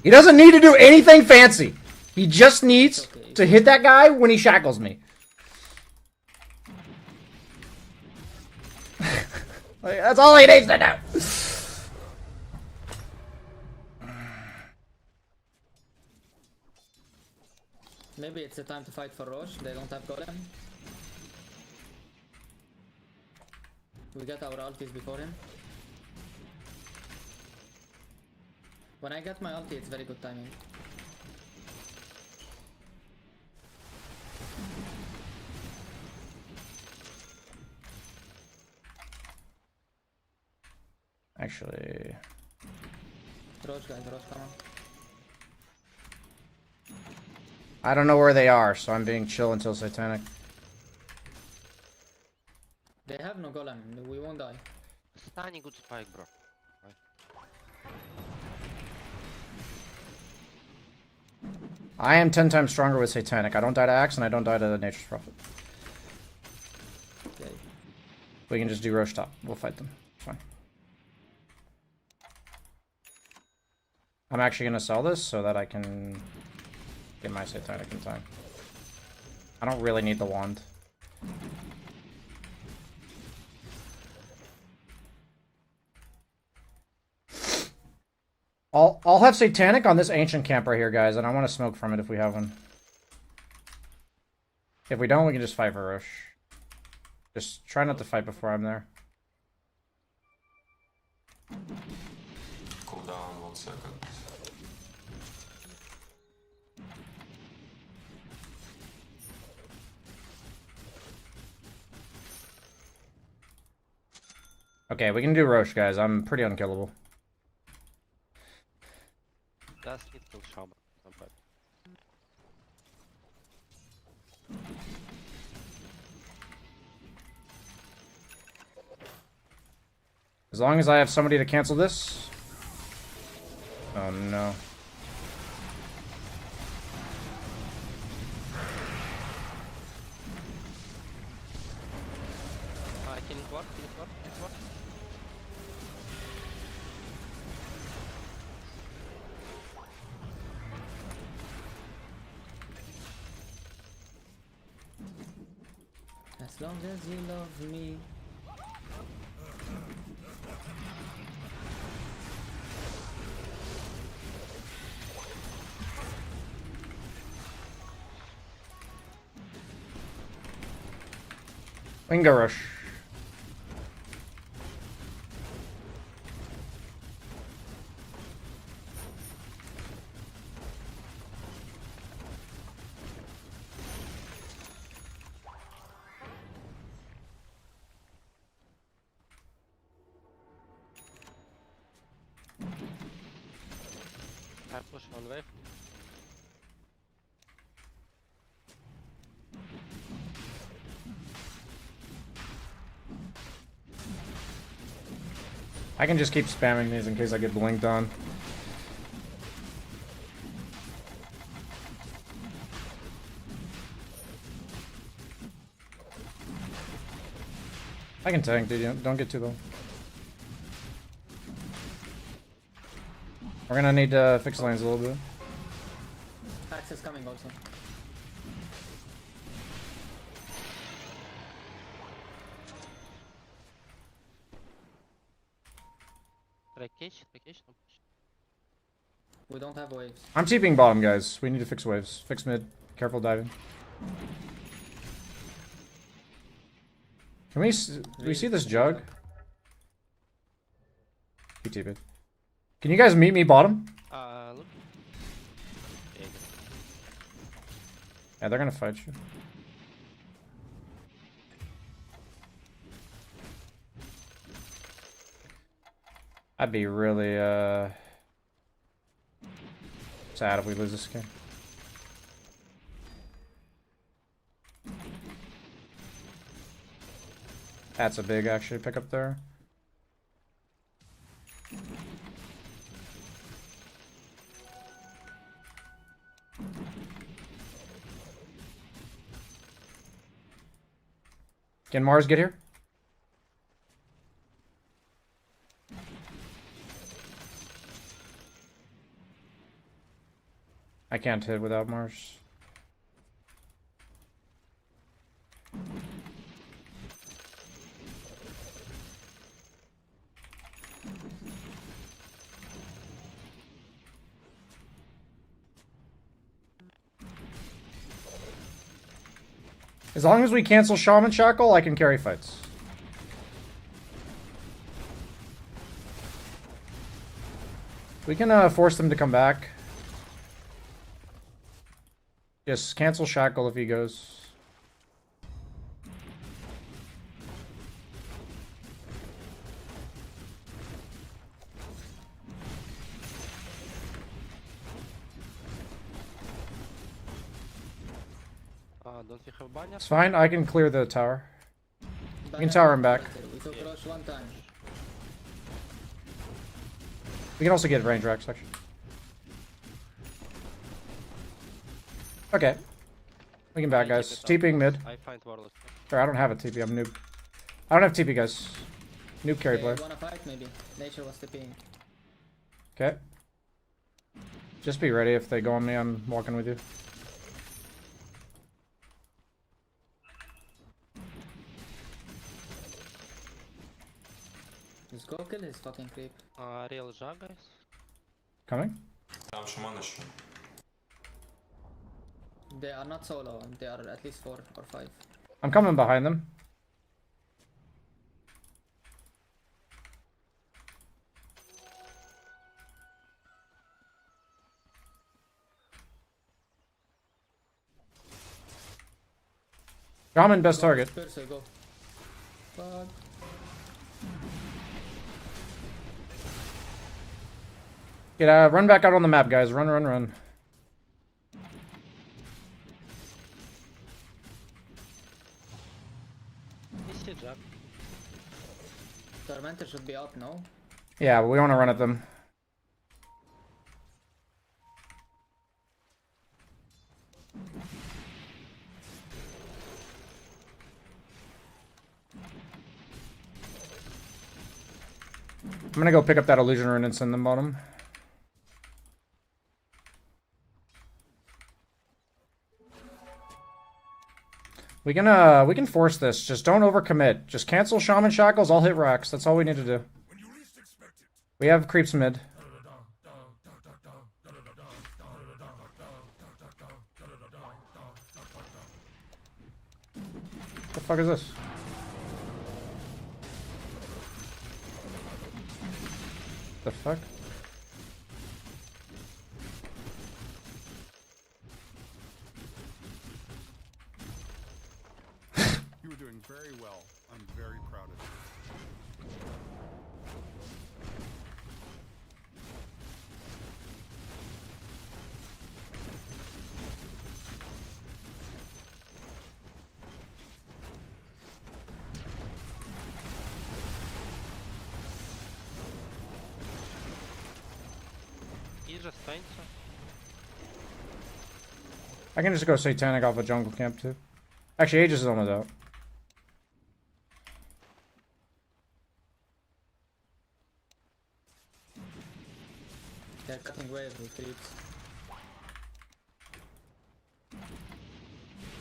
[SPEAKER 1] He doesn't need to do anything fancy. He just needs to hit that guy when he shackles me. Like, that's all he needs to do.
[SPEAKER 5] Maybe it's the time to fight for Roche. They don't have golem. We get our ultis before him. When I get my ulti, it's very good timing.
[SPEAKER 1] Actually,
[SPEAKER 5] Roach guys, Roach, come on.
[SPEAKER 1] I don't know where they are, so I'm being chill until Satanic.
[SPEAKER 5] They have no golem, we won't die.
[SPEAKER 7] Tiny good spike, bro.
[SPEAKER 1] I am 10 times stronger with Satanic. I don't die to Axe, and I don't die to Nature's Prophet.
[SPEAKER 5] Okay.
[SPEAKER 1] We can just do Roche top. We'll fight them. It's fine. I'm actually going to sell this so that I can get my Satanic in time. I don't really need the wand. I'll have Satanic on this ancient camp right here, guys, and I want to smoke from it if we have one. If we don't, we can just fight for Roche. Just try not to fight before I'm there.
[SPEAKER 8] Cool down 1 second.
[SPEAKER 1] Okay, we can do Roche, guys. I'm pretty unkillable.
[SPEAKER 7] Does need to shaman. Not bad.
[SPEAKER 1] As long as I have somebody to cancel this. Oh no.
[SPEAKER 7] Can it work? Can it work? Can it work?
[SPEAKER 5] As long as you love me.
[SPEAKER 1] We can go Roche.
[SPEAKER 7] I push one wave.
[SPEAKER 1] I can just keep spamming these in case I get blinked on. I can tank, dude. Don't get too low. We're gonna need to fix lanes a little bit.
[SPEAKER 5] Axe is coming also.
[SPEAKER 7] Trackage, no push.
[SPEAKER 5] We don't have waves.
[SPEAKER 1] I'm TPing bottom, guys. We need to fix waves. Fix mid. Careful diving. Can we see this jug? He TP'd. Can you guys meet me bottom?
[SPEAKER 7] Look. Yeah,
[SPEAKER 1] Yeah, they're gonna fight you. I'd be really sad if we lose this game. That's a big actually pick up there. Can Mars get here? I can't hit without Mars. As long as we cancel Shaman Shackle, I can carry fights. We can force them to come back. Just cancel Shackle if he goes.
[SPEAKER 7] Don't you have banner?
[SPEAKER 1] It's fine. I can clear the tower.
[SPEAKER 5] Banner
[SPEAKER 1] tower him back.
[SPEAKER 5] We took Roche one time.
[SPEAKER 1] We can also get range racks, actually. Okay. We can back, guys. TPing mid.
[SPEAKER 7] I find warlord.
[SPEAKER 1] Sorry, I don't have a TP. I'm noob. I don't have TP, guys. Noob carry player.
[SPEAKER 5] Wanna fight maybe? Nature was TPing.
[SPEAKER 1] Okay. Just be ready if they go on me. I'm walking with you.
[SPEAKER 5] Just go kill his fucking creep.
[SPEAKER 7] Real Ja, guys.
[SPEAKER 1] Coming?
[SPEAKER 5] They are not solo, they are at least 4 or 5.
[SPEAKER 1] I'm coming behind them. Shaman, best target.
[SPEAKER 5] Spurs, go. Fuck.
[SPEAKER 1] Get run back out on the map, guys. Run, run, run.
[SPEAKER 7] Is it Ja?
[SPEAKER 5] Tormentor should be up, no?
[SPEAKER 1] Yeah, but we want to run at them. I'm gonna go pick up that illusion rune and send them bottom. We can force this. Just don't overcommit. Just cancel Shaman Shackles, I'll hit racks. That's all we need to do. We have creeps mid. What the fuck is this? The fuck?
[SPEAKER 6] You were doing very well. I'm very proud of you.
[SPEAKER 7] He just faints.
[SPEAKER 1] I can just go Satanic off a jungle camp too. Actually, Aegis is almost out.
[SPEAKER 5] They're cutting waves with creeps.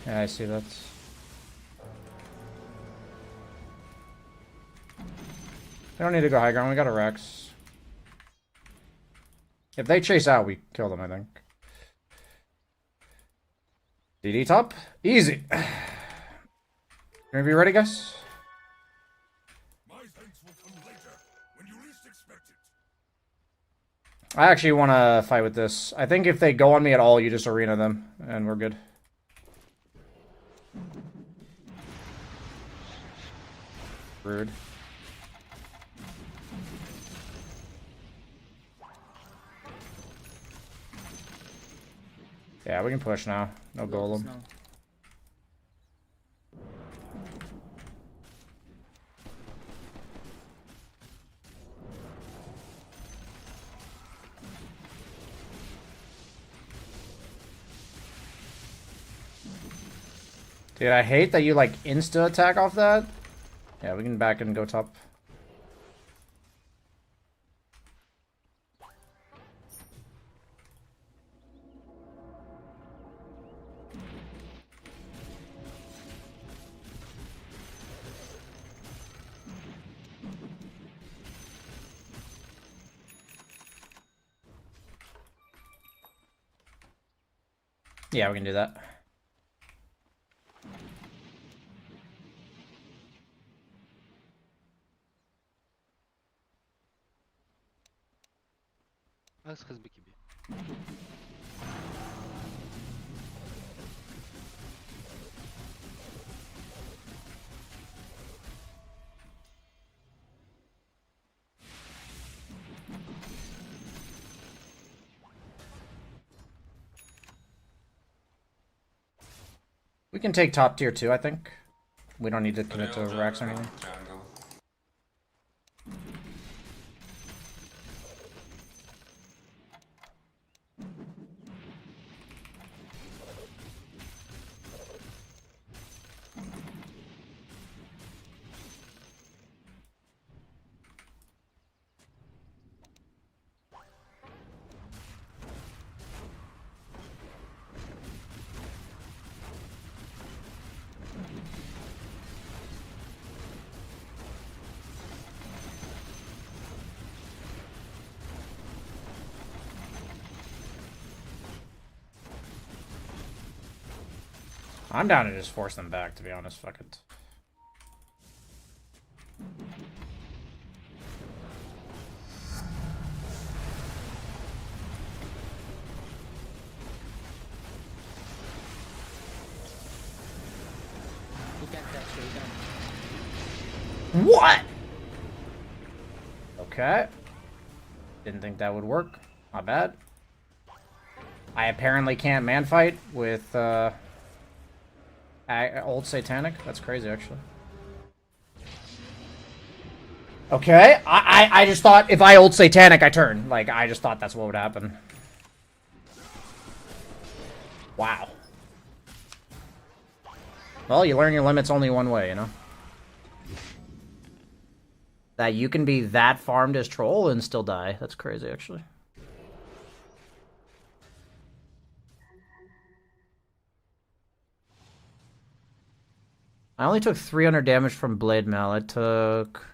[SPEAKER 1] Yeah, I see that. We don't need to go high ground, we got a Rex. If they chase out, we kill them, I think. DD top? Easy. Gonna be ready, guys?
[SPEAKER 6] My thanks will come later, when you least expect it.
[SPEAKER 1] I actually want to fight with this. I think if they go on me at all, you just arena them, and we're good. Rude. Yeah, we can push now. No golem.
[SPEAKER 5] No.
[SPEAKER 1] Dude, I hate that you like insta attack off that. Yeah, we can back and go top. Yeah, we can do that.
[SPEAKER 7] Axe has BKB.
[SPEAKER 1] We can take top tier 2, I think. We don't need to commit to racks or anything.
[SPEAKER 8] Jungle.
[SPEAKER 1] I'm down to just force them back, to be honest. Fuck it.
[SPEAKER 5] He can't catch you, he can't.
[SPEAKER 1] What? Okay. Didn't think that would work. Not bad. I apparently can't man fight with old satanic. That's crazy, actually. Okay, I just thought if I old satanic, I turn. Like, I just thought that's what would happen. Wow. Well, you learn your limits only one way, you know? That you can be that farmed as troll and still die. That's crazy, actually. I only took 300 damage from Blade Mail. I took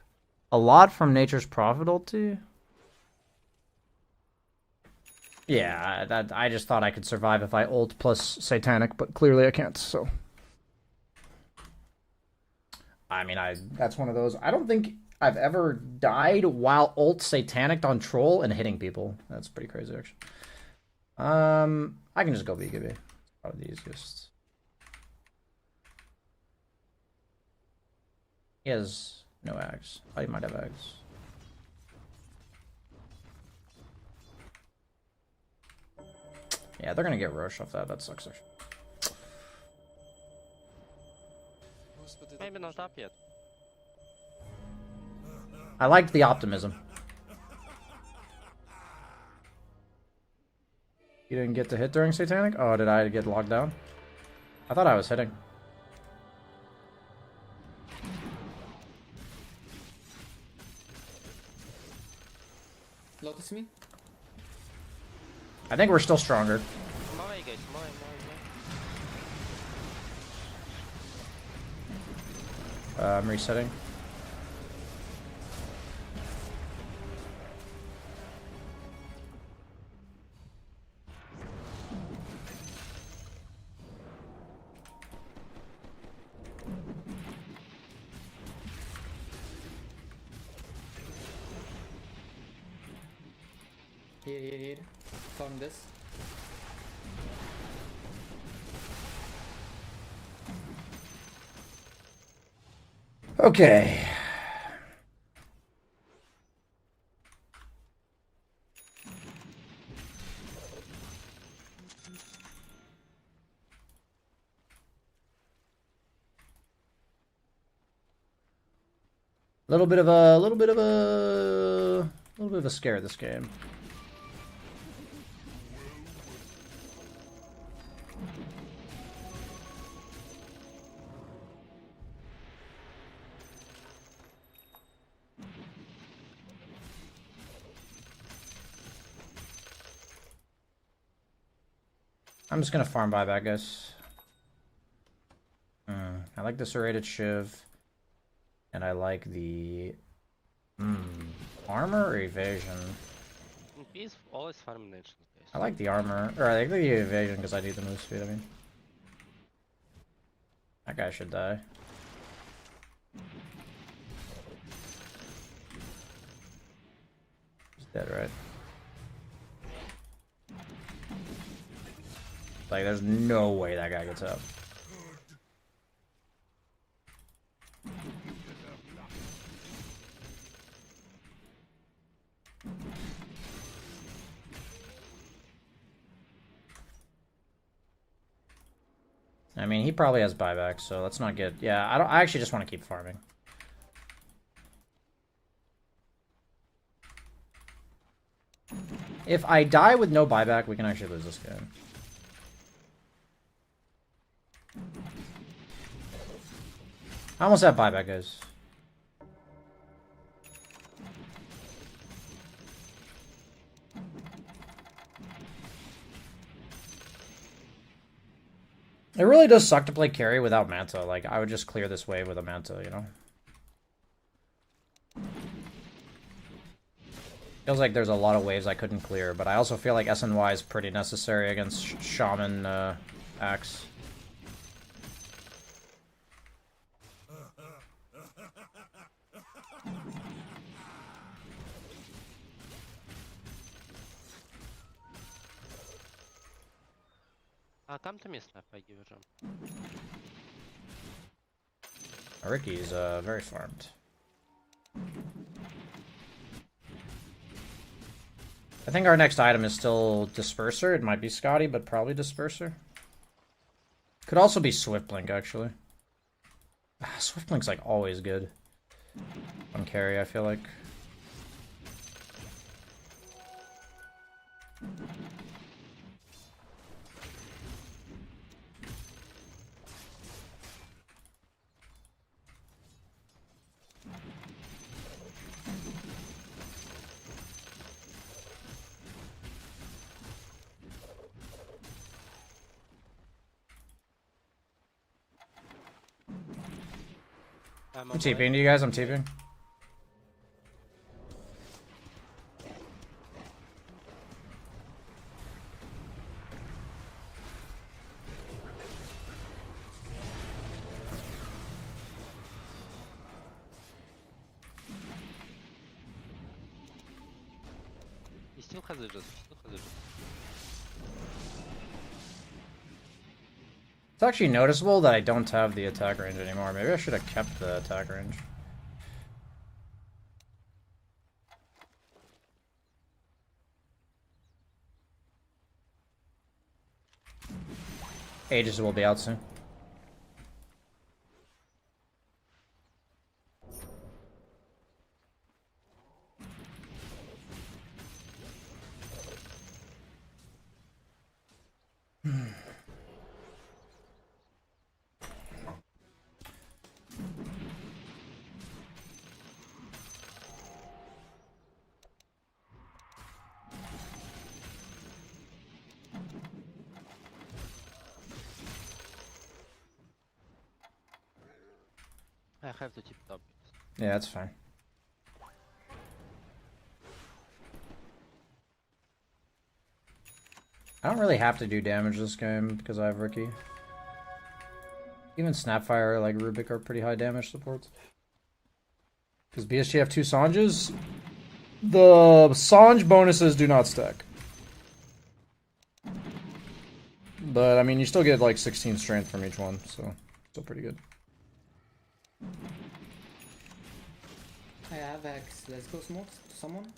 [SPEAKER 1] a lot from Nature's Prophet ulti. Yeah, I just thought I could survive if I ult plus Satanic, but clearly I can't, so. I mean, that's one of those. I don't think I've ever died while ult Satanic on troll and hitting people. That's pretty crazy, actually. I can just go BKB. Probably the easiest. He has no ags. Oh, he might have ags. Yeah, they're gonna get Roche off that. That sucks, actually.
[SPEAKER 7] Maybe not up yet.
[SPEAKER 1] I liked the optimism. You didn't get to hit during Satanic? Oh, did I get locked down? I thought I was hitting.
[SPEAKER 5] Lotus me?
[SPEAKER 1] I think we're still stronger.
[SPEAKER 7] Come away, guys. Come away, come away.
[SPEAKER 1] I'm resetting.
[SPEAKER 5] Here. Found this.
[SPEAKER 1] Okay. Little bit of a scare this game. I'm just gonna farm buyback, guys. I like the serrated shiv, and I like the armor or evasion.
[SPEAKER 7] He's always farming nations, guys.
[SPEAKER 1] I like the armor, or I like the evasion because I need the move speed. I mean, that guy should die. He's dead, right? Like, there's no way that guy gets up. I mean, he probably has buyback, so let's not get... Yeah, I actually just want to keep farming. If I die with no buyback, we can actually lose this game. I almost have buyback, guys. It really does suck to play carry without Manta. Like, I would just clear this wave with a Manta, you know? Feels like there's a lot of waves I couldn't clear, but I also feel like SNY is pretty necessary against Shaman Axe.
[SPEAKER 7] Come to me, Snap, I give you a jump.
[SPEAKER 1] Ricky's very farmed. I think our next item is still Disperser. It might be Scotty, but probably Disperser. Could also be Swiftblink, actually. Swiftblink's like always good on carry, I feel like. I'm TPing to you guys, I'm TPing.
[SPEAKER 7] He still has a just.
[SPEAKER 1] It's actually noticeable that I don't have the attack range anymore. Maybe I should have kept the attack range. Aegis will be out soon.
[SPEAKER 7] I have to tip top.
[SPEAKER 1] Yeah, that's fine. I don't really have to do damage this game because I have Ricky. Even Snapfire, like Rubik, are pretty high damage supports. Because BSG have 2 Sanges, the Sange bonuses do not stack. But, I mean, you still get like 16 strength from each one, so still pretty good.
[SPEAKER 5] I have X. Let's go smoke to someone.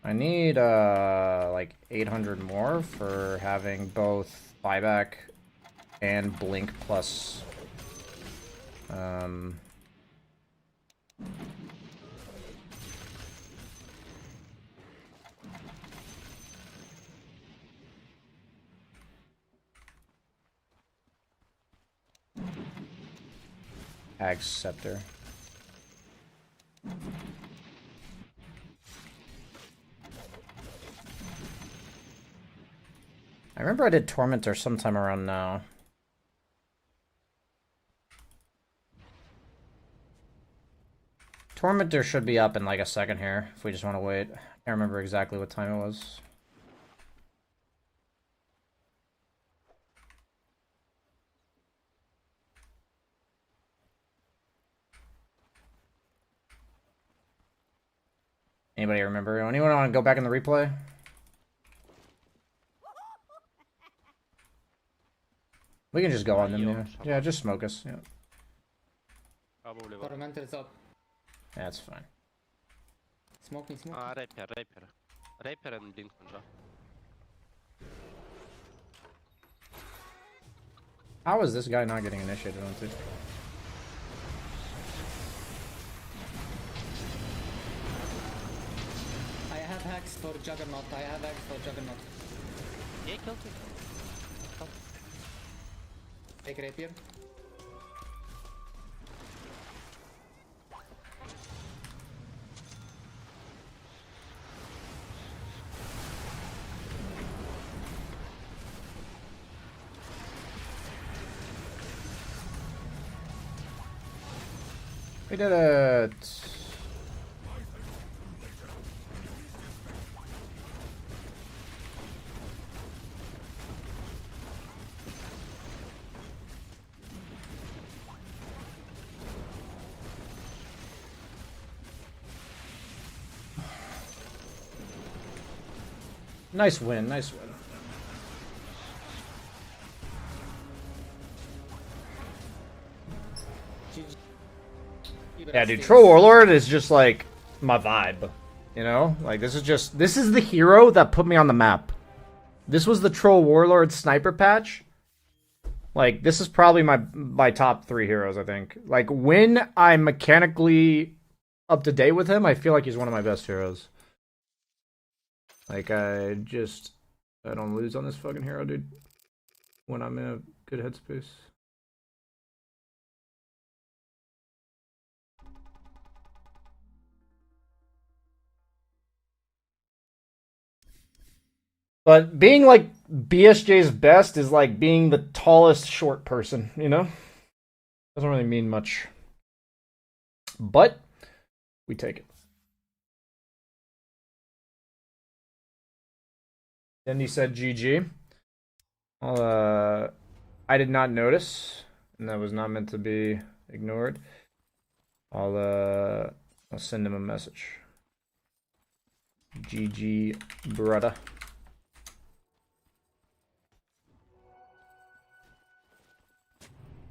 [SPEAKER 1] I need like 800 more for having both buyback and blink plus Ag Scepter. I remember I did Tormentor sometime around now. Tormentor should be up in like a second here, if we just want to wait. I can't remember exactly what time it was. Anybody remember? Anyone want to go back in the replay? We can just go on them, yeah. Yeah, just smoke us, yeah.
[SPEAKER 7] Probably.
[SPEAKER 5] Tormentor is up.
[SPEAKER 1] Yeah, that's fine.
[SPEAKER 5] Smoke me, smoke me.
[SPEAKER 7] Rapier. Rapier and Blink on drop.
[SPEAKER 1] How is this guy not getting initiated onto?
[SPEAKER 5] I have hacks for Juggernaut. I have hacks for Juggernaut.
[SPEAKER 7] Yeah, kill two.
[SPEAKER 5] Take Rapier.
[SPEAKER 1] We did it. Nice win, nice win. Yeah, dude, Troll Warlord is just like my vibe. You know? Like this is the hero that put me on the map. This was the Troll Warlord sniper patch. Like, this is probably my top 3 heroes, I think. Like, when I'm mechanically up to date with him, I feel like he's one of my best heroes. Like, I don't lose on this fucking hero, dude. When I'm in a good headspace. But being like BSJ's best is like being the tallest short person, you know? Doesn't really mean much. But we take it. Then he said GG. I did not notice, and that was not meant to be ignored. I'll send him a message. GG, brother.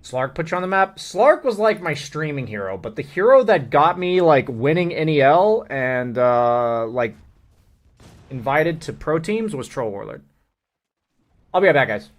[SPEAKER 1] Slark put you on the map? Slark was like my streaming hero, but the hero that got me like winning NEL and like invited to pro teams was Troll Warlord. I'll be right back, guys.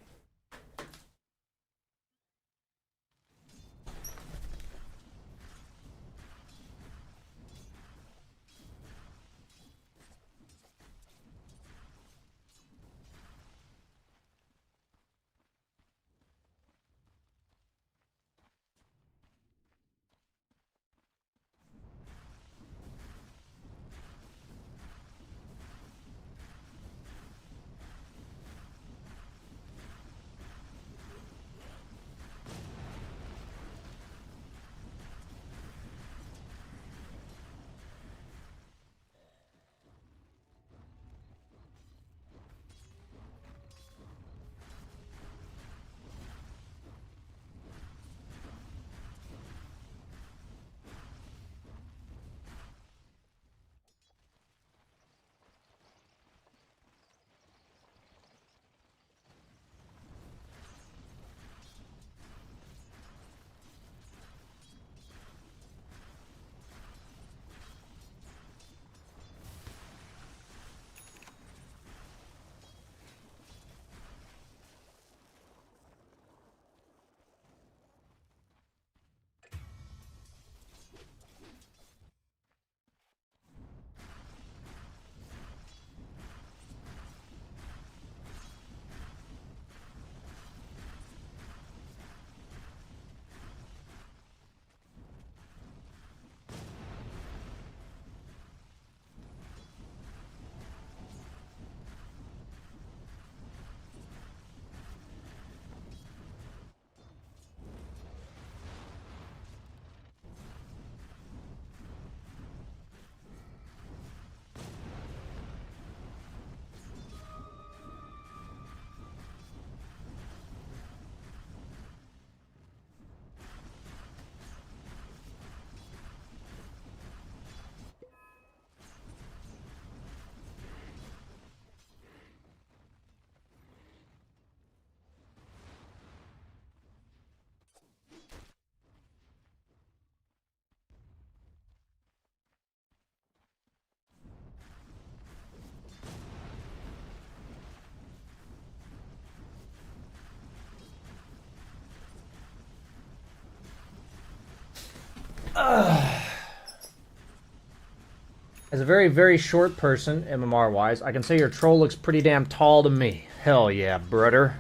[SPEAKER 1] As a very, very short person, MMR-wise, I can say your troll looks pretty damn tall to me. Hell yeah, brother.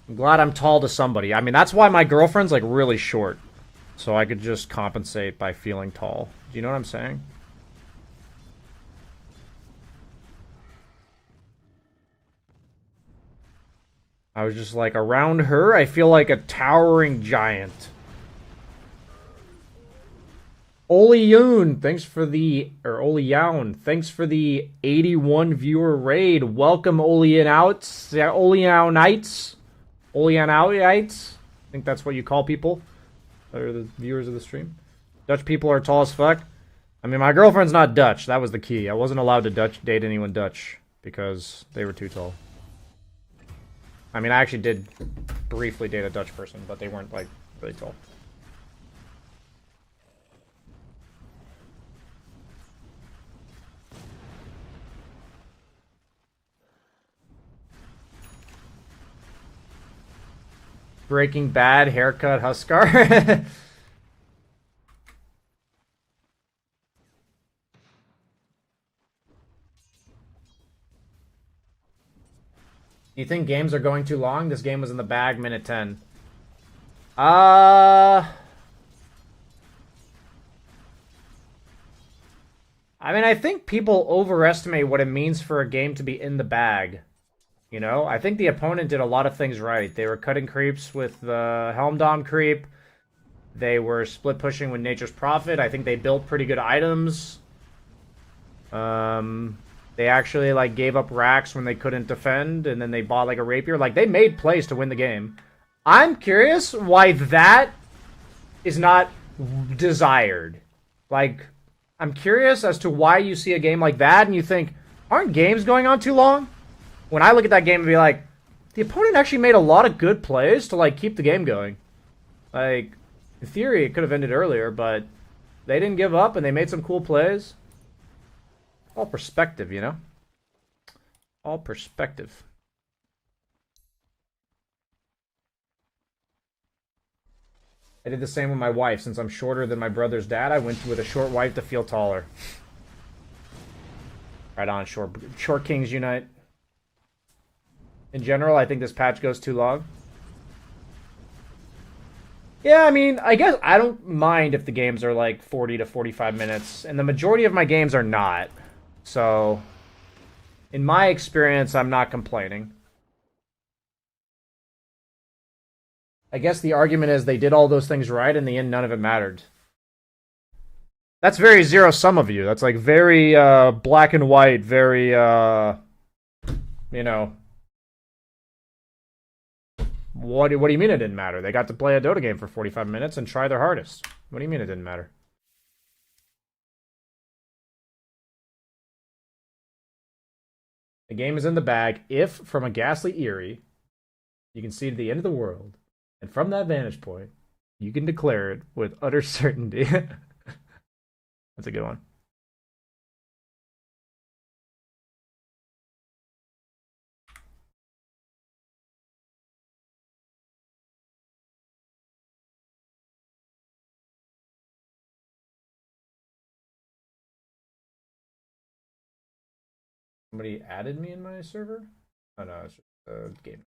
[SPEAKER 1] I'm glad I'm tall to somebody. I mean, that's why my girlfriend's, like, really short. So I could just compensate by feeling tall. Do you know what I'm saying? I was just like, around her, I feel like a towering giant. Oleyoun, thanks for the, or Oleyoun, thanks for the 81 viewer raid. Welcome, Oleyounites. Oleyounites. I think that's what you call people. Or the viewers of the stream. Dutch people are tall as fuck. I mean, my girlfriend's not Dutch. That was the key. I wasn't allowed to date anyone Dutch because they were too tall. I mean, I actually did briefly date a Dutch person, but they weren't, like, really tall. Breaking Bad haircut Huskar. You think games are going too long? This game was in the bag, minute 10. I mean, I think people overestimate what it means for a game to be in the bag. You know, I think the opponent did a lot of things right. They were cutting creeps with the Helm Dom creep. They were split pushing with Nature's Prophet. I think they built pretty good items. They actually, like, gave up racks when they couldn't defend, and then they bought, like, a rapier. Like, they made plays to win the game. I'm curious why that is not desired. Like, I'm curious as to why you see a game like that and you think, aren't games going on too long? When I look at that game and be like, the opponent actually made a lot of good plays to, like, keep the game going. Like, in theory, it could have ended earlier, but they didn't give up and they made some cool plays. All perspective, you know? All perspective. I did the same with my wife. Since I'm shorter than my brother's dad, I went with a short wife to feel taller. Right on, short kings unite. In general, I think this patch goes too long. Yeah, I mean, I guess I don't mind if the games are like 40 to 45 minutes, and the majority of my games are not. So, in my experience, I'm not complaining. I guess the argument is they did all those things right, in the end, none of it mattered. That's very zero-sum of you. That's like very black and white, very, you know... What do you mean it didn't matter? They got to play a Dota game for 45 minutes and try their hardest. What do you mean it didn't matter? The game is in the bag if, from a ghastly Eyrie, you can see to the end of the world, and from that vantage point, you can declare it with utter certainty. That's a good one. Somebody added me in my server? Oh no, it's just a game.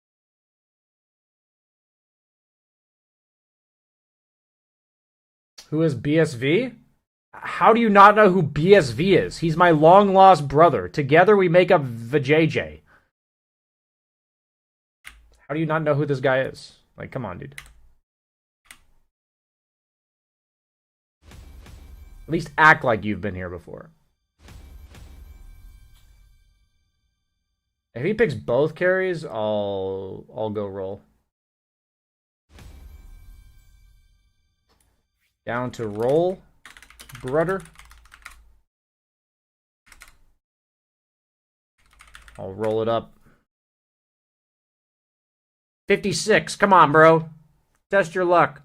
[SPEAKER 1] Who is BSV? How do you not know who BSV is? He's my long-lost brother. Together we make up VJJ. How do you not know who this guy is? Like, come on, dude. At least act like you've been here before. If he picks both carries, I'll go roll. Down to roll, brother. I'll roll it up. 56. Come on, bro. Test your luck.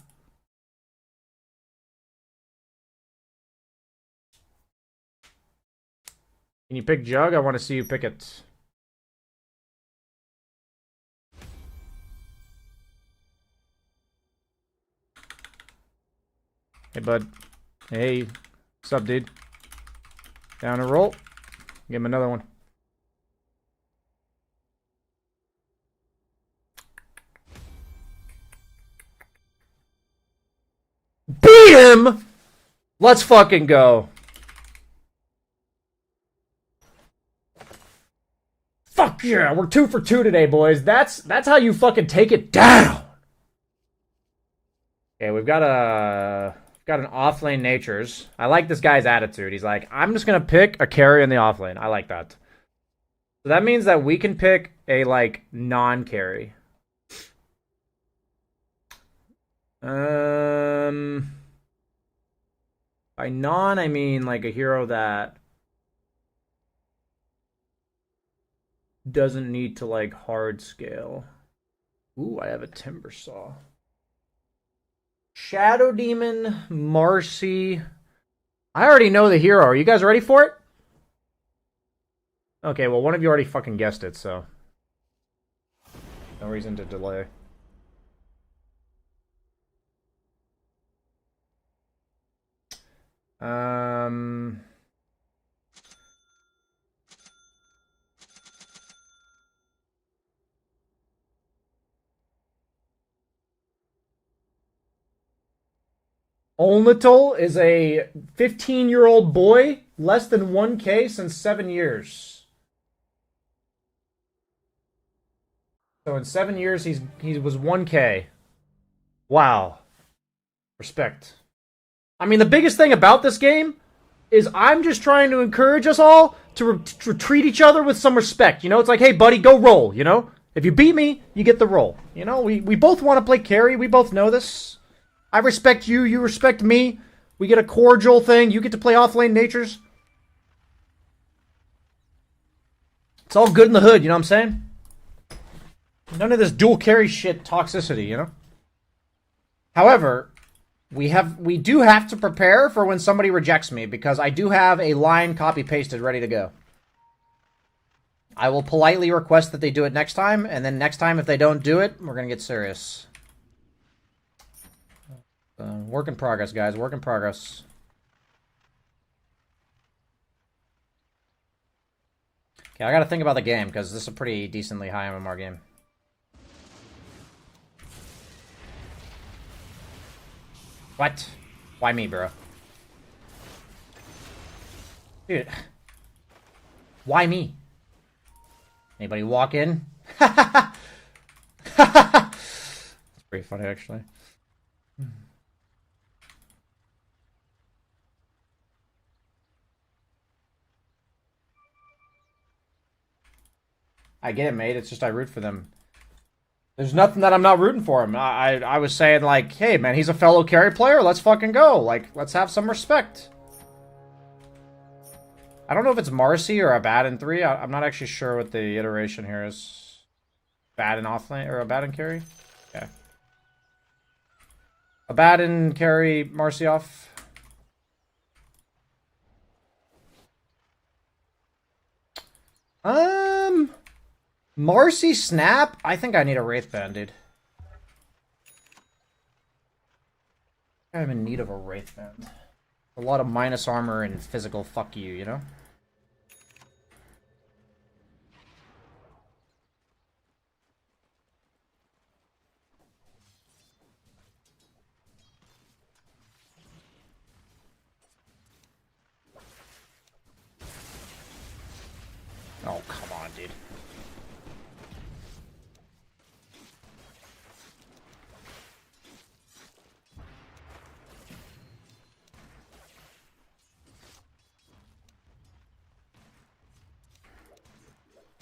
[SPEAKER 1] Can you pick Jug? I want to see you pick it. Hey, bud. Hey. What's up, dude? Down and roll. Give him another one. Beat him! Let's fucking go. Fuck yeah, we're 2 for 2 today, boys. That's how you fucking take it down. Okay, we've got an offlane natures. I like this guy's attitude. He's like, I'm just gonna pick a carry in the offlane. I like that. So that means that we can pick a like non-carry. By non, I mean like a hero that doesn't need to like hard scale. Ooh, I have a timber saw. Shadow Demon, Marcy. I already know the hero. Are you guys ready for it? Okay, well, one of you already fucking guessed it, so no reason to delay. Olnatal is a 15-year-old boy, less than 1K since 7 years. So in 7 years, he was 1K. Wow. Respect. I mean, the biggest thing about this game is I'm just trying to encourage us all to treat each other with some respect. You know, it's like, hey, buddy, go roll, you know? If you beat me, you get the roll. You know, we both want to play carry. We both know this. I respect you. You respect me. We get a cordial thing. You get to play offlane natures. It's all good in the hood, you know what I'm saying? None of this dual carry shit toxicity, you know? However, we do have to prepare for when somebody rejects me, because I do have a line copy-pasted ready to go. I will politely request that they do it next time, and then next time if they don't do it, we're going to get serious. Work in progress, guys. Work in progress. Okay, I gotta think about the game, because this is a pretty decently high MMR game. What? Why me, bro? Dude. Why me? Anybody walk in? That's pretty funny, actually. I get it, mate. It's just I root for them. There's nothing that I'm not rooting for him. I was saying, like, hey, man, he's a fellow carry player. Let's fucking go. Like, let's have some respect. I don't know if it's Marcy or Abaddon 3. I'm not actually sure what the iteration here is. Abaddon offlane or Abaddon carry? Yeah. Abaddon carry, Marcy off. Marcy snap? I think I need a Wraith Band, dude. I'm in need of a Wraith Band. A lot of minus armor and physical fuck you know? Oh, come on, dude.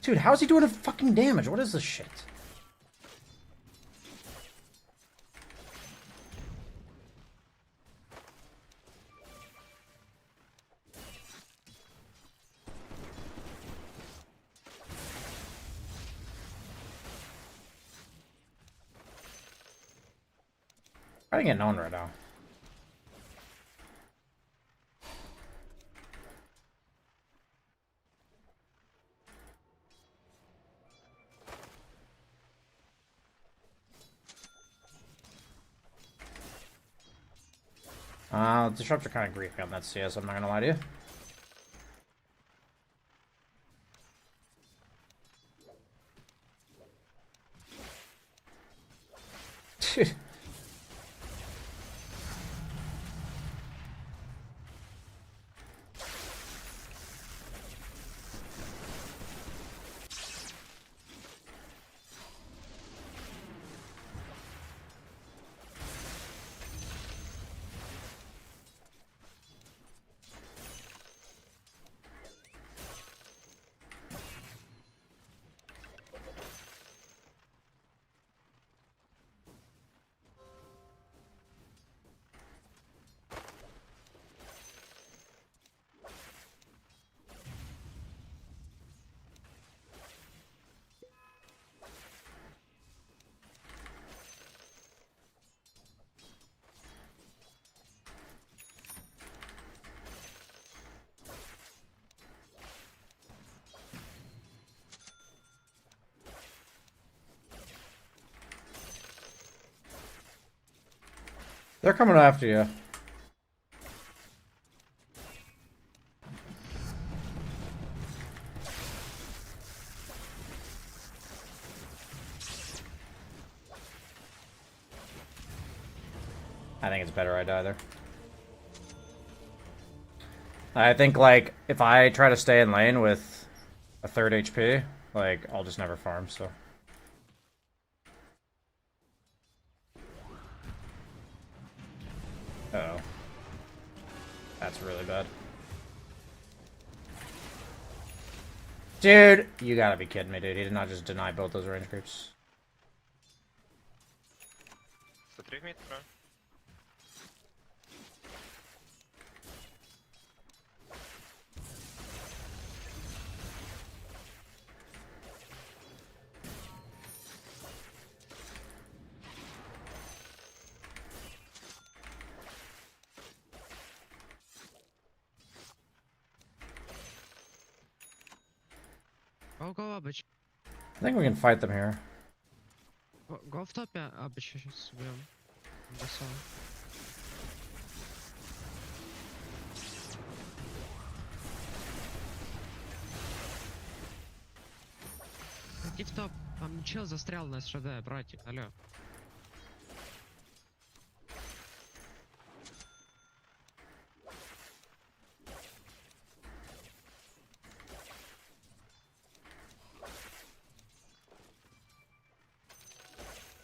[SPEAKER 1] Dude, how's he doing a fucking damage? What is this shit? I didn't get known right now. Disruptor kind of griefed me on that CS, I'm not gonna lie to you. Dude. They're coming after you. I think it's better I die there. I think, like, if I try to stay in lane with a 3rd HP, like, I'll just never farm, so. Uh-oh. That's really bad. Dude, you gotta be kidding me, dude. He did not just deny both those range creeps.
[SPEAKER 8] Go обыч.
[SPEAKER 1] I think we can fight them here.
[SPEAKER 8] Go в топе обычно сейчас убьем. Иди в топ. Там чел застрял на СШД, братик, алло.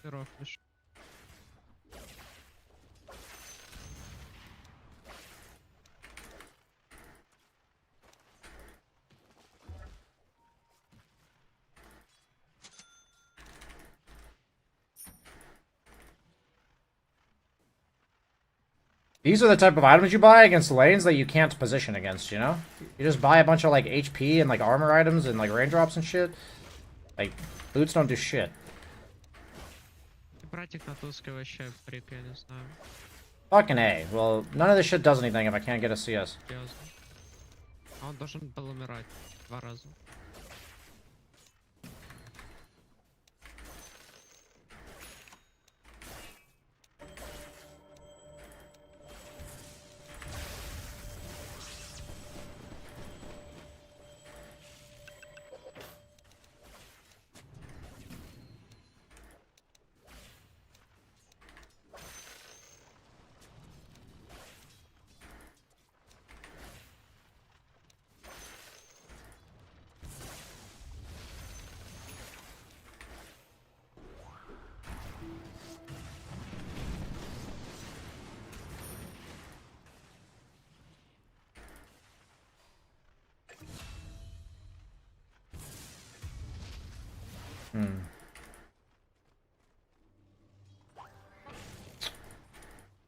[SPEAKER 8] Рофлиш.
[SPEAKER 1] These are the type of items you buy against lanes that you can't position against, you know? You just buy a bunch of, like, HP and, like, armor items and, like, raindrops and shit. Like, boots don't do shit.
[SPEAKER 8] Братик на туске вообще фрик, я не знаю.
[SPEAKER 1] Fucking A. Well, none of this shit does anything if I can't get a CS.
[SPEAKER 8] Серьезно. Он должен был умирать 2 раза.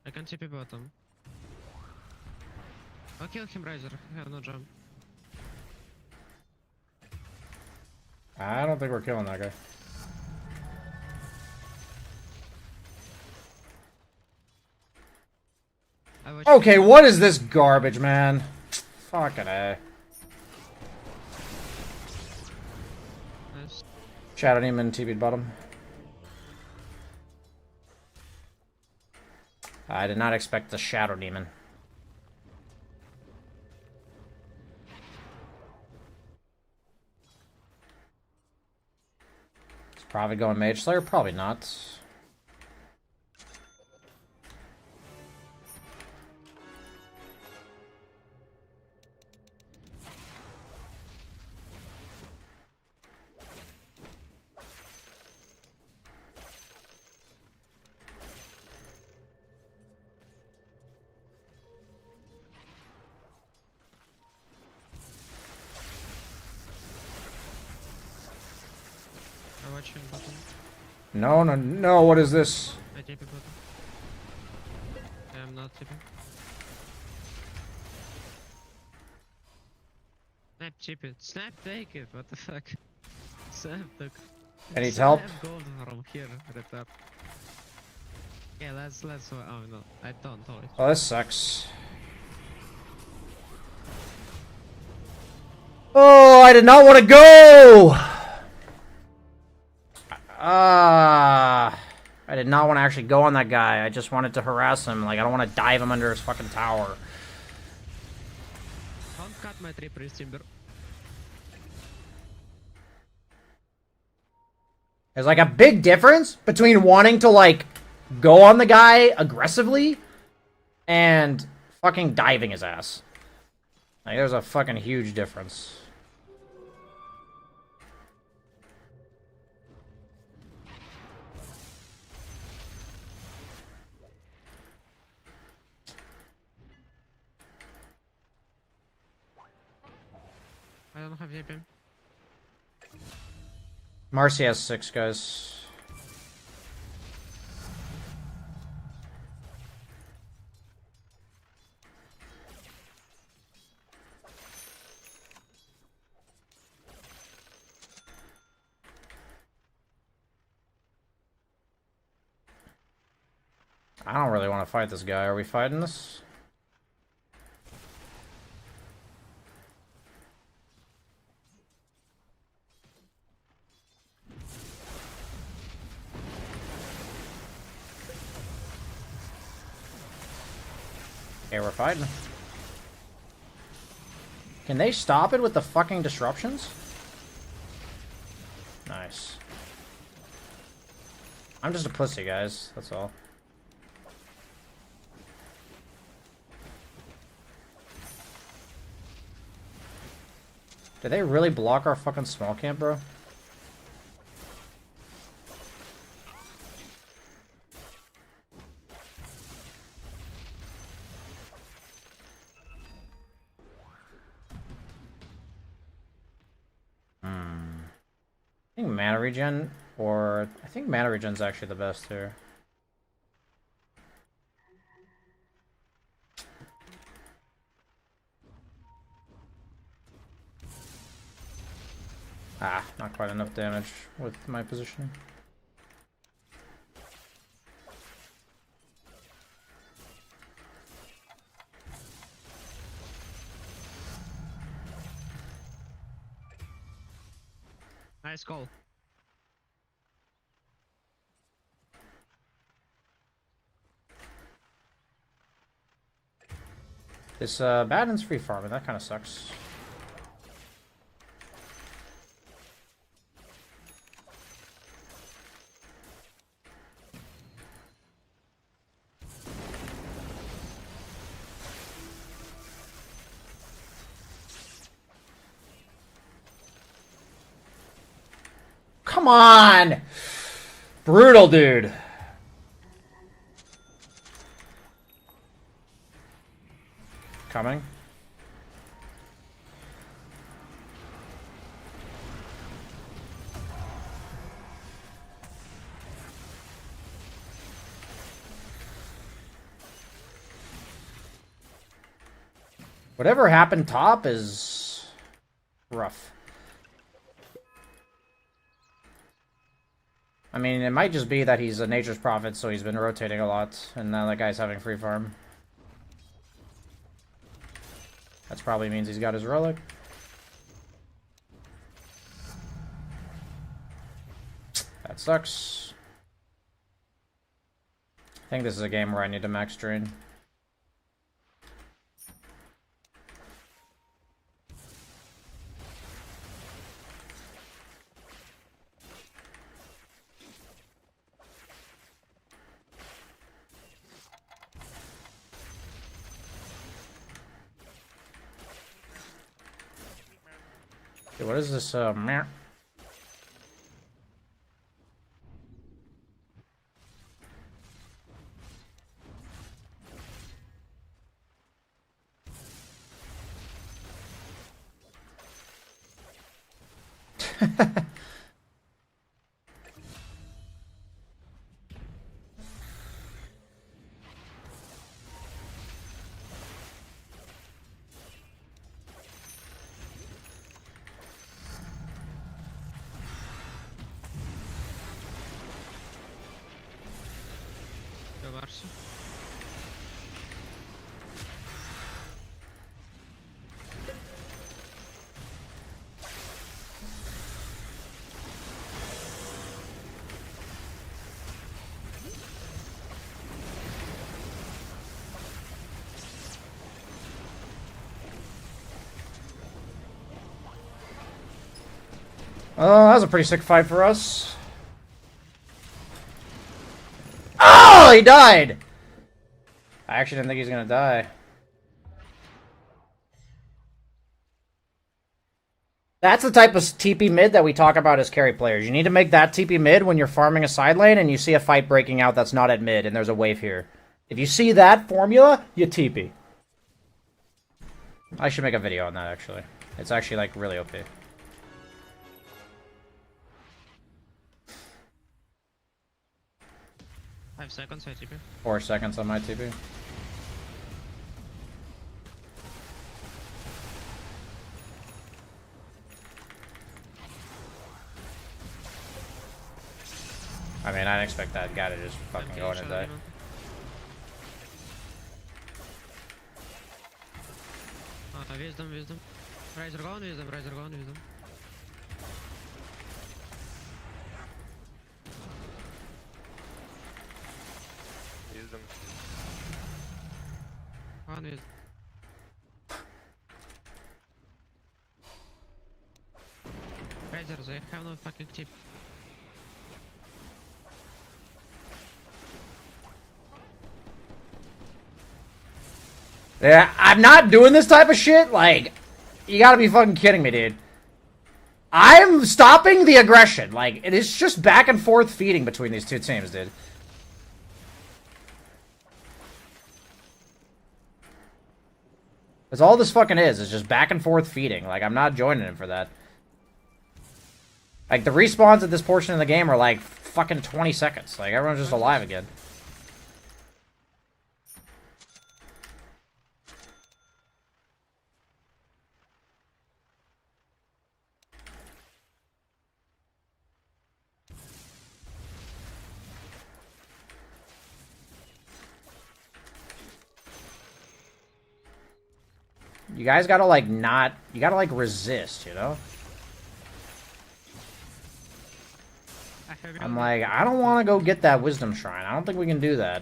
[SPEAKER 8] I can TP bottom. I'll kill him, Riser. I have no jump.
[SPEAKER 1] I don't think we're killing that guy. Okay, what is this garbage, man? Fucking A.
[SPEAKER 8] Nice.
[SPEAKER 1] Shadow Demon TP'd bottom. I did not expect the Shadow Demon. It's probably going Mage Slayer? Probably not. No, no, no, what is this?
[SPEAKER 8] I TP bottom. I'm not TP. Snap chip it. Snap take it. What the fuck? Snap took.
[SPEAKER 1] I need help.
[SPEAKER 8] Snap gold from here. Retard. Yeah, let's. Oh no, I don't know it.
[SPEAKER 1] Oh, this sucks. Oh, I did not want to go! I did not want to actually go on that guy. I just wanted to harass him. Like, I don't want to dive him under his fucking tower.
[SPEAKER 8] Don't cut my tree, priest timber.
[SPEAKER 1] There's like a big difference between wanting to like go on the guy aggressively and fucking diving his ass. Like there's a fucking huge difference.
[SPEAKER 8] I don't have TP.
[SPEAKER 1] Marcy has 6, guys. I don't really want to fight this guy. Are we fighting this? Okay, we're fighting. Can they stop it with the fucking disruptions? Nice. I'm just a pussy, guys. That's all. Did they really block our fucking small camp, bro? I think mana regen, or I think mana regen's actually the best here. Ah, not quite enough damage with my positioning.
[SPEAKER 8] Nice call.
[SPEAKER 1] This Badden's free farming, that kind of sucks. Come on! Brutal, dude. Coming. Whatever happened top is rough. I mean, it might just be that he's a nature's prophet, so he's been rotating a lot, and now that guy's having free farm. That probably means he's got his relic. That sucks. I think this is a game where I need to max drain. Okay, what is this, meh?
[SPEAKER 8] Varsa.
[SPEAKER 1] Oh, that was a pretty sick fight for us. Oh, he died! I actually didn't think he was gonna die. That's the type of TP mid that we talk about as carry players. You need to make that TP mid when you're farming a side lane and you see a fight breaking out that's not at mid and there's a wave here. If you see that formula, you TP. I should make a video on that, actually. It's actually, like, really OP.
[SPEAKER 8] 5 seconds, I TP.
[SPEAKER 1] 4 seconds on my TP. I mean, I didn't expect that guy to just fucking go in and die.
[SPEAKER 8] Wisdom, wisdom. Riser gone, wisdom, riser gone, wisdom.
[SPEAKER 7] Wisdom.
[SPEAKER 8] Gone, wisdom. Risers, I have no fucking tip.
[SPEAKER 1] Yeah, I'm not doing this type of shit. Like, you gotta be fucking kidding me, dude. I'm stopping the aggression. Like, it is just back and forth feeding between these two teams, dude. That's all this fucking is just back and forth feeding. Like, I'm not joining him for that. Like, the respawns at this portion of the game are like fucking 20 seconds. Like, everyone's just alive again. You guys gotta, like, not... You gotta, like, resist, you know? I'm like, I don't want to go get that Wisdom Shrine. I don't think we can do that.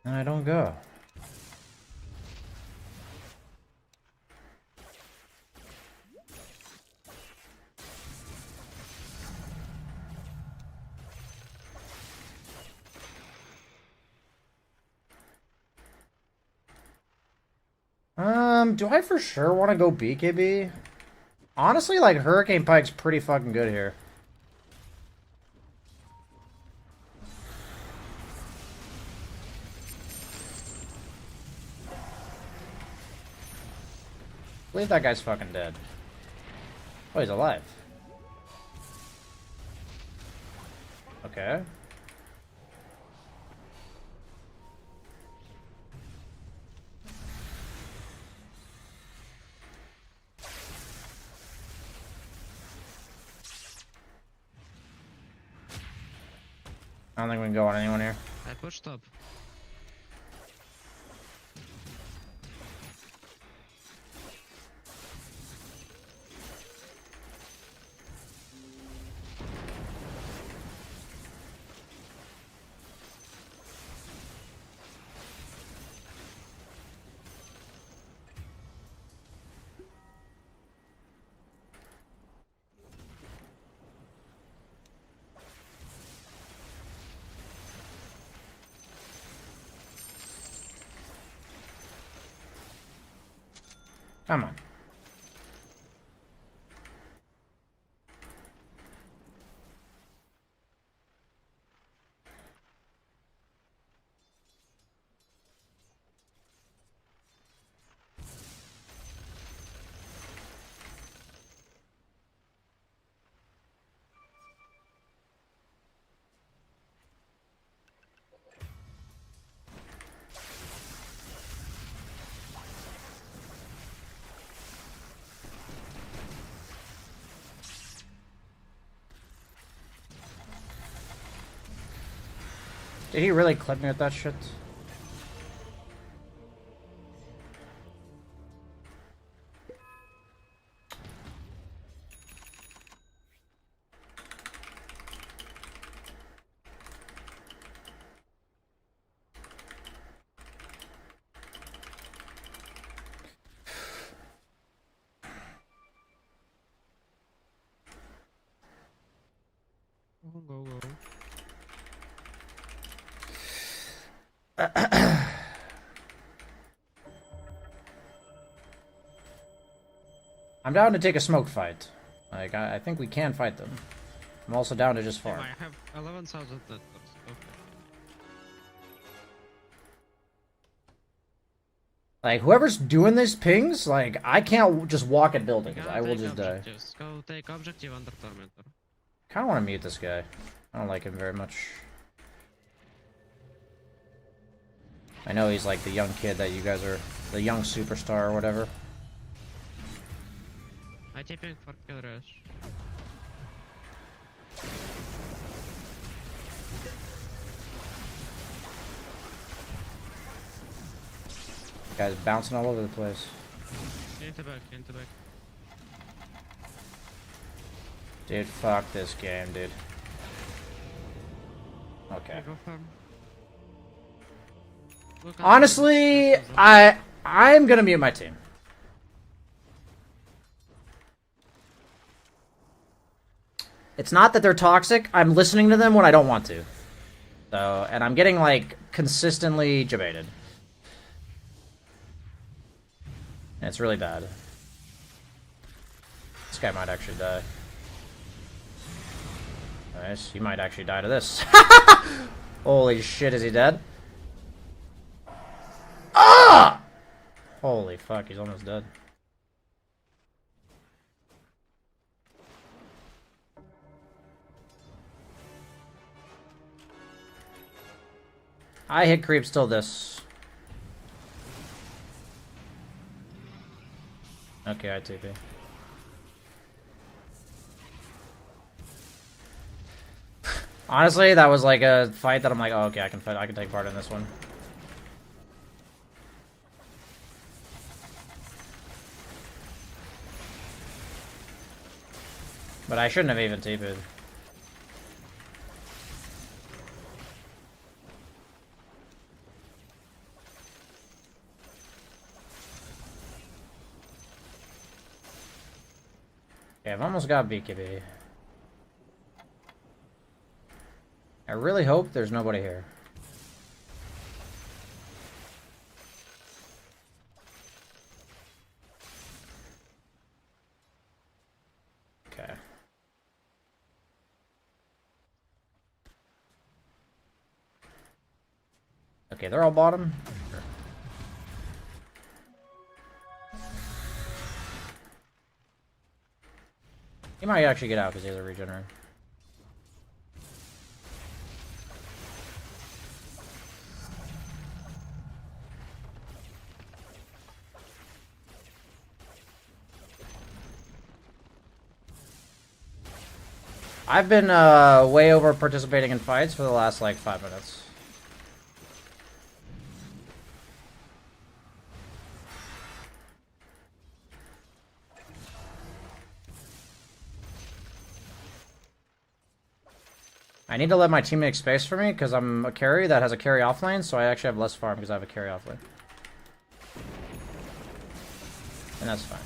[SPEAKER 1] And I don't go. Do I for sure want to go BKB? Honestly, like, Hurricane Pike's pretty fucking good here. I believe that guy's fucking dead. Oh, he's alive. Okay. I don't think we can go on anyone here.
[SPEAKER 8] I pushed up.
[SPEAKER 1] Come on. Did he really clip me with that shit?
[SPEAKER 8] Go, go, go.
[SPEAKER 1] I'm down to take a smoke fight. Like, I think we can fight them. I'm also down to just farm.
[SPEAKER 8] I have 11,000 networks. Okay.
[SPEAKER 1] Like, whoever's doing these pings, like, I can't just walk at
[SPEAKER 8] We
[SPEAKER 1] buildings.
[SPEAKER 8] gotta
[SPEAKER 1] I will
[SPEAKER 8] take
[SPEAKER 1] just die.
[SPEAKER 8] objectives. Go take objective under Tormentor.
[SPEAKER 1] Kind of want to mute this guy. I don't like him very much. I know he's like the young kid that you guys are, the young superstar or whatever.
[SPEAKER 8] I tipping for kill rush.
[SPEAKER 1] Guy's bouncing all over the place.
[SPEAKER 8] Into back, into back.
[SPEAKER 1] Dude, fuck this game, dude. Okay.
[SPEAKER 8] Go farm. Look at
[SPEAKER 1] Honestly,
[SPEAKER 8] this.
[SPEAKER 1] I'm gonna mute my team. It's not that they're toxic. I'm listening to them when I don't want to. So, and I'm getting like consistently debated. And it's really bad. This guy might actually die. Nice. He might actually die to this. Holy shit, is he dead? Ah! Holy fuck, he's almost dead. I hit creep still this. Okay, I TP. Honestly, that was like a fight that I'm like, oh, okay, I can fight. I can take part in this one. But I shouldn't have even TP'd. Okay, I've almost got BKB. I really hope there's nobody here. Okay. Okay, they're all bottom. Sure. He might actually get out because he has a regenerate. I've been way over participating in fights for the last like 5 minutes. I need to let my team make space for me because I'm a carry that has a carry offlane, so I actually have less farm because I have a carry offlane. And that's fine.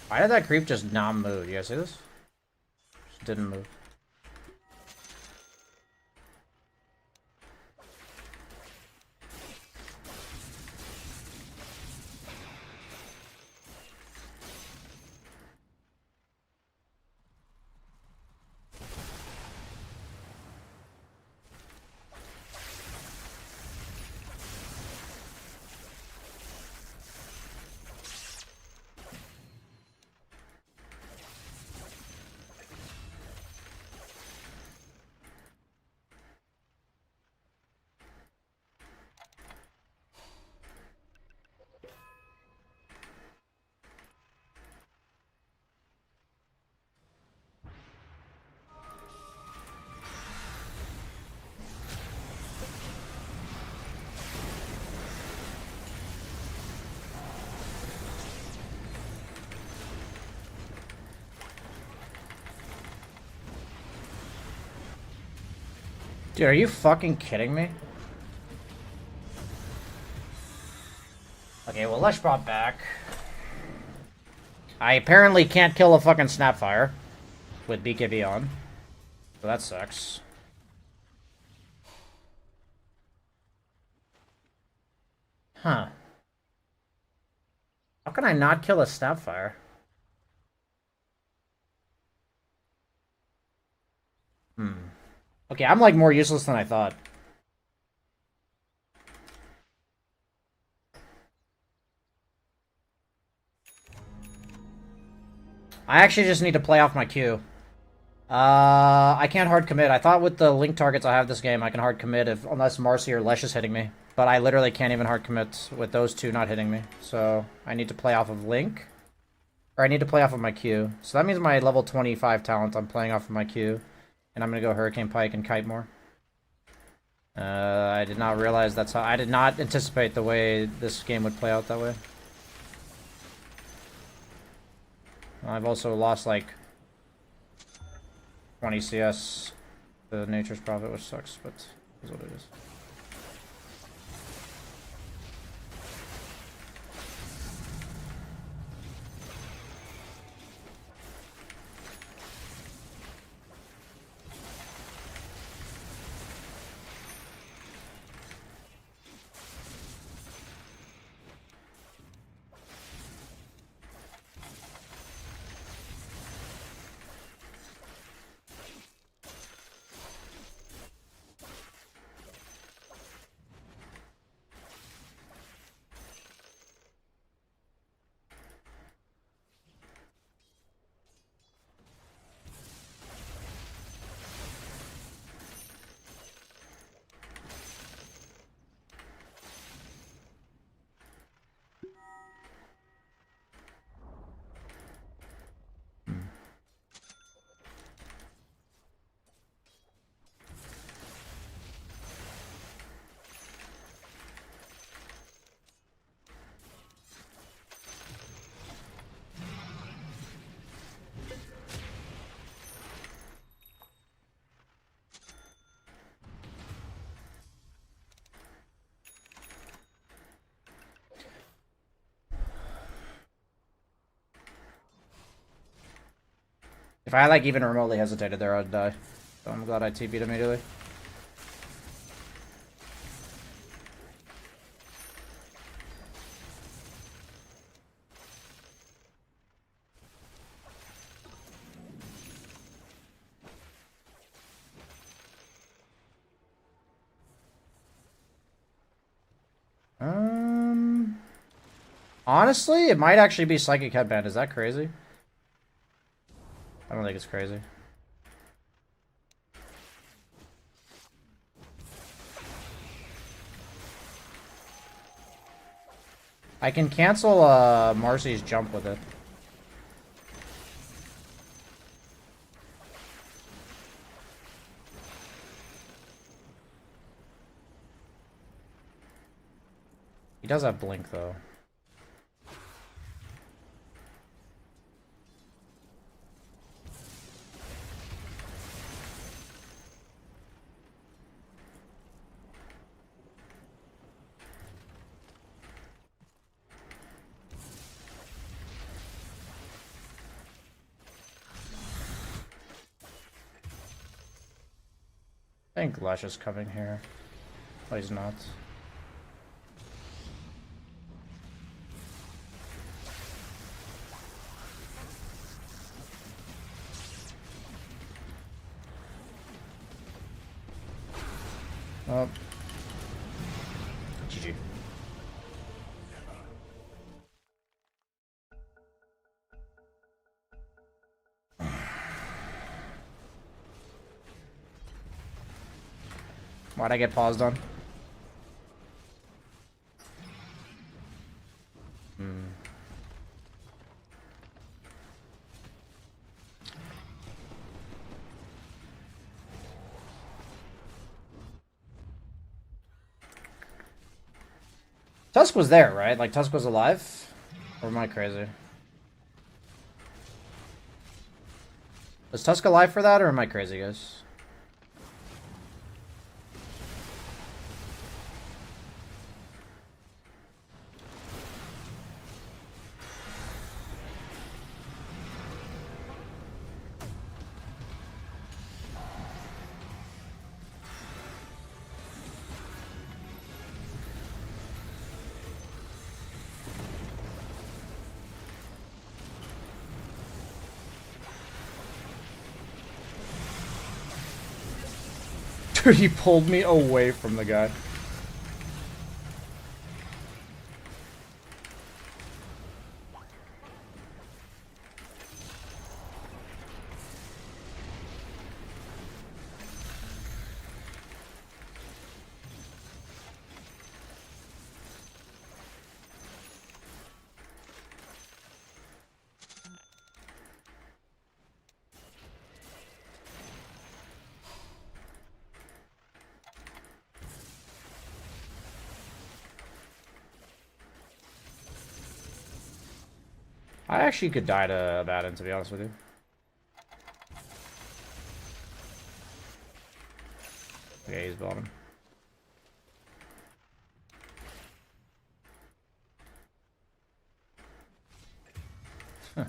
[SPEAKER 1] Why did that creep just not move? You guys see this? Just didn't move. Dude, are you fucking kidding me? Okay, well, Lesh brought back. I apparently can't kill a fucking Snapfire with BKB on. So that sucks. Huh. How can I not kill a Snapfire? Okay, I'm like more useless than I thought. I actually just need to play off my Q. I can't hard commit. I thought with the link targets I have this game, I can hard commit if unless Marcy or Lesh is hitting me. But I literally can't even hard commit with those two not hitting me. So I need to play off of Link. Or I need to play off of my Q. So that means my level 25 talent, I'm playing off of my Q. And I'm gonna go Hurricane Pike and Kite more. I did not realize that's how... I did not anticipate the way this game would play out that way. I've also lost like 20 CS to Nature's Prophet, which sucks, but is what it is. If I like even remotely hesitated there, I'd die. So I'm glad I TP'd immediately. Honestly, it might actually be Psychic Headband. Is that crazy? I don't think it's crazy. I can cancel Marcy's jump with it. He does have blink though. I think Lush is coming here. Oh, he's not. Oh. GG. Why'd I get paused on? Tusk was there, right? Like, Tusk was alive? Or am I crazy? Was Tusk alive for that, or am I crazy, guys? Dude, he pulled me away from the guy. I actually could die to Abaddon, to be honest with you. Okay, he's bottom. Huh.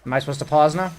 [SPEAKER 1] Am I supposed to pause now?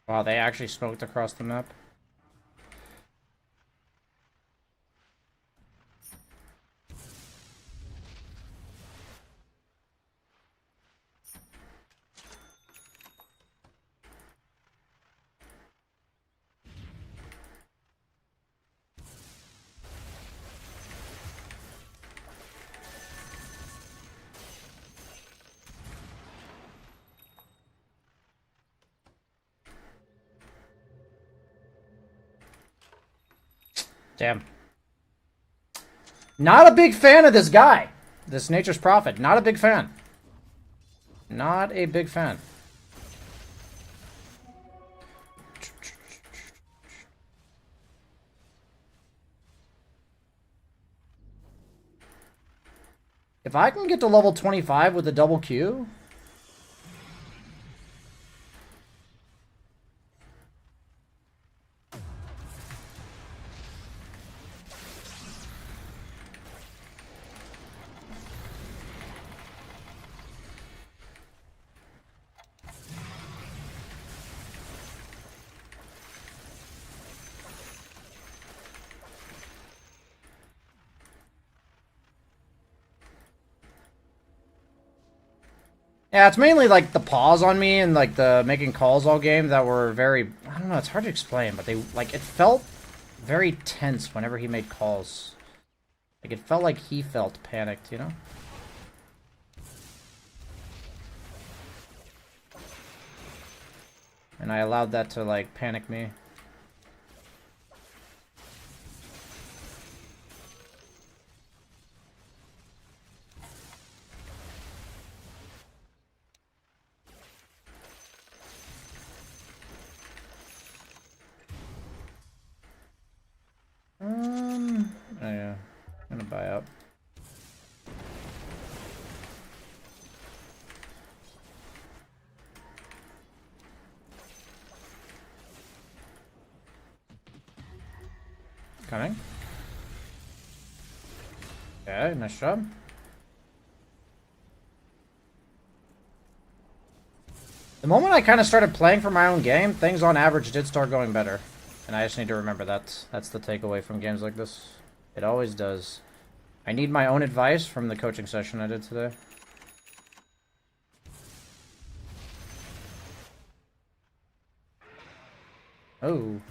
[SPEAKER 1] Wow, they actually smoked across the map. Damn. Not a big fan of this guy. This Nature's Prophet. Not a big fan. Not a big fan. If I can get to level 25 with a double Q... Yeah, it's mainly like the pause on me and like the making calls all game that were very, I don't know, it's hard to explain, but they, like, it felt very tense whenever he made calls. Like, it felt like he felt panicked, you know? And I allowed that to, like, panic me. Oh yeah, I'm gonna buy up. Coming. Okay, nice job. The moment I kind of started playing for my own game, things on average did start going better. And I just need to remember that. That's the takeaway from games like this. It always does. I need my own advice from the coaching session I did today. Oh.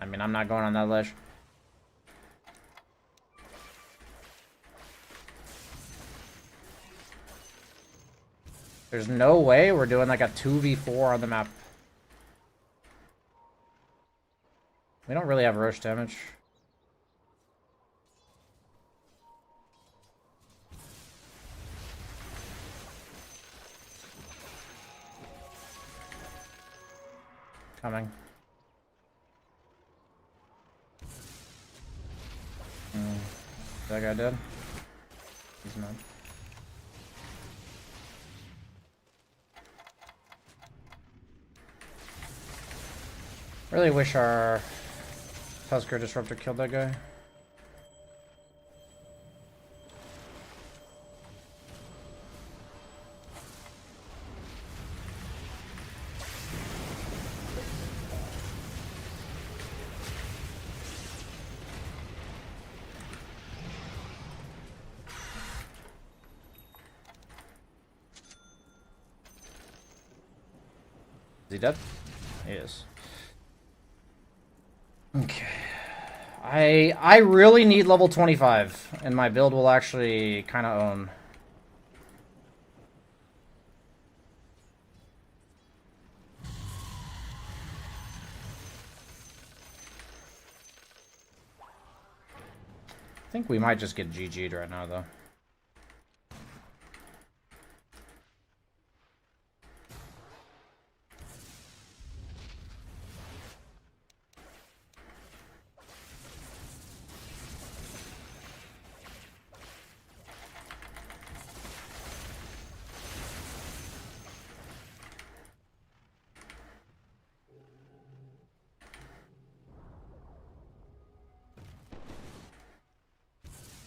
[SPEAKER 1] I mean, I'm not going on that ledge. There's no way we're doing like a 2v4 on the map. We don't really have rush damage. Coming. Is that guy dead? He's not. Really wish our Tusker Disruptor killed that guy. Is he dead? He is. Okay. I really need level 25, and my build will actually kind of own. I think we might just get GG'd right now, though.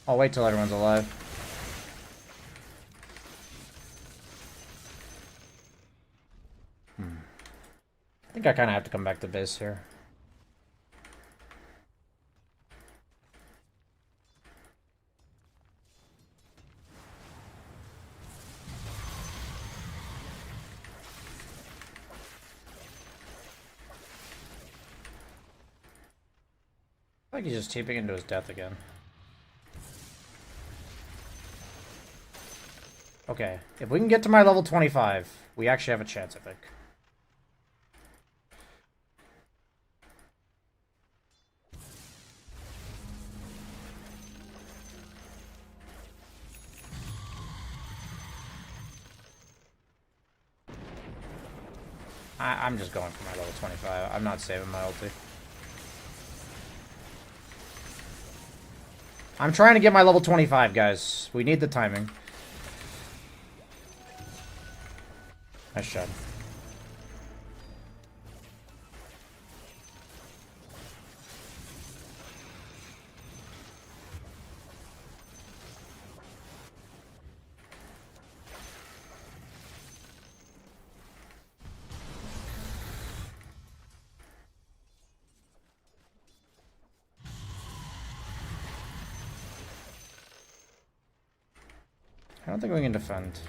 [SPEAKER 1] I'll wait till everyone's alive. I think I kind of have to come back to base here. I think he's just TPing into his death again. Okay, if we can get to my level 25, we actually have a chance, I think. I'm just going for my level 25. I'm not saving my ulti. I'm trying to get my level 25, guys. We need the timing. Nice shot. I don't think we can defend.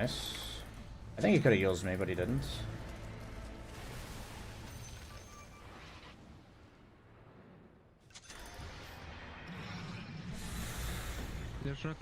[SPEAKER 1] Nice. I think he could have used me, but he didn't.
[SPEAKER 8] There's rock.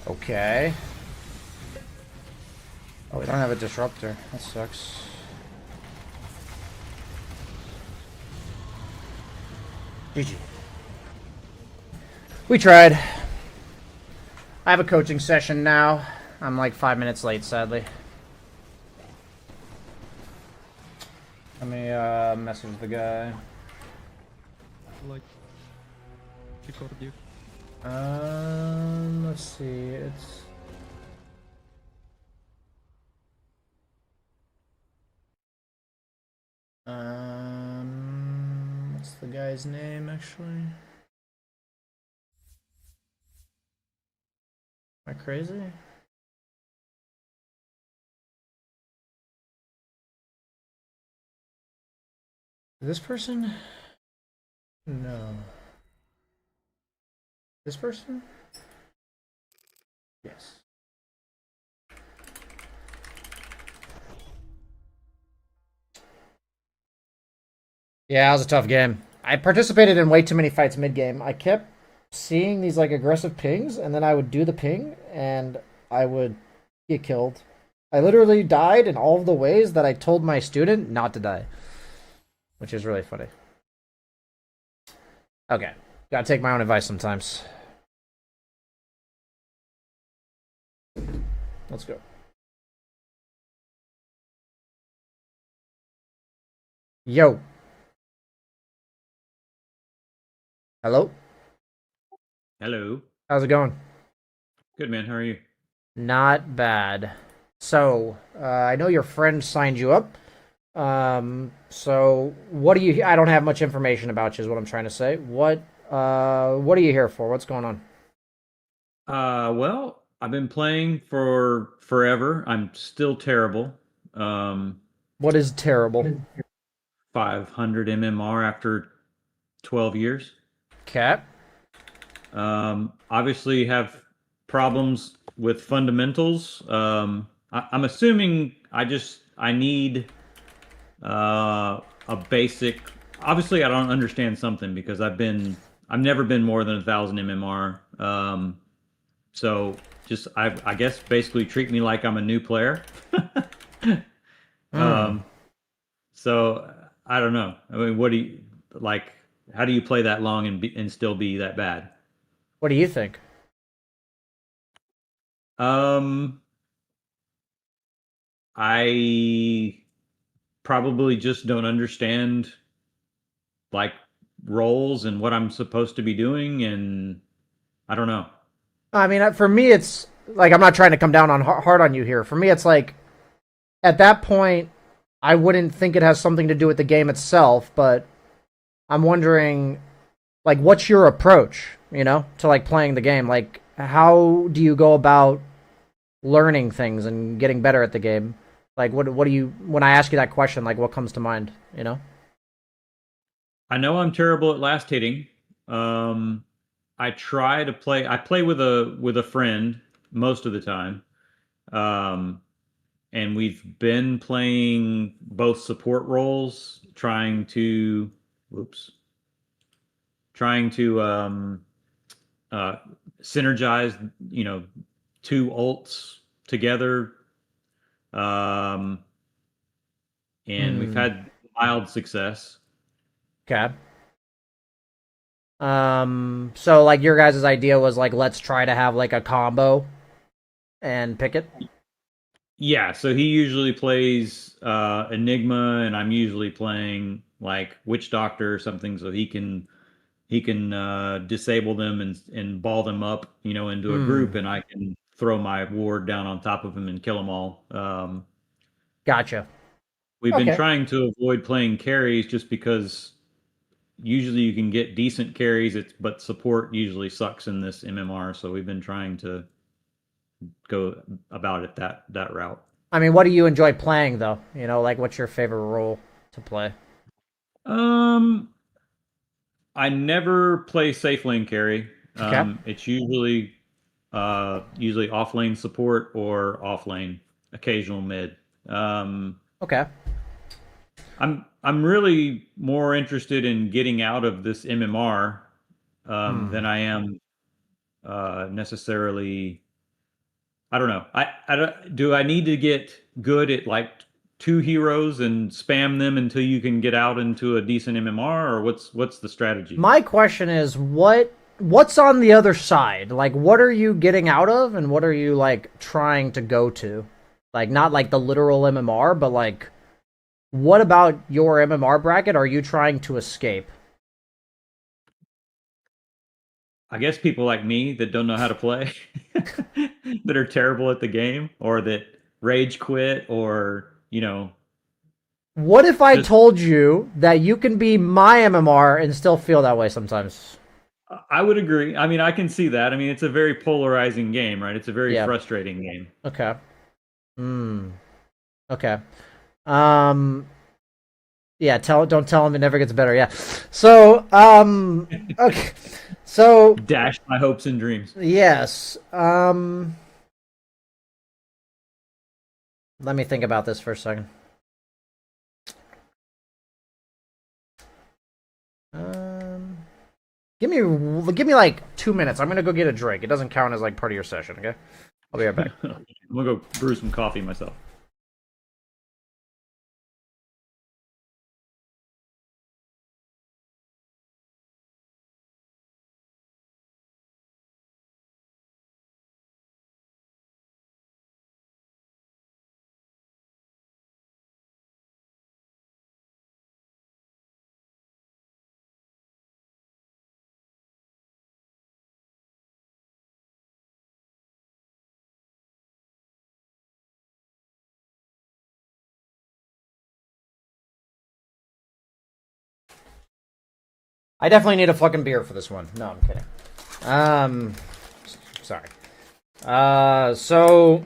[SPEAKER 1] Okay. Oh, we don't have a disruptor. That sucks. GG. We tried. I have a coaching session now. I'm like 5 minutes late, sadly. Let me message the guy.
[SPEAKER 8] Like, record you.
[SPEAKER 1] Let's see. It's what's the guy's name actually? Am I crazy? This person? No. This person? Yes. Yeah, it was a tough game. I participated in way too many fights mid-game. I kept seeing these like aggressive pings, and then I would do the ping, and I would get killed. I literally died in all of the ways that I told my student not to die. Which is really funny. Okay. Gotta take my own advice sometimes. Let's go. Yo. Hello?
[SPEAKER 9] Hello.
[SPEAKER 1] How's it going?
[SPEAKER 9] Good, man. How are you?
[SPEAKER 1] Not bad. So, I know your friend signed you up. So what do you, I don't have much information about you is what I'm trying to say. What are you here for? What's going on?
[SPEAKER 9] Well, I've been playing for forever. I'm still terrible.
[SPEAKER 1] What is terrible?
[SPEAKER 9] 500 MMR after 12 years.
[SPEAKER 1] Cat?
[SPEAKER 9] Obviously have problems with fundamentals. I'm assuming I need a basic. Obviously, I don't understand something because I've never been more than 1,000 MMR. So just I guess basically treat me like I'm a new player. So I don't know. I mean, what do you like? How do you play that long and still be that bad?
[SPEAKER 1] What do you think?
[SPEAKER 9] I probably just don't understand like roles and what I'm supposed to be doing, and I don't know.
[SPEAKER 1] I mean, for me, it's like, I'm not trying to come down on hard on you here. For me, it's like, at that point, I wouldn't think it has something to do with the game itself, but I'm wondering, like, what's your approach, to like playing the game? Like, how do you go about learning things and getting better at the game? Like, what do you, when I ask you that question, like, what comes to mind,
[SPEAKER 9] I know I'm terrible at last hitting. I try to play. I play with a friend most of the time, and we've been playing both support roles, trying to synergize, two ults together, and we've had mild success.
[SPEAKER 1] Okay. So like your guys' idea was like, let's try to have like a combo and pick it?
[SPEAKER 9] Yeah, so he usually plays Enigma, and I'm usually playing like Witch Doctor or something, so he can he can disable them and ball them up, into a group, and I can throw my ward down on top of him and kill them all.
[SPEAKER 1] Gotcha.
[SPEAKER 9] We've been
[SPEAKER 1] Okay.
[SPEAKER 9] trying to avoid playing carries just because usually you can get decent carries, but support usually sucks in this MMR. So we've been trying to go about it that route.
[SPEAKER 1] I mean, what do you enjoy playing though? Like what's your favorite role to play?
[SPEAKER 9] I never play safe lane carry.
[SPEAKER 1] Okay.
[SPEAKER 9] It's usually off lane support or off lane, occasional mid.
[SPEAKER 1] Okay.
[SPEAKER 9] I'm really more interested in getting out of this MMR than I am necessarily. I don't know. Do I need to get good at like 2 heroes and spam them until you can get out into a decent MMR, or what's the strategy?
[SPEAKER 1] My question is what's on the other side? Like what are you getting out of and what are you like trying to go to? Like not like the literal MMR, but like what about your MMR bracket are you trying to escape?
[SPEAKER 9] I guess people like me that don't know how to play, that are terrible at the game, or that rage quit, or
[SPEAKER 1] What if I told you that you can be my MMR and still feel that way sometimes?
[SPEAKER 9] I would agree. I mean, I can see that. I mean, it's a very polarizing game, right? It's a very
[SPEAKER 1] Yeah.
[SPEAKER 9] frustrating game.
[SPEAKER 1] Okay. Okay. Yeah, don't tell him it never gets better. Yeah. So, okay. So,
[SPEAKER 9] Dashed my hopes and dreams.
[SPEAKER 1] yes. Let me think about this for a second. Give me like 2 minutes. I'm gonna go get a drink. It doesn't count as like part of your session, okay? I'll be right back.
[SPEAKER 9] I'm gonna go brew some coffee myself.
[SPEAKER 1] I definitely need a fucking beer for this one. No, I'm kidding. Sorry. So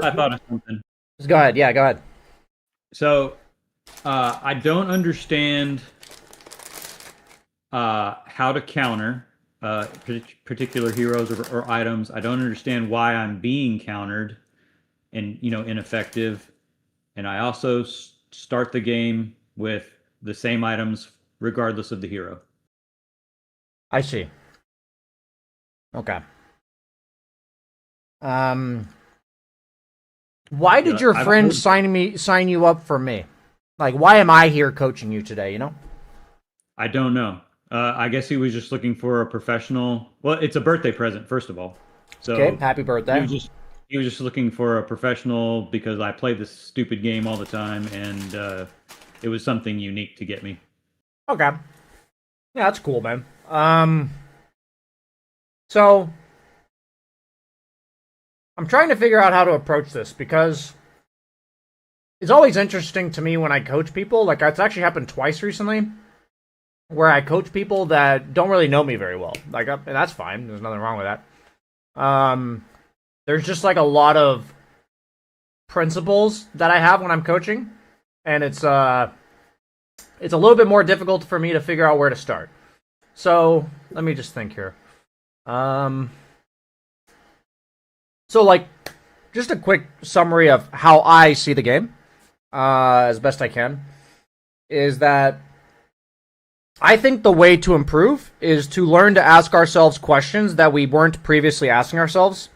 [SPEAKER 9] I thought of something.
[SPEAKER 1] Go ahead. Yeah, go ahead.
[SPEAKER 9] So, I don't understand how to counter particular heroes or items. I don't understand why I'm being countered and ineffective. And I also start the game with the same items regardless of the hero.
[SPEAKER 1] I see. Okay. Why did your friend sign you up for me? Like, why am I here coaching you today?
[SPEAKER 9] I don't know. I guess he was just looking for a professional. Well, it's a birthday present, first of all. So
[SPEAKER 1] okay, happy birthday.
[SPEAKER 9] He was just looking for a professional because I play this stupid game all the time, and it was something unique to get me.
[SPEAKER 1] Okay. Yeah, that's cool, man. So I'm trying to figure out how to approach this because it's always interesting to me when I coach people. Like, it's actually happened twice recently where I coach people that don't really know me very well. Like, and that's fine. There's nothing wrong with that. There's just like a lot of principles that I have when I'm coaching, and it's a little bit more difficult for me to figure out where to start. So let me just think here. So like, just a quick summary of how I see the game, as best I can, is that I think the way to improve is to learn to ask ourselves questions that we weren't previously asking ourselves,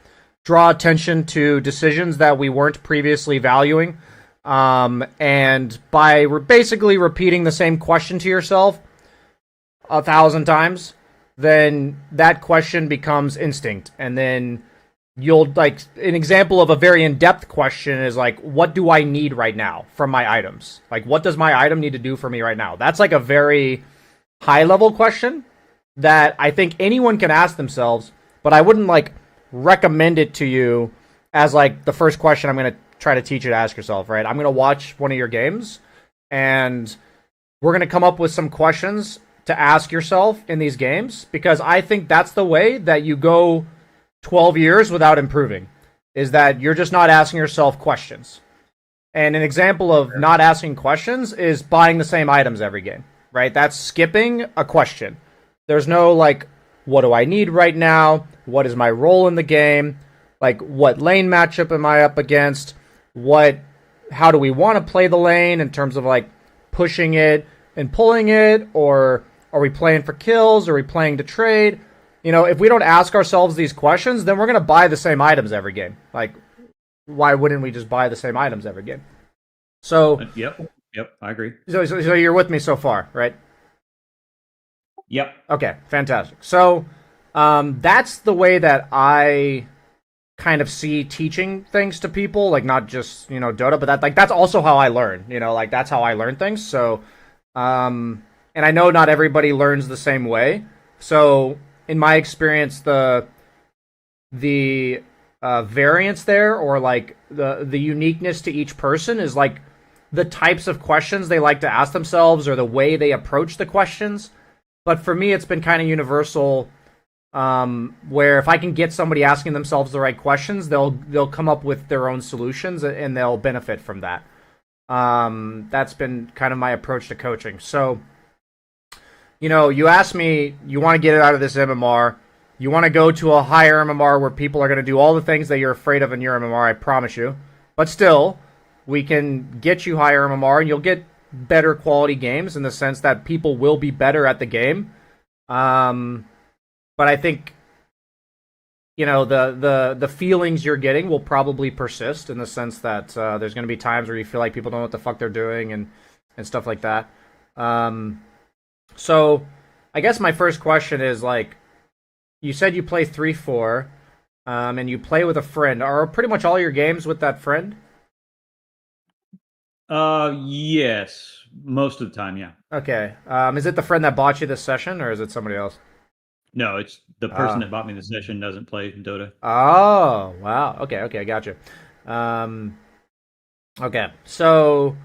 [SPEAKER 1] draw attention to decisions that we weren't previously valuing, and by basically repeating the same question to yourself 1,000 times, then that question becomes instinct, and then you'll like an example of a very in-depth question is like, what do I need right now from my items? Like, what does my item need to do for me right now? That's like a very high level question that I think anyone can ask themselves, but I wouldn't like recommend it to you as like the first question I'm going to try to teach you to ask yourself, right? I'm going to watch one of your games and we're going to come up with some questions to ask yourself in these games, because I think that's the way that you go 12 years without improving, is that you're just not asking yourself questions. And an example of not asking questions is buying the same items every game, right? That's skipping a question. There's no like, what do I need right now? What is my role in the game? Like, what lane matchup am I up against? How do we want to play the lane in terms of like pushing it and pulling it, or are we playing for kills? Are we playing to trade? You know, if we don't ask ourselves these questions, then we're going to buy the same items every game. Like, why wouldn't we just buy the same items every game? So,
[SPEAKER 9] Yep, I agree.
[SPEAKER 1] So you're with me so far, right?
[SPEAKER 9] Yep.
[SPEAKER 1] Okay, fantastic. So, that's the way that I kind of see teaching things to people, like not just, Dota, but that's also how I learn, like that's how I learn things. So, and I know not everybody learns the same way. So, in my experience, the variance there, or like the uniqueness to each person, is like the types of questions they like to ask themselves or the way they approach the questions. But for me, it's been kind of universal, where if I can get somebody asking themselves the right questions, they'll come up with their own solutions and they'll benefit from that. That's been kind of my approach to coaching. So, you asked me, you want to get it out of this MMR. You want to go to a higher MMR where people are going to do all the things that you're afraid of in your MMR, I promise you. But still, we can get you higher MMR and you'll get better quality games in the sense that people will be better at the game. But I think, the feelings you're getting will probably persist in the sense that there's going to be times where you feel like people don't know what the fuck they're doing and stuff like that. So I guess my first question is, like, you said you play 3-4, and you play with a friend. Are pretty much all your games with that friend?
[SPEAKER 9] Yes, most of the time, yeah.
[SPEAKER 1] Okay. Is it the friend that bought you this session, or is it somebody else?
[SPEAKER 9] No, it's the person that bought me the session doesn't play Dota.
[SPEAKER 1] Oh, wow. Okay, I gotcha. Okay, so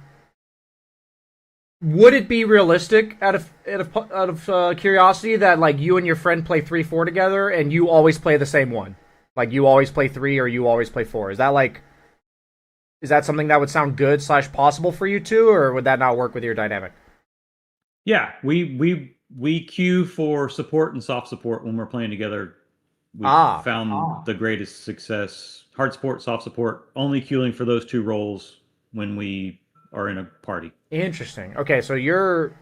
[SPEAKER 1] would it be realistic out of curiosity that like you and your friend play 3-4 together and you always play the same one? Like you always play 3 or you always play 4? Is that something that would sound good / possible for you two, or would that not work with your dynamic?
[SPEAKER 9] Yeah, we queue for support and soft support when we're playing together. We found the greatest success. Hard support, soft support, only queuing for those two roles when we are in a party.
[SPEAKER 1] Interesting. Okay, so you're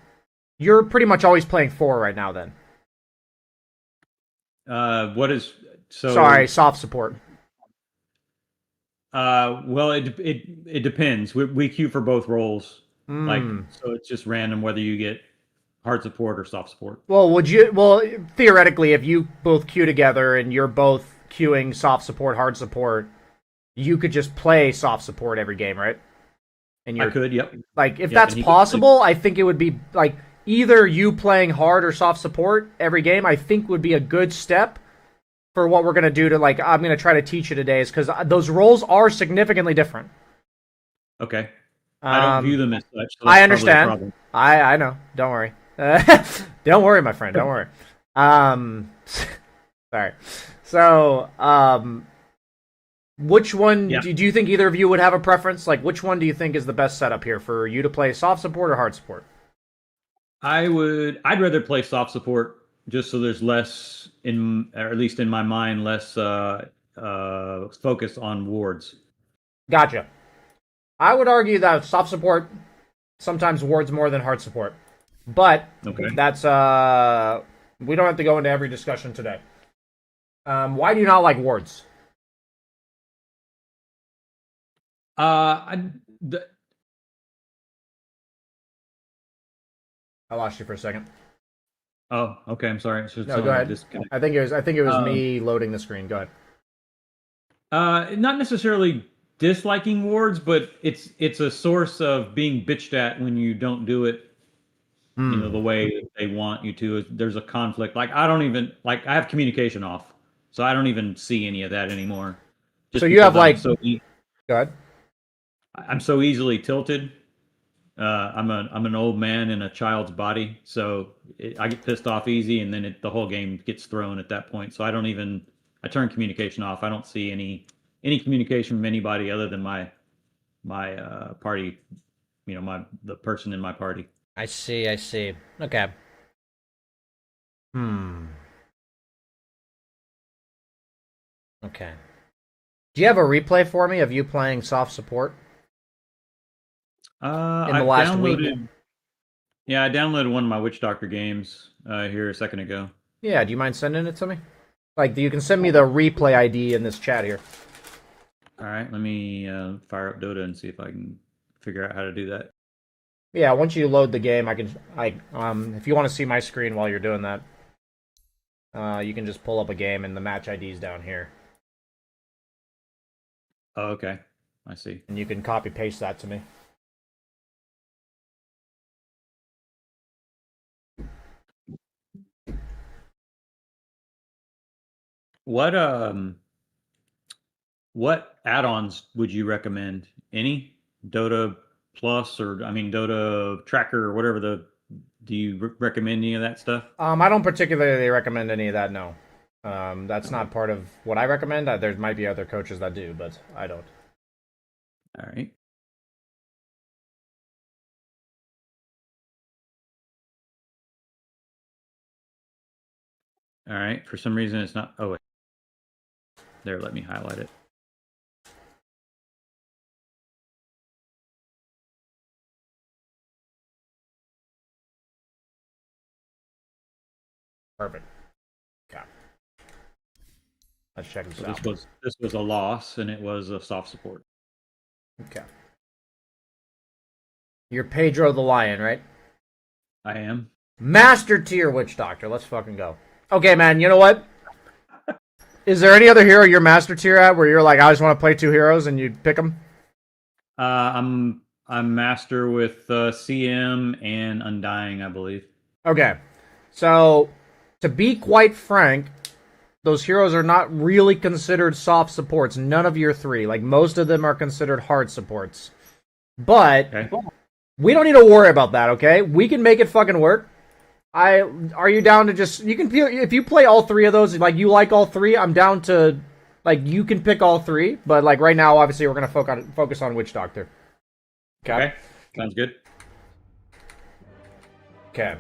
[SPEAKER 1] pretty much always playing 4 right now then.
[SPEAKER 9] Sorry,
[SPEAKER 1] soft support.
[SPEAKER 9] Well, it depends. We queue for both roles. So it's just random whether you get hard support or soft support.
[SPEAKER 1] Well, theoretically, if you both queue together and you're both queuing soft support, hard support, you could just play soft support every game, right? And
[SPEAKER 9] I could, yep.
[SPEAKER 1] Like, if that's possible, I think it would be like either you playing hard or soft support every game. I think would be a good step for what we're gonna do to like. I'm gonna try to teach you today, is because those roles are significantly different.
[SPEAKER 9] Okay. I don't view them as such. So
[SPEAKER 1] I understand. I know. Don't worry. Don't worry, my friend. Don't worry. Sorry. So, which one do you think either of you would have a preference? Like, which one do you think is the best setup here for you to play, soft support or hard support?
[SPEAKER 9] I'd rather play soft support just so there's less, or at least in my mind, less focus on wards.
[SPEAKER 1] Gotcha. I would argue that soft support sometimes wards more than hard support. But that's we don't have to go into every discussion today. Why do you not like wards?
[SPEAKER 9] I
[SPEAKER 1] lost you for a second.
[SPEAKER 9] Oh, okay. I'm sorry.
[SPEAKER 1] No, go ahead. I think it was me loading the screen. Go ahead.
[SPEAKER 9] Not necessarily disliking wards, but it's a source of being bitched at when you don't do it, the way that they want you to. There's a conflict. Like I don't even like I have communication off, so I don't even see any of that anymore.
[SPEAKER 1] So you have like,
[SPEAKER 9] go
[SPEAKER 1] ahead.
[SPEAKER 9] I'm so easily tilted. I'm an old man in a child's body, so I get pissed off easy, and then the whole game gets thrown at that point. So I turn communication off. I don't see any communication from anybody other than my party, the person in my party.
[SPEAKER 1] I see. Okay. Okay. Do you have a replay for me of you playing soft support?
[SPEAKER 9] In
[SPEAKER 1] the last week?
[SPEAKER 9] Yeah, I downloaded one of my Witch Doctor games here a second ago.
[SPEAKER 1] Yeah, do you mind sending it to me? Like, you can send me the replay ID in this chat here.
[SPEAKER 9] All right, let me fire up Dota and see if I can figure out how to do that.
[SPEAKER 1] Yeah, once you load the game, if you want to see my screen while you're doing that, you can just pull up a game and the match ID's down here.
[SPEAKER 9] Oh, okay. I see.
[SPEAKER 1] And you can copy paste that to me.
[SPEAKER 9] What add-ons would you recommend? Any? Dota Plus Dota Tracker or whatever do you recommend any of that stuff?
[SPEAKER 1] I don't particularly recommend any of that, no. That's not part of what I recommend. There might be other coaches that do, but I don't.
[SPEAKER 9] All right. All right. For some reason, it's not. Oh, wait. There, let me highlight it.
[SPEAKER 1] Perfect. Okay. Let's check this
[SPEAKER 9] So
[SPEAKER 1] out.
[SPEAKER 9] this was a loss, and it was a soft support.
[SPEAKER 1] Okay. You're Pedro the Lion, right?
[SPEAKER 9] I am.
[SPEAKER 1] Master tier Witch Doctor. Let's fucking go. Okay, man, you know what? Is there any other hero you're master tier at where you're like, I just want to play 2 heroes and you pick them?
[SPEAKER 9] I'm master with CM and Undying, I believe.
[SPEAKER 1] Okay. So, to be quite frank, those heroes are not really considered soft supports. None of your 3. Like, most of them are considered hard supports. But, we don't need to worry about that, okay? We can make it fucking work. Are you down to just, you can feel, if you play all 3 of those, like, you like all 3, I'm down to, like, you can pick all 3, but, like, right now, obviously, we're gonna focus on Witch Doctor.
[SPEAKER 9] Okay. Sounds good.
[SPEAKER 1] Okay.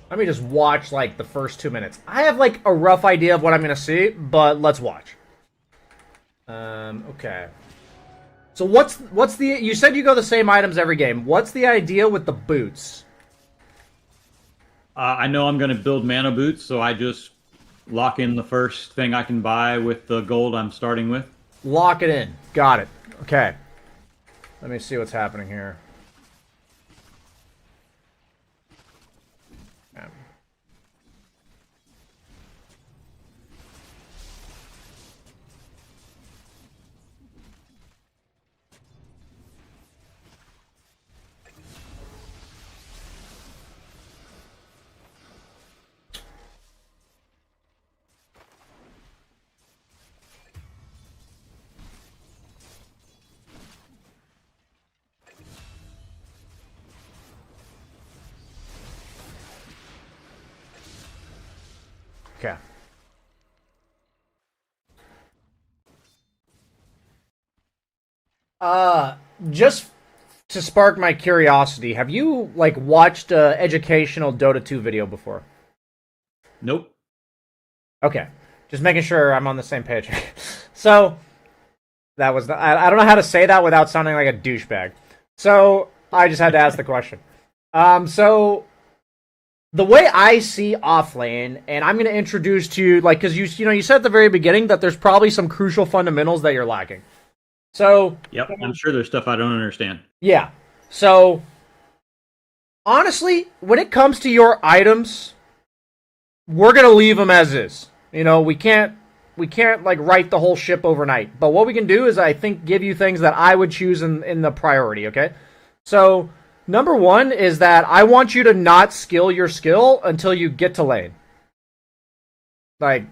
[SPEAKER 1] Let me just watch, like, the first 2 minutes. I have, like, a rough idea of what I'm gonna see, but let's watch. Okay. So what's the, you said you go the same items every game. What's the idea with the boots?
[SPEAKER 9] I know I'm going to build mana boots, so I just lock in the first thing I can buy with the gold I'm starting with.
[SPEAKER 1] Lock it in. Got it. Okay. Let me see what's happening here. Okay. Just to spark my curiosity, have you, like, watched an educational Dota 2 video before?
[SPEAKER 9] Nope.
[SPEAKER 1] Okay. Just making sure I'm on the same page. So, that was, I don't know how to say that without sounding like a douchebag. So, I just had to ask the question. So, the way I see offlane, and I'm going to introduce to you, like, because you said at the very beginning that there's probably some crucial fundamentals that you're lacking. So,
[SPEAKER 9] yep, I'm sure there's stuff I don't understand.
[SPEAKER 1] Yeah. So, honestly, when it comes to your items, we're going to leave them as is. We can't like right the whole ship overnight. But what we can do is I think give you things that I would choose in the priority, okay? So number one is that I want you to not skill your skill until you get to lane. Like,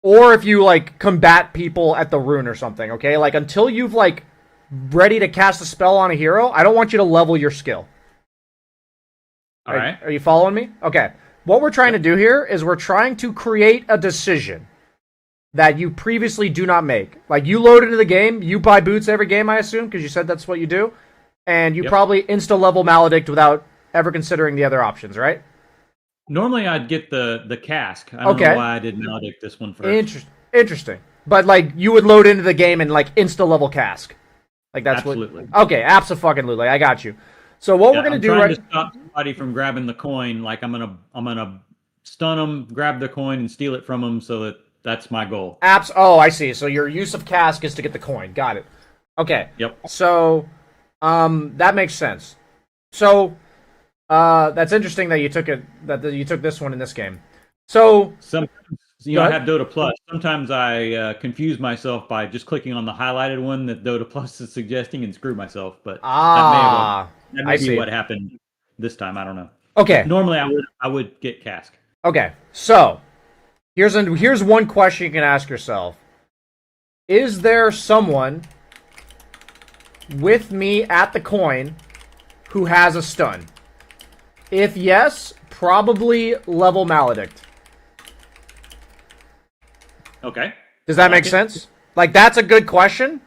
[SPEAKER 1] or if you like combat people at the rune or something, okay? Like until you've like ready to cast a spell on a hero, I don't want you to level your skill.
[SPEAKER 9] All right.
[SPEAKER 1] Are you following me? Okay. What we're trying to do here is we're trying to create a decision that you previously do not make. Like, you load into the game, you buy boots every game, I assume, because you said that's what you do, and you probably insta-level Maledict without ever considering the other options, right?
[SPEAKER 9] Normally, I'd get the cask. I don't know why I did Maledict this one first.
[SPEAKER 1] Interesting. But, like, you would load into the game and, like, insta-level cask. Like, that's
[SPEAKER 9] Absolutely.
[SPEAKER 1] Okay, abso-fucking-lutely. I got you. So what we're going to do
[SPEAKER 9] right... to stop somebody from grabbing the coin, like, I'm gonna stun them, grab the coin, and steal it from them so that's my goal.
[SPEAKER 1] Oh, I see. So your use of cask is to get the coin. Got it. Okay.
[SPEAKER 9] Yep.
[SPEAKER 1] So, that makes sense. So, that's interesting that you took you took this one in this game. So,
[SPEAKER 9] sometimes, I have Dota Plus. Sometimes I confuse myself by just clicking on the highlighted one that Dota Plus is suggesting and screw myself. But that may be what happened this time. I don't know.
[SPEAKER 1] Okay.
[SPEAKER 9] Normally, I would get cask.
[SPEAKER 1] Okay. So, here's one question you can ask yourself. Is there someone with me at the coin who has a stun? If yes, probably level Maledict.
[SPEAKER 9] Okay.
[SPEAKER 1] Does that make sense? Like, that's a good question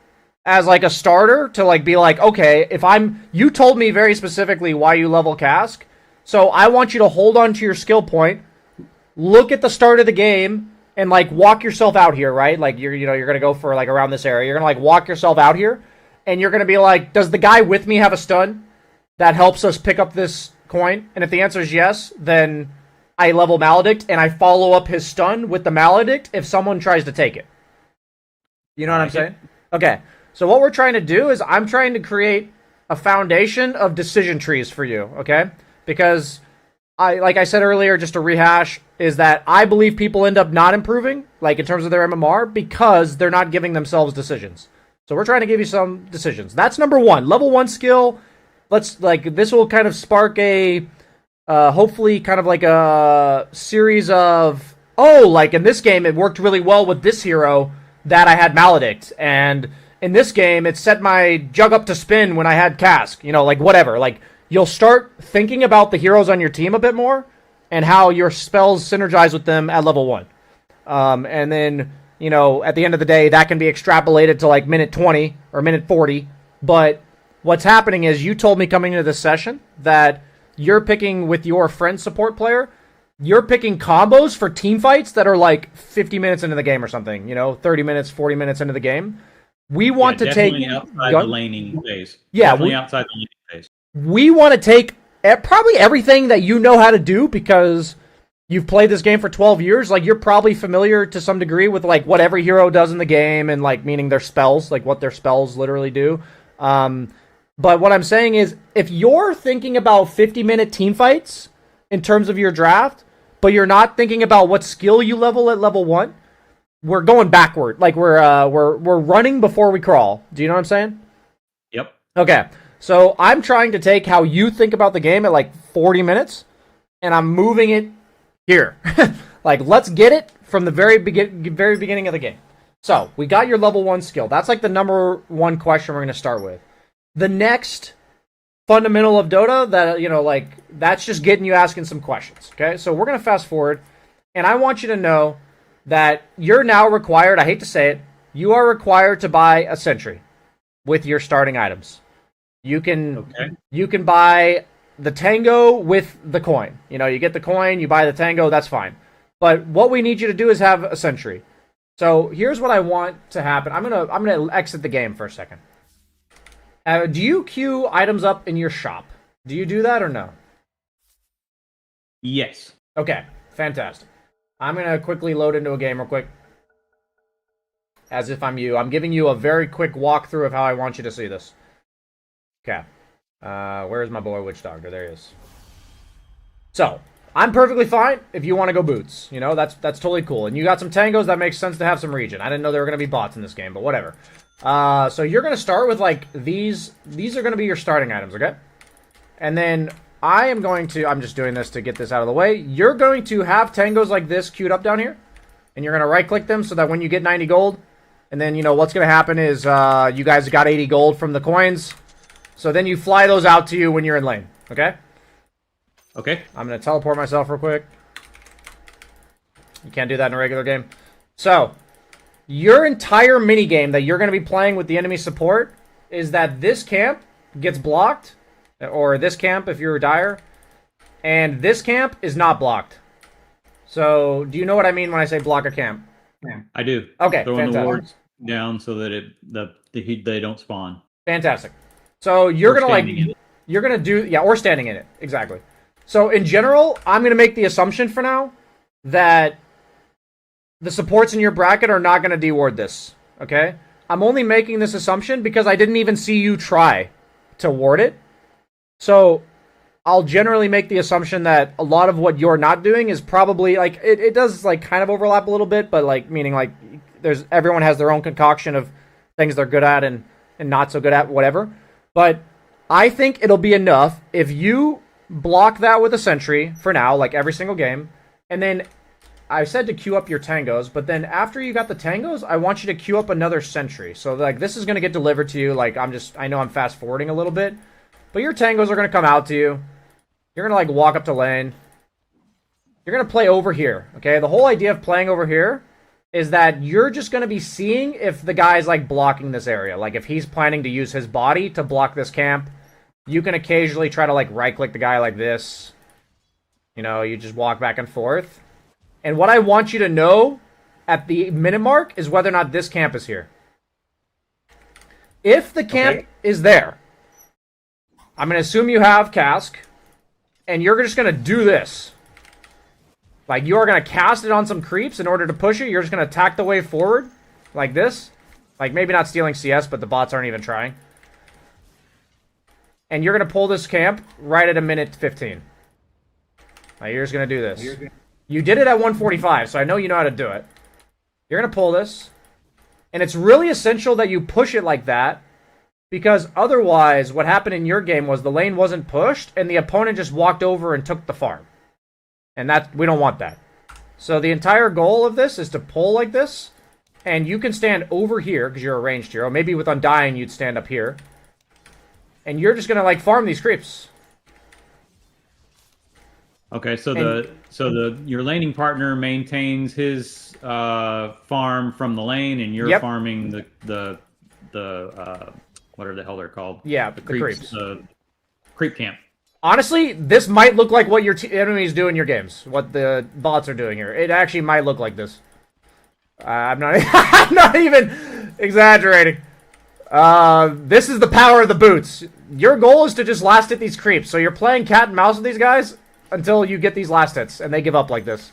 [SPEAKER 1] as like a starter to like be like, okay, you told me very specifically why you level cask, so I want you to hold on to your skill point, look at the start of the game, and like walk yourself out here, right? Like you're gonna go for like around this area. You're gonna like walk yourself out here, and you're gonna be like, does the guy with me have a stun that helps us pick up this coin? And if the answer is yes, then I level Maledict and I follow up his stun with the Maledict if someone tries to take it. You know what I'm saying? Okay. So what we're trying to do is I'm trying to create a foundation of decision trees for you, okay? Because like I said earlier, just to rehash, is that I believe people end up not improving, like in terms of their MMR, because they're not giving themselves decisions. So we're trying to give you some decisions. That's number one. Level 1 skill. This will kind of spark a, hopefully kind of like a series of, like in this game, it worked really well with this hero that I had Maledict. And in this game, it set my jug up to spin when I had cask. Like whatever. Like, you'll start thinking about the heroes on your team a bit more and how your spells synergize with them at level 1. And then, at the end of the day, that can be extrapolated to like minute 20 or minute 40. But what's happening is you told me coming into this session that you're picking with your friend support player, you're picking combos for team fights that are like 50 minutes into the game or something, 30 minutes, 40 minutes into the game. We want to take
[SPEAKER 9] outside the laning phase.
[SPEAKER 1] Yeah,
[SPEAKER 9] outside the laning phase.
[SPEAKER 1] We want to take probably everything that you know how to do because you've played this game for 12 years. Like, you're probably familiar to some degree with like what every hero does in the game and like meaning their spells, like what their spells literally do. But what I'm saying is, if you're thinking about 50-minute team fights in terms of your draft, but you're not thinking about what skill you level at level 1, we're going backward. Like, we're running before we crawl. Do you know what I'm saying?
[SPEAKER 9] Yep.
[SPEAKER 1] Okay. So I'm trying to take how you think about the game at like 40 minutes, and I'm moving it here. Like, let's get it from the very beginning of the game. So we got your level 1 skill. That's like the number one question we're going to start with. The next fundamental of Dota that, that's just getting you asking some questions. Okay. So we're going to fast forward, and I want you to know that you're now required, I hate to say it, you are required to buy a sentry with your starting items. You can buy the tango with the coin. You get the coin, you buy the tango, that's fine. But what we need you to do is have a sentry. So here's what I want to happen. I'm gonna exit the game for a second. Do you queue items up in your shop? Do you do that or no?
[SPEAKER 9] Yes.
[SPEAKER 1] Okay, fantastic. I'm gonna quickly load into a game real quick. As if I'm you. I'm giving you a very quick walkthrough of how I want you to see this. Okay. Where's my boy Witch Doctor? There he is. So, I'm perfectly fine if you want to go boots. You know, that's totally cool. And you got some tangos, that makes sense to have some regen. I didn't know there were going to be bots in this game, but whatever. So you're going to start with, like, these. These are going to be your starting items, okay? And then I am going to, I'm just doing this to get this out of the way. You're going to have tangos like this queued up down here. And you're going to right-click them so that when you get 90 gold, and then, you know, what's going to happen is you guys got 80 gold from the coins. So then you fly those out to you when you're in lane, okay?
[SPEAKER 9] Okay.
[SPEAKER 1] I'm going to teleport myself real quick. You can't do that in a regular game. So, your entire minigame that you're going to be playing with the enemy support is that this camp gets blocked, or this camp if you're a dire, and this camp is not blocked. So, do you know what I mean when I say block a camp?
[SPEAKER 9] I do.
[SPEAKER 1] Okay,
[SPEAKER 9] Throwing the
[SPEAKER 1] fantastic.
[SPEAKER 9] wards down so that they don't spawn.
[SPEAKER 1] Fantastic. So, you're
[SPEAKER 9] Or
[SPEAKER 1] going to, like,
[SPEAKER 9] standing in it.
[SPEAKER 1] you're going to do, yeah, or standing in it, exactly. So, in general, I'm going to make the assumption for now that the supports in your bracket are not going to deward this, okay? I'm only making this assumption because I didn't even see you try to ward it. So, I'll generally make the assumption that a lot of what you're not doing is probably, like, it does, like, kind of overlap a little bit, but, like, meaning, like, everyone has their own concoction of things they're good at and not so good at, whatever. But I think it'll be enough if you block that with a sentry for now, like every single game, and then I said to queue up your tangos, but then after you got the tangos, I want you to queue up another sentry. So, like, this is going to get delivered to you. Like, I know I'm fast forwarding a little bit, but your tangos are going to come out to you. You're going to, like, walk up to lane. You're going to play over here, okay? The whole idea of playing over here is that you're just going to be seeing if the guy's, like, blocking this area. Like, if he's planning to use his body to block this camp, you can occasionally try to, like, right-click the guy like this. You know, you just walk back and forth. And what I want you to know at the minute mark is whether or not this camp is here. If the camp is there, I'm going to assume you have cask, and you're just going to do this. Like, you are going to cast it on some creeps in order to push it. You're just going to attack the way forward, like this. Like, maybe not stealing CS, but the bots aren't even trying. And you're going to pull this camp right at a minute 15. Like, you're just going to do this. You did it at 145, so I know you know how to do it. You're going to pull this. And it's really essential that you push it like that, because otherwise what happened in your game was the lane wasn't pushed, and the opponent just walked over and took the farm. And we don't want that. So the entire goal of this is to pull like this, and you can stand over here, because you're a ranged hero. Maybe with Undying, you'd stand up here. And you're just going to, like, farm these creeps.
[SPEAKER 9] Okay, so your laning partner maintains his farm from the lane, and you're farming the whatever the hell they're called.
[SPEAKER 1] Yeah, the creeps.
[SPEAKER 9] Creep camp.
[SPEAKER 1] Honestly, this might look like what your enemies do in your games. What the bots are doing here. It actually might look like this. I'm not. I'm not even exaggerating. This is the power of the boots. Your goal is to just last hit these creeps. So you're playing cat and mouse with these guys until you get these last hits, and they give up like this.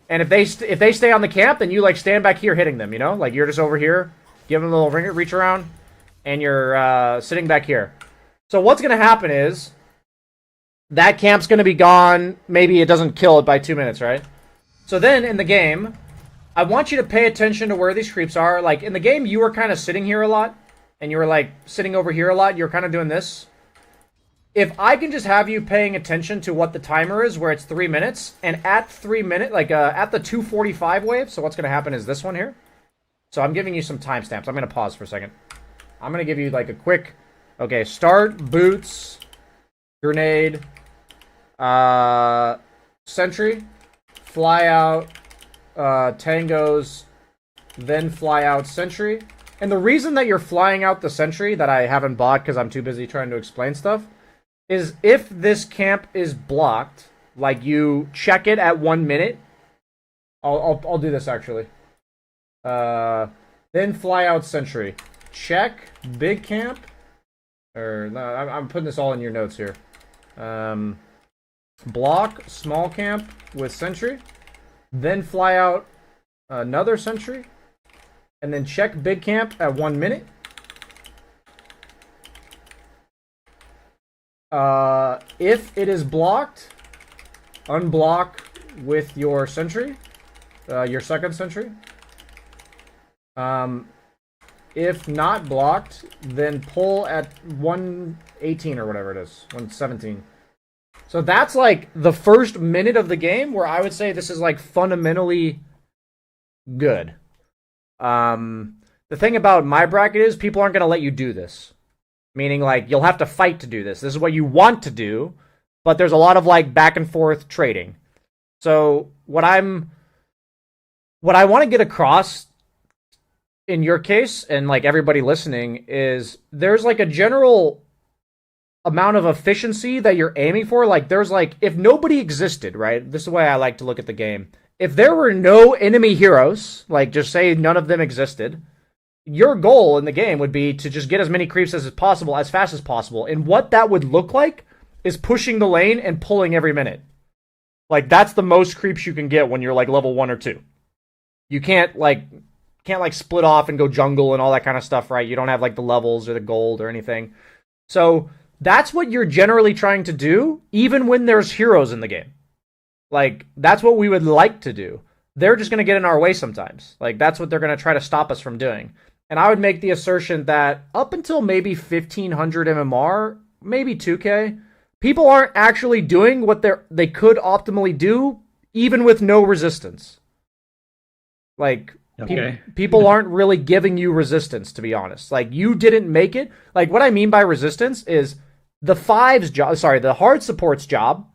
[SPEAKER 1] And if they stay on the camp, then you, like, stand back here hitting them. You know, like, you're just over here, giving a little reach around, and you're sitting back here. So what's gonna happen is that camp's gonna be gone. Maybe it doesn't kill it by 2 minutes, right? So then in the game, I want you to pay attention to where these creeps are. Like, in the game, you were kind of sitting here a lot, and you were, like, sitting over here a lot. You're kind of doing this. If I can just have you paying attention to what the timer is, where it's 3 minutes, and at 3 minutes, like, at the 245 wave, so what's going to happen is this one here. So I'm giving you some timestamps. I'm going to pause for a second. I'm going to give you, like, a quick, okay, start, boots, grenade, sentry, fly out, tangos, then fly out sentry. And the reason that you're flying out the sentry that I haven't bought because I'm too busy trying to explain stuff is if this camp is blocked, like, you check it at 1 minute. I'll do this actually. Then fly out sentry. Check big camp. Or no, I'm putting this all in your notes here. Block small camp with sentry. Then fly out another sentry. And then check big camp at 1 minute. If it is blocked, unblock with your sentry, your second sentry. If not blocked, then pull at 118 or whatever it is, 117. So that's like the first minute of the game where I would say this is like fundamentally good. The thing about my bracket is people aren't going to let you do this. Meaning like you'll have to fight to do this. This is what you want to do, but there's a lot of like back and forth trading. So what I want to get across in your case and like everybody listening is there's like a general amount of efficiency that you're aiming for. Like there's like, if nobody existed, right? This is the way I like to look at the game. If there were no enemy heroes, like just say none of them existed, your goal in the game would be to just get as many creeps as possible, as fast as possible. And what that would look like is pushing the lane and pulling every minute. Like that's the most creeps you can get when you're like level 1 or 2. You can't split off and go jungle and all that kind of stuff, right? You don't have like the levels or the gold or anything. So that's what you're generally trying to do, even when there's heroes in the game. Like, that's what we would like to do. They're just going to get in our way sometimes. Like, that's what they're going to try to stop us from doing. And I would make the assertion that up until maybe 1500 MMR, maybe 2K, people aren't actually doing what they could optimally do, even with no resistance. Like,
[SPEAKER 9] Okay.
[SPEAKER 1] people aren't really giving you resistance, to be honest. Like, you didn't make it. Like, what I mean by resistance is the hard support's job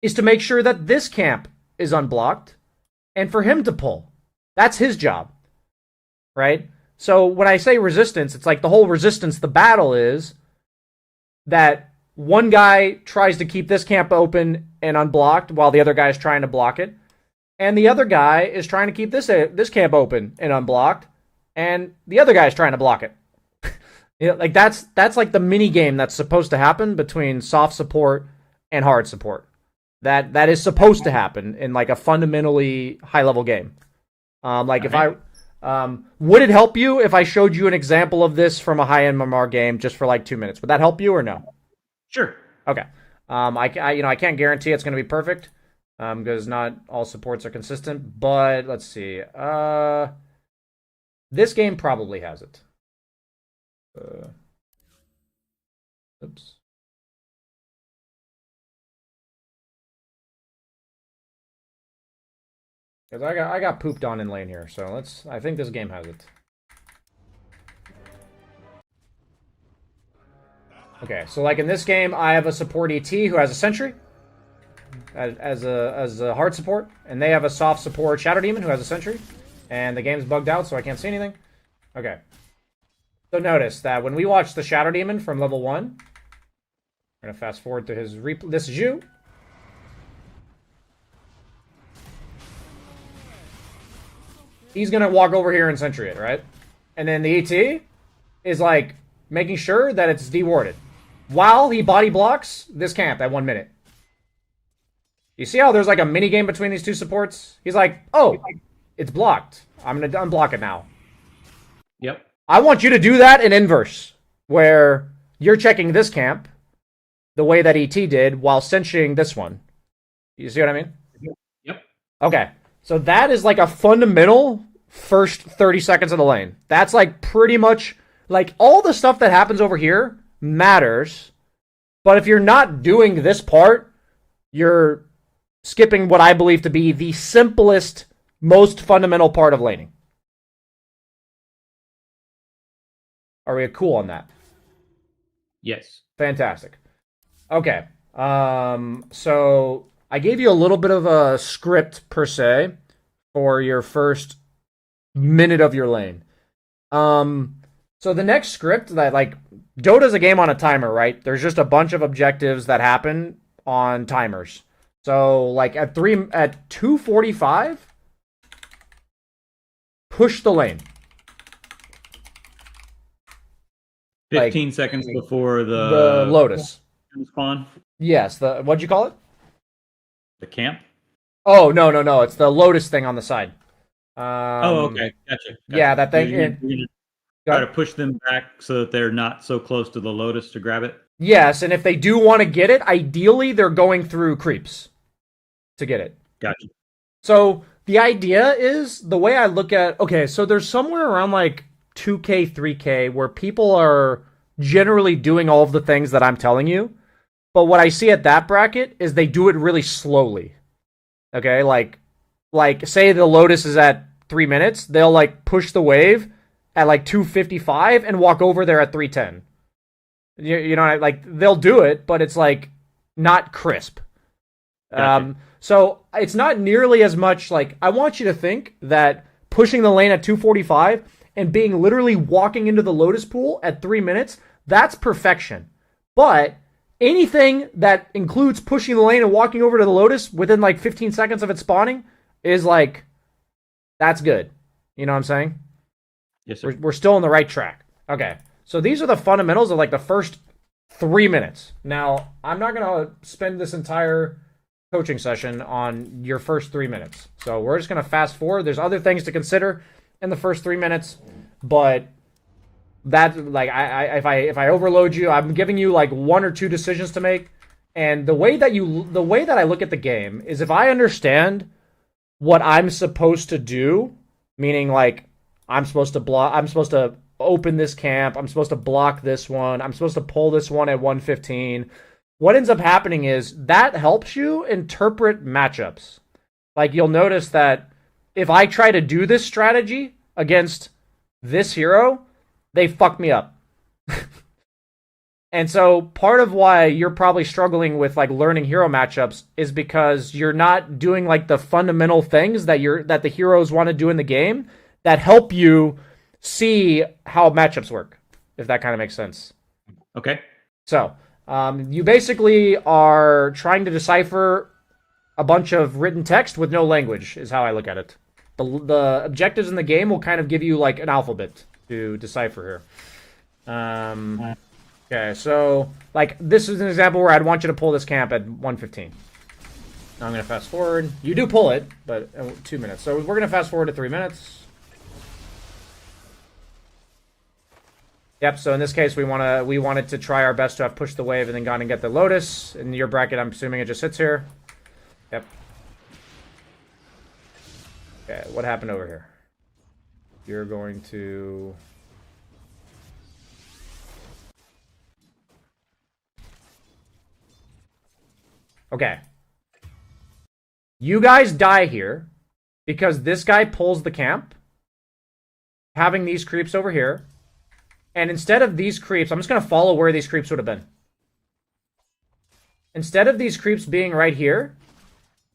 [SPEAKER 1] is to make sure that this camp is unblocked and for him to pull. That's his job, right? So when I say resistance, it's like the whole resistance, the battle is that one guy tries to keep this camp open and unblocked while the other guy is trying to block it. And the other guy is trying to keep this camp open and unblocked, and the other guy is trying to block it. You know, like that's like the mini game that's supposed to happen between soft support and hard support. That is supposed to happen in like a fundamentally high level game. If I would it help you if I showed you an example of this from a high end MMR game just for like 2 minutes? Would that help you or no?
[SPEAKER 9] Sure.
[SPEAKER 1] Okay. I can't guarantee it's going to be perfect. Because not all supports are consistent, but let's see. This game probably has it. Oops. Because I got pooped on in lane here, so I think this game has it. Okay, so like in this game, I have a support ET who has a sentry. As a hard support, and they have a soft support Shadow Demon who has a sentry, and the game's bugged out so I can't see anything. Okay. So notice that when we watch the Shadow Demon from level 1, we're going to fast forward to his this is you. He's going to walk over here and sentry it, right? And then the ET is like making sure that it's dewarded while he body blocks this camp at 1 minute. You see how there's like a mini game between these two supports? He's like, oh, it's blocked. I'm going to unblock it now.
[SPEAKER 9] Yep.
[SPEAKER 1] I want you to do that in inverse, where you're checking this camp the way that ET did while sentrying this one. You see what I mean?
[SPEAKER 9] Yep.
[SPEAKER 1] Okay. So that is like a fundamental first 30 seconds of the lane. That's like pretty much like all the stuff that happens over here matters. But if you're not doing this part, you're skipping what I believe to be the simplest, most fundamental part of laning. Are we cool on that?
[SPEAKER 9] Yes.
[SPEAKER 1] Fantastic. Okay. So I gave you a little bit of a script per se for your first minute of your lane. So the next script that like Dota's a game on a timer, right? There's just a bunch of objectives that happen on timers. So like at 2:45, push the lane.
[SPEAKER 9] 15 seconds before
[SPEAKER 1] the Lotus
[SPEAKER 9] spawn.
[SPEAKER 1] Yes, what'd you call it?
[SPEAKER 9] The camp.
[SPEAKER 1] Oh no, it's the Lotus thing on the side.
[SPEAKER 9] Okay, gotcha.
[SPEAKER 1] Yeah, that thing.
[SPEAKER 9] You're gonna try to push them back so that they're not so close to the Lotus to grab it.
[SPEAKER 1] Yes, and if they do want to get it, ideally they're going through creeps. to get it.
[SPEAKER 9] Gotcha.
[SPEAKER 1] So the idea is, the way I look at, okay, so there's somewhere around like 2K, 3K where people are generally doing all of the things that I'm telling you. But what I see at that bracket is they do it really slowly. Okay, like say the Lotus is at 3 minutes, they'll like push the wave at like 2:55 and walk over there at 3:10. You know, like they'll do it, but it's like not crisp.
[SPEAKER 9] Gotcha.
[SPEAKER 1] So it's not nearly as much. Like, I want you to think that pushing the lane at 2:45 and being literally walking into the Lotus pool at 3 minutes, that's perfection. But anything that includes pushing the lane and walking over to the Lotus within like 15 seconds of it spawning is like, that's good. You know what I'm saying?
[SPEAKER 9] Yes, sir.
[SPEAKER 1] We're still on the right track. Okay. So these are the fundamentals of like the first 3 minutes. Now, I'm not going to spend this entire coaching session on your first 3 minutes. So we're just going to fast forward. There's other things to consider in the first 3 minutes, but that, like, if I overload you, I'm giving you like 1 or 2 decisions to make. And the way that I look at the game is, if I understand what I'm supposed to do, meaning like I'm supposed to open this camp, I'm supposed to block this one, I'm supposed to pull this one at 115. What ends up happening is that helps you interpret matchups. Like, you'll notice that if I try to do this strategy against this hero, they fuck me up. And so part of why you're probably struggling with like learning hero matchups is because you're not doing like the fundamental things that the heroes want to do in the game that help you see how matchups work, if that kind of makes sense.
[SPEAKER 9] Okay.
[SPEAKER 1] So you basically are trying to decipher a bunch of written text with no language, is how I look at it. The objectives in the game will kind of give you like an alphabet to decipher here. Okay, so like this is an example where I'd want you to pull this camp at 1:15. Now I'm going to fast forward. You do pull it, but 2 minutes. So we're going to fast forward to 3 minutes. Yep, so in this case we wanted to try our best to have pushed the wave and then gone and get the Lotus. In your bracket, I'm assuming it just sits here. Yep. Okay, what happened over here? You're going to... Okay. You guys die here because this guy pulls the camp, having these creeps over here. And instead of these creeps, I'm just going to follow where these creeps would have been. Instead of these creeps being right here,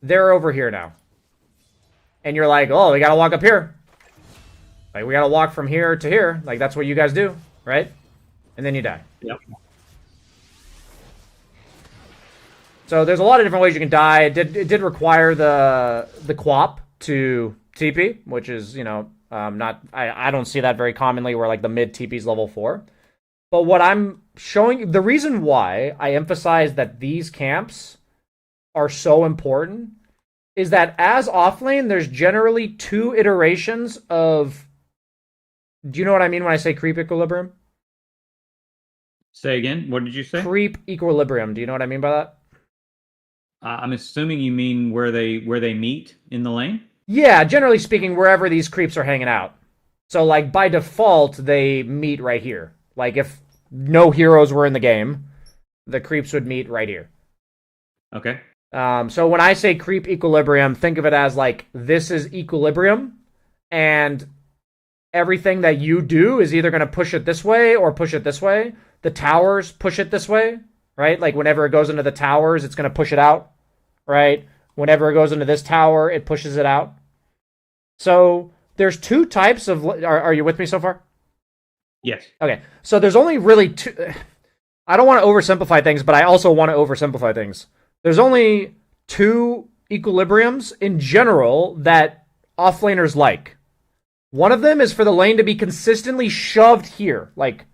[SPEAKER 1] they're over here now. And you're like, oh, we got to walk up here. Like, we got to walk from here to here. Like, that's what you guys do, right? And then you die.
[SPEAKER 9] Yep.
[SPEAKER 1] So there's a lot of different ways you can die. It did require the QOP to TP, which is, you know, not, I don't see that very commonly where like the mid TP's level 4. But what I'm showing, the reason why I emphasize that these camps are so important is that as offlane, there's generally 2 iterations of, do you know what I mean when I say creep equilibrium?
[SPEAKER 9] Say again. What did you say?
[SPEAKER 1] Creep equilibrium. Do you know what I mean by that?
[SPEAKER 9] I'm assuming you mean where they meet in the lane?
[SPEAKER 1] Yeah, generally speaking, wherever these creeps are hanging out. So, like, by default, they meet right here. Like, if no heroes were in the game, the creeps would meet right here.
[SPEAKER 9] Okay.
[SPEAKER 1] So when I say creep equilibrium, think of it as, like, this is equilibrium, and everything that you do is either going to push it this way or push it this way. The towers push it this way, right? Like, whenever it goes into the towers, it's going to push it out, right? Whenever it goes into this tower, it pushes it out. So there's 2 types of... Are you with me so far?
[SPEAKER 9] Yes.
[SPEAKER 1] Okay. So there's only really 2... I don't want to oversimplify things, but I also want to oversimplify things. There's only 2 equilibriums in general that offlaners like. One of them is for the lane to be consistently shoved here, like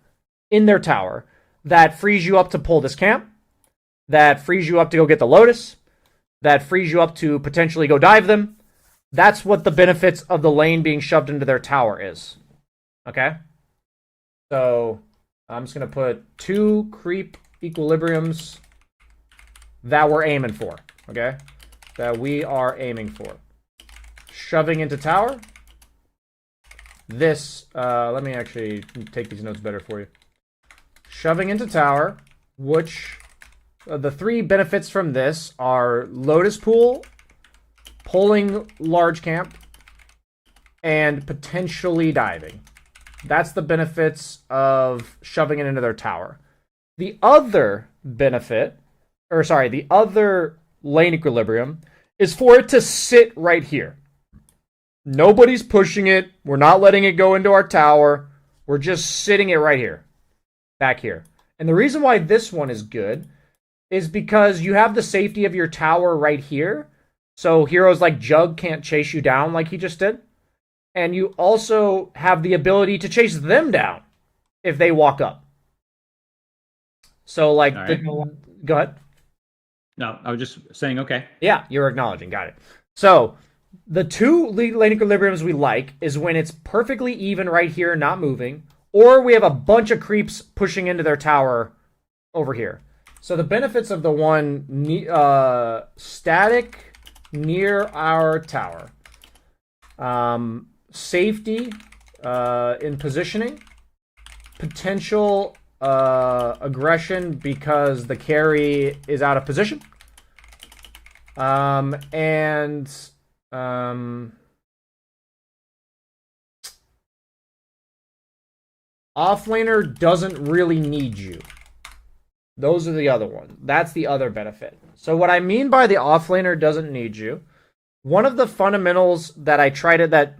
[SPEAKER 1] in their tower. That frees you up to pull this camp. That frees you up to go get the Lotus. That frees you up to potentially go dive them. That's what the benefits of the lane being shoved into their tower is. Okay? So, I'm just going to put 2 creep equilibriums that we're aiming for. Okay? that we are aiming for. Shoving into tower. This, let me actually take these notes better for you. Shoving into tower, which the 3 benefits from this are Lotus Pool, pulling large camp, and potentially diving. That's the benefits of shoving it into their tower. The other benefit, the other lane equilibrium is for it to sit right here. Nobody's pushing it. We're not letting it go into our tower. We're just sitting it right here. Back here. And the reason why this one is good is because you have the safety of your tower right here. So heroes like Jug can't chase you down like he just did. And you also have the ability to chase them down if they walk up. So like,
[SPEAKER 9] right.
[SPEAKER 1] Go ahead.
[SPEAKER 9] No, I was just saying, okay.
[SPEAKER 1] Yeah, you're acknowledging. Got it. So the 2 lane equilibriums we like is when it's perfectly even right here, not moving, or we have a bunch of creeps pushing into their tower over here. So the benefits of the one static near our tower. Safety in positioning. Potential aggression because the carry is out of position. Offlaner doesn't really need you. Those are the other ones. That's the other benefit. So what I mean by the offlaner doesn't need you, one of the fundamentals that I try to that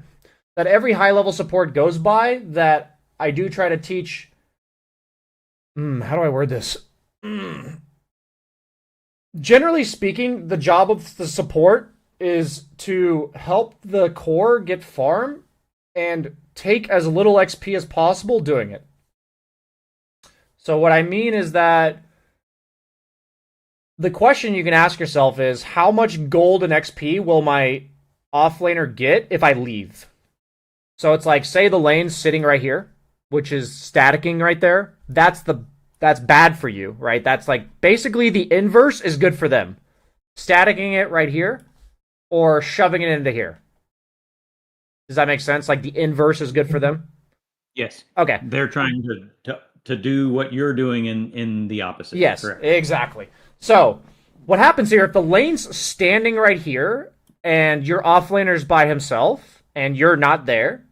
[SPEAKER 1] every high level support goes by, that I do try to teach. How do I word this? Generally speaking, the job of the support is to help the core get farm and take as little XP as possible doing it. So what I mean is that the question you can ask yourself is, how much gold and XP will my offlaner get if I leave? So it's like, say the lane's sitting right here, which is staticking right there. That's bad for you, right? That's like basically the inverse is good for them. Staticking it right here or shoving it into here. Does that make sense? Like the inverse is good for them?
[SPEAKER 9] Yes.
[SPEAKER 1] Okay.
[SPEAKER 9] They're trying to do what you're doing in the opposite.
[SPEAKER 1] Yes,
[SPEAKER 9] correct.
[SPEAKER 1] Exactly. So what happens here, if the lane's standing right here and your offlaner's by himself and you're not there,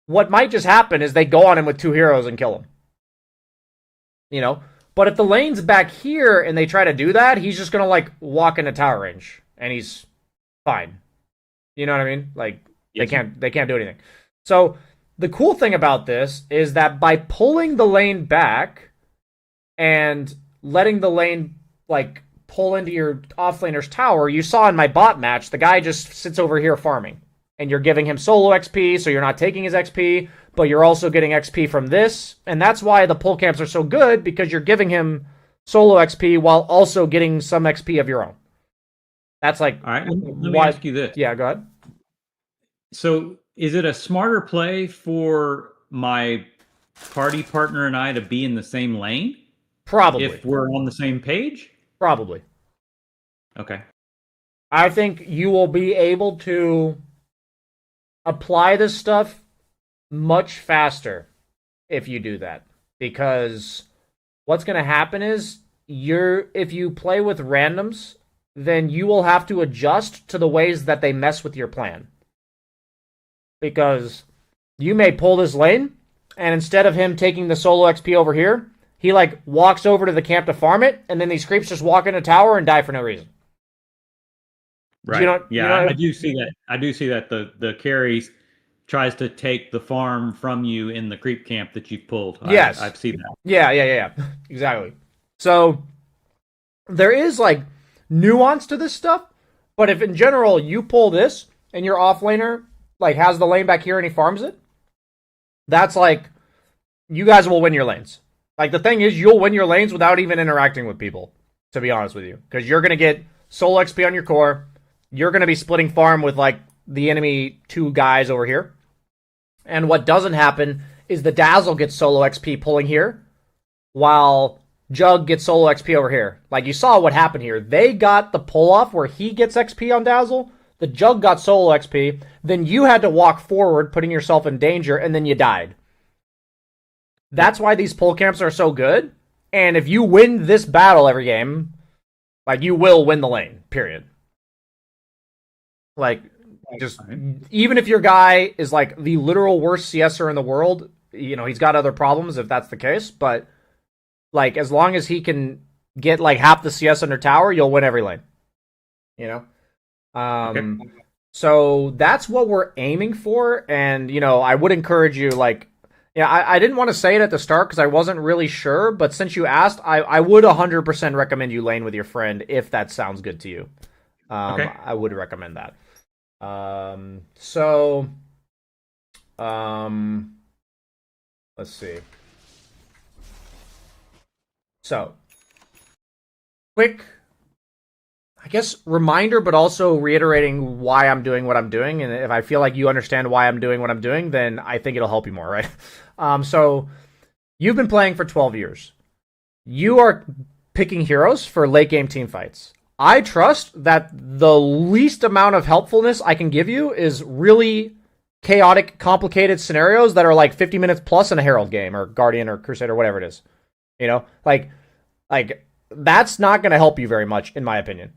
[SPEAKER 1] what might just happen is they go on him with 2 heroes and kill him. You know? But if the lane's back here and they try to do that, he's just going to like walk into tower range and he's fine. You know what I mean? Like
[SPEAKER 9] yes.
[SPEAKER 1] they can't do anything. So the cool thing about this is that by pulling the lane back and letting the lane like pull into your offlaner's tower, you saw in my bot match, the guy just sits over here farming. And you're giving him solo XP, so you're not taking his XP, but you're also getting XP from this. And that's why the pull camps are so good, because you're giving him solo XP while also getting some XP of your own. That's like...
[SPEAKER 9] All right, let me ask you this.
[SPEAKER 1] Yeah, go ahead.
[SPEAKER 9] So is it a smarter play for my party partner and I to be in the same lane?
[SPEAKER 1] Probably.
[SPEAKER 9] If we're on the same page?
[SPEAKER 1] Probably.
[SPEAKER 9] Okay.
[SPEAKER 1] I think you will be able to apply this stuff much faster if you do that. Because what's going to happen is, if you play with randoms, then you will have to adjust to the ways that they mess with your plan. Because you may pull this lane, and instead of him taking the solo XP over here, he like walks over to the camp to farm it, and then these creeps just walk in a tower and die for no reason.
[SPEAKER 9] Right. I do see that. I do see that the carry tries to take the farm from you in the creep camp that you've pulled.
[SPEAKER 1] Yes.
[SPEAKER 9] I've seen that.
[SPEAKER 1] Yeah. Exactly. So there is like nuance to this stuff, but if in general you pull this and your offlaner like has the lane back here and he farms it, that's like, you guys will win your lanes. Like the thing is, you'll win your lanes without even interacting with people, to be honest with you, because you're going to get solo XP on your core. You're going to be splitting farm with like the enemy 2 guys over here. And what doesn't happen is the Dazzle gets solo XP pulling here, while Jug gets solo XP over here. Like, you saw what happened here. They got the pull-off where he gets XP on Dazzle. The Jug got solo XP. Then you had to walk forward, putting yourself in danger, and then you died. That's why these pull camps are so good. And if you win this battle every game, like, you will win the lane, period. Like, just, even if your guy is, like, the literal worst CSer in the world, you know, he's got other problems if that's the case, but, like, as long as he can get, like, half the CS under tower, you'll win every lane. You know? So that's what we're aiming for, and, you know, I would encourage you, like, yeah, I didn't want to say it at the start because I wasn't really sure, but since you asked, I would 100% recommend you lane with your friend if that sounds good to you. I would recommend that. Let's see. So, quick, I guess, reminder, but also reiterating why I'm doing what I'm doing. And if I feel like you understand why I'm doing what I'm doing, then I think it'll help you more, right? So, you've been playing for 12 years. You are picking heroes for late game team fights. I trust that the least amount of helpfulness I can give you is really chaotic, complicated scenarios that are like 50 minutes plus in a Herald game or Guardian or Crusader, whatever it is. You know, like that's not going to help you very much, in my opinion.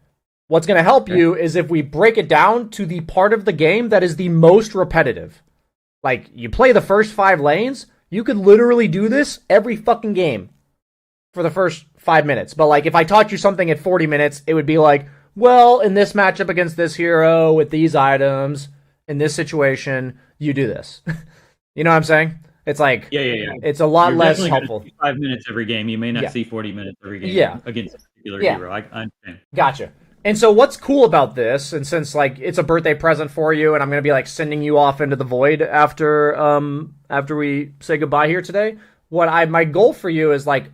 [SPEAKER 1] What's going to help you is if we break it down to the part of the game that is the most repetitive. Like, you play the first 5 lanes, you could literally do this every fucking game for the first 5 minutes. But, like, if I taught you something at 40 minutes, it would be like, well, in this matchup against this hero with these items, in this situation, you do this. You know what I'm saying? It's like, it's a lot less helpful.
[SPEAKER 9] 5 minutes every game. You may not see 40 minutes every game against a particular hero. I understand.
[SPEAKER 1] Gotcha. And so what's cool about this, and since, like, it's a birthday present for you, and I'm going to be, like, sending you off into the void after we say goodbye here today, my goal for you is, like,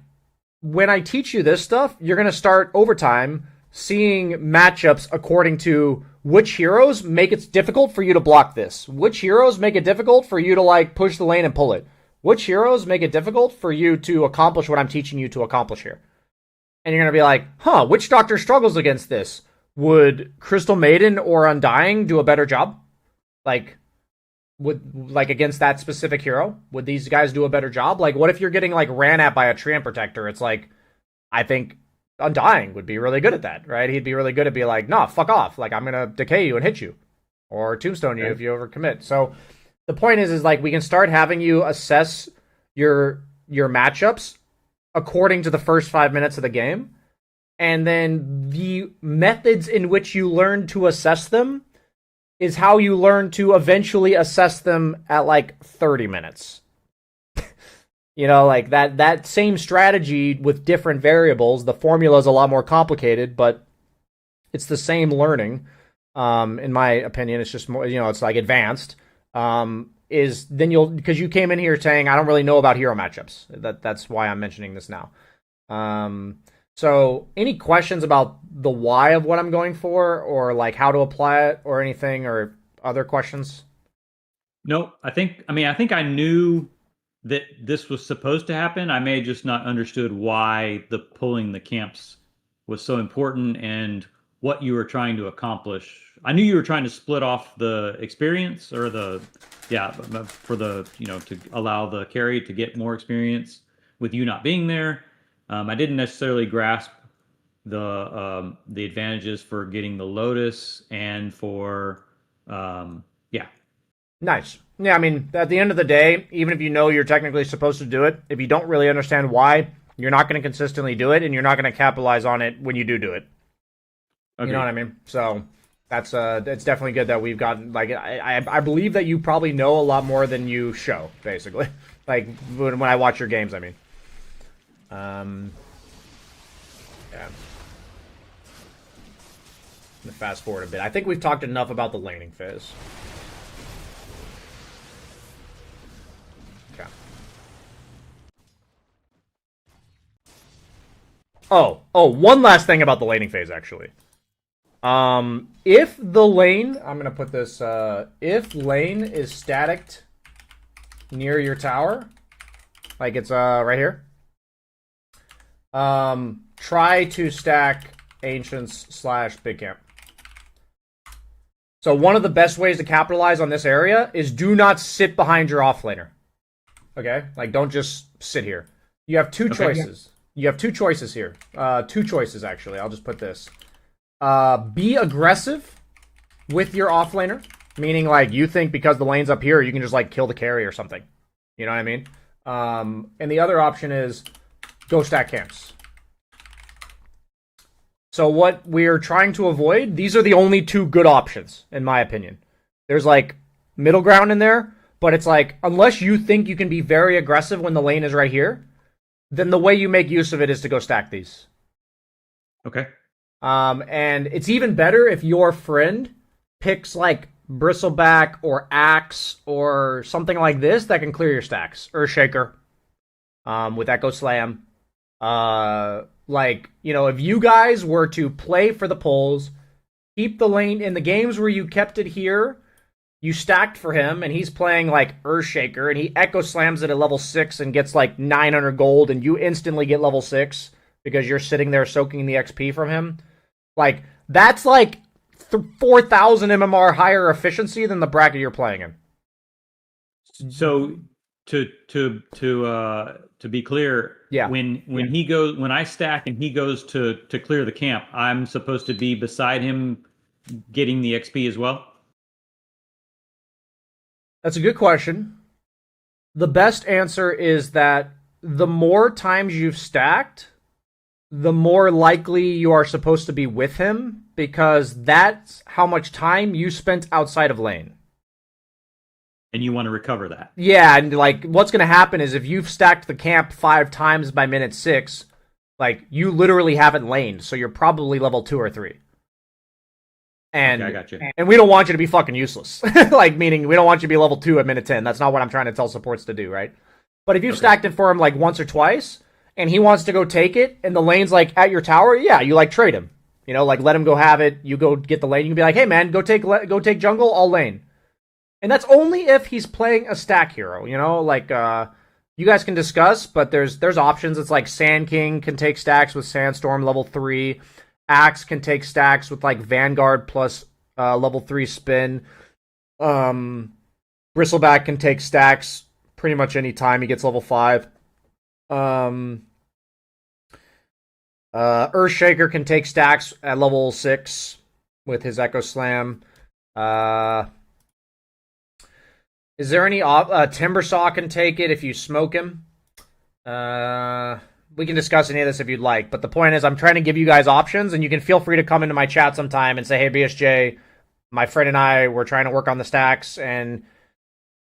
[SPEAKER 1] when I teach you this stuff, you're going to start over time seeing matchups according to which heroes make it difficult for you to block this, which heroes make it difficult for you to, like, push the lane and pull it, which heroes make it difficult for you to accomplish what I'm teaching you to accomplish here. And you're going to be like, which doctor struggles against this? Would Crystal Maiden or Undying do a better job? Like, against that specific hero? Would these guys do a better job? Like, what if you're getting, like, ran at by a Treant Protector? It's like, I think Undying would be really good at that, right? He'd be really good at being like, nah, fuck off. Like, I'm going to decay you and hit you. Or tombstone you if you overcommit. So, the point is like, we can start having you assess your matchups according to the first 5 minutes of the game. And then the methods in which you learn to assess them is how you learn to eventually assess them at, like, 30 minutes. You know, like, that same strategy with different variables. The formula is a lot more complicated, but it's the same learning. In my opinion, it's just more, you know, it's like advanced. Is then because you came in here saying, I don't really know about hero matchups. That's why I'm mentioning this now. So any questions about the why of what I'm going for, or, like, how to apply it, or anything, or other questions?
[SPEAKER 9] No, I think I knew that this was supposed to happen. I may have just not understood why the pulling the camps was so important and what you were trying to accomplish. I knew you were trying to split off the experience, or for the, you know, to allow the carry to get more experience with you not being there. I didn't necessarily grasp the advantages for getting the Lotus and for
[SPEAKER 1] Nice. Yeah, I mean, at the end of the day, even if you know you're technically supposed to do it, if you don't really understand why, you're not going to consistently do it, and you're not going to capitalize on it when you do it. Okay. You know what I mean? So that's it's definitely good that we've gotten, like, I believe that you probably know a lot more than you show, basically. Like, when I watch your games, I mean. Yeah. I'm gonna fast forward a bit. I think we've talked enough about the laning phase. Okay. Oh, one last thing about the laning phase, actually. If the lane, I'm gonna put this, if lane is staticked near your tower, like it's right here, Try to stack Ancients / Big Camp. So one of the best ways to capitalize on this area is do not sit behind your offlaner. Okay? Like, don't just sit here. You have two choices. You have two choices here. Two choices, actually. I'll just put this. Be aggressive with your offlaner. Meaning, like, you think because the lane's up here, you can just, like, kill the carry or something. You know what I mean? And the other option is go stack camps. So what we're trying to avoid, these are the only two good options, in my opinion. There's, like, middle ground in there, but it's like, unless you think you can be very aggressive when the lane is right here, then the way you make use of it is to go stack these.
[SPEAKER 9] Okay.
[SPEAKER 1] And it's even better if your friend picks, like, Bristleback or Axe or something like this that can clear your stacks. Earthshaker with Echo Slam. Like, you know, if you guys were to play for the polls, keep the lane in the games where you kept it here, you stacked for him, and he's playing, like, Earthshaker, and he Echo Slams it at level 6 and gets, like, 900 gold, and you instantly get level 6 because you're sitting there soaking the XP from him. Like, that's, like, 4,000 MMR higher efficiency than the bracket you're playing in.
[SPEAKER 9] So to be clear,
[SPEAKER 1] Yeah.
[SPEAKER 9] when I stack and he goes to clear the camp, I'm supposed to be beside him getting the XP as well?
[SPEAKER 1] That's a good question. The best answer is that the more times you've stacked, the more likely you are supposed to be with him, because that's how much time you spent outside of lane.
[SPEAKER 9] And you want to recover that.
[SPEAKER 1] Yeah, and, like, what's going to happen is if you've stacked the camp 5 times by minute 6, like, you literally haven't laned, so you're probably level 2 or 3. And,
[SPEAKER 9] okay, I got you.
[SPEAKER 1] And we don't want you to be fucking useless. Like, meaning we don't want you to be level 2 at minute 10. That's not what I'm trying to tell supports to do, right? But if you've stacked it for him, like, once or twice, and he wants to go take it, and the lane's, like, at your tower, yeah, you, like, trade him. You know, like, let him go have it, you go get the lane, you can be like, hey, man, go take jungle, I'll lane. And that's only if he's playing a stack hero, you know? Like, you guys can discuss, but there's options. It's like Sand King can take stacks with Sandstorm level 3. Axe can take stacks with, like, Vanguard plus level 3 spin. Bristleback can take stacks pretty much any time he gets level 5. Earthshaker can take stacks at level 6 with his Echo Slam. Is there any Timbersaw can take it if you smoke him? We can discuss any of this if you'd like, but the point is I'm trying to give you guys options, and you can feel free to come into my chat sometime and say, hey, BSJ, my friend and I, we're trying to work on the stacks, and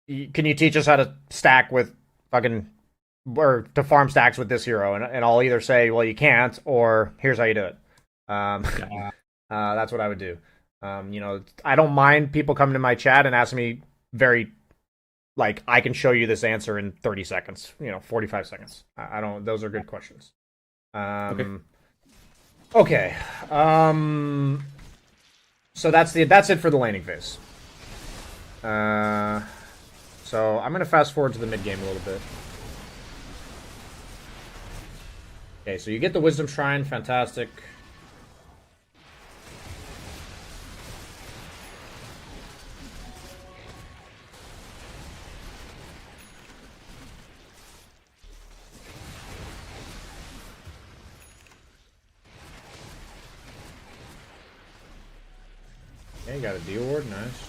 [SPEAKER 1] can you teach us how to stack with fucking, or to farm stacks with this hero? And I'll either say, well, you can't, or here's how you do it. That's what I would do. You know, I don't mind people coming to my chat and asking me very, like, I can show you this answer in 30 seconds, 45 seconds. I don't, those are good questions. Okay. So that's it for the laning phase. So I'm going to fast forward to the mid game a little bit. Okay, so you get the Wisdom Shrine, fantastic. Okay, got a D-Ward, nice.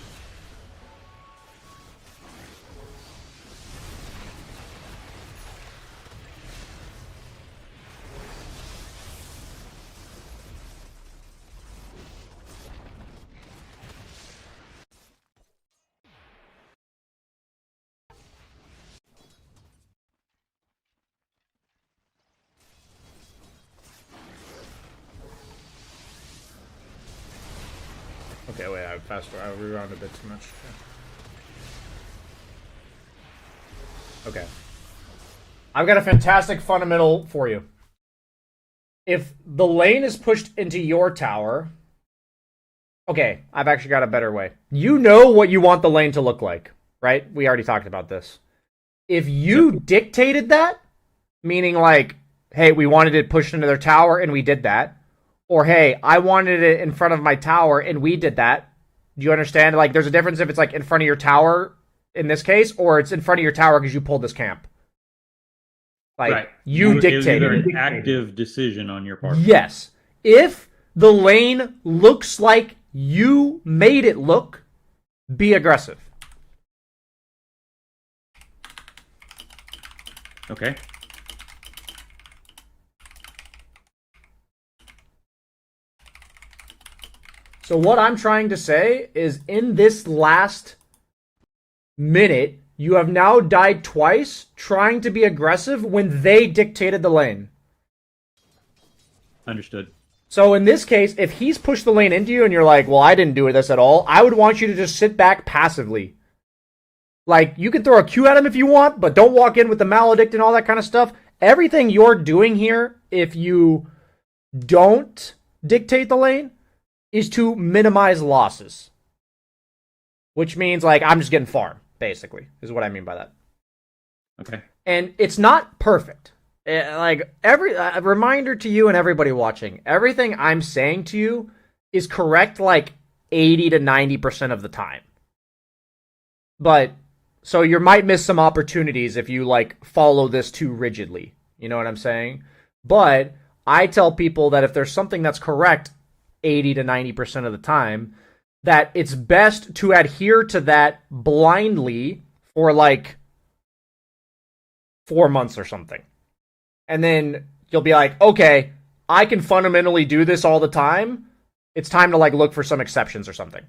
[SPEAKER 1] Okay, wait, I rewound a bit too much. Okay. I've got a fantastic fundamental for you. If the lane is pushed into your tower... Okay, I've actually got a better way. You know what you want the lane to look like, right? We already talked about this. If you dictated that, meaning, like, hey, we wanted it pushed into their tower and we did that. Or, hey, I wanted it in front of my tower and we did that. Do you understand? Like, there's a difference if it's like in front of your tower in this case, or it's in front of your tower because you pulled this camp. Like,
[SPEAKER 9] Right.
[SPEAKER 1] you dictated
[SPEAKER 9] It was
[SPEAKER 1] it.
[SPEAKER 9] an active decision on your part.
[SPEAKER 1] Yes. If the lane looks like you made it look, be aggressive.
[SPEAKER 9] Okay.
[SPEAKER 1] So what I'm trying to say is in this last minute, you have now died twice trying to be aggressive when they dictated the lane.
[SPEAKER 9] Understood.
[SPEAKER 1] So in this case, if he's pushed the lane into you and you're like, well, I didn't do this at all, I would want you to just sit back passively. Like, you can throw a Q at him if you want, but don't walk in with the maledict and all that kind of stuff. Everything you're doing here, if you don't dictate the lane, is to minimize losses. Which means, like, I'm just getting farm, basically, is what I mean by that.
[SPEAKER 9] Okay.
[SPEAKER 1] And it's not perfect. Like, a reminder to you and everybody watching, everything I'm saying to you is correct, like, 80 to 90% of the time. But, so you might miss some opportunities if you, like, follow this too rigidly. You know what I'm saying? But I tell people that if there's something that's correct 80 to 90% of the time, that it's best to adhere to that blindly for, like, 4 months or something. And then you'll be like, okay, I can fundamentally do this all the time. It's time to, like, look for some exceptions or something.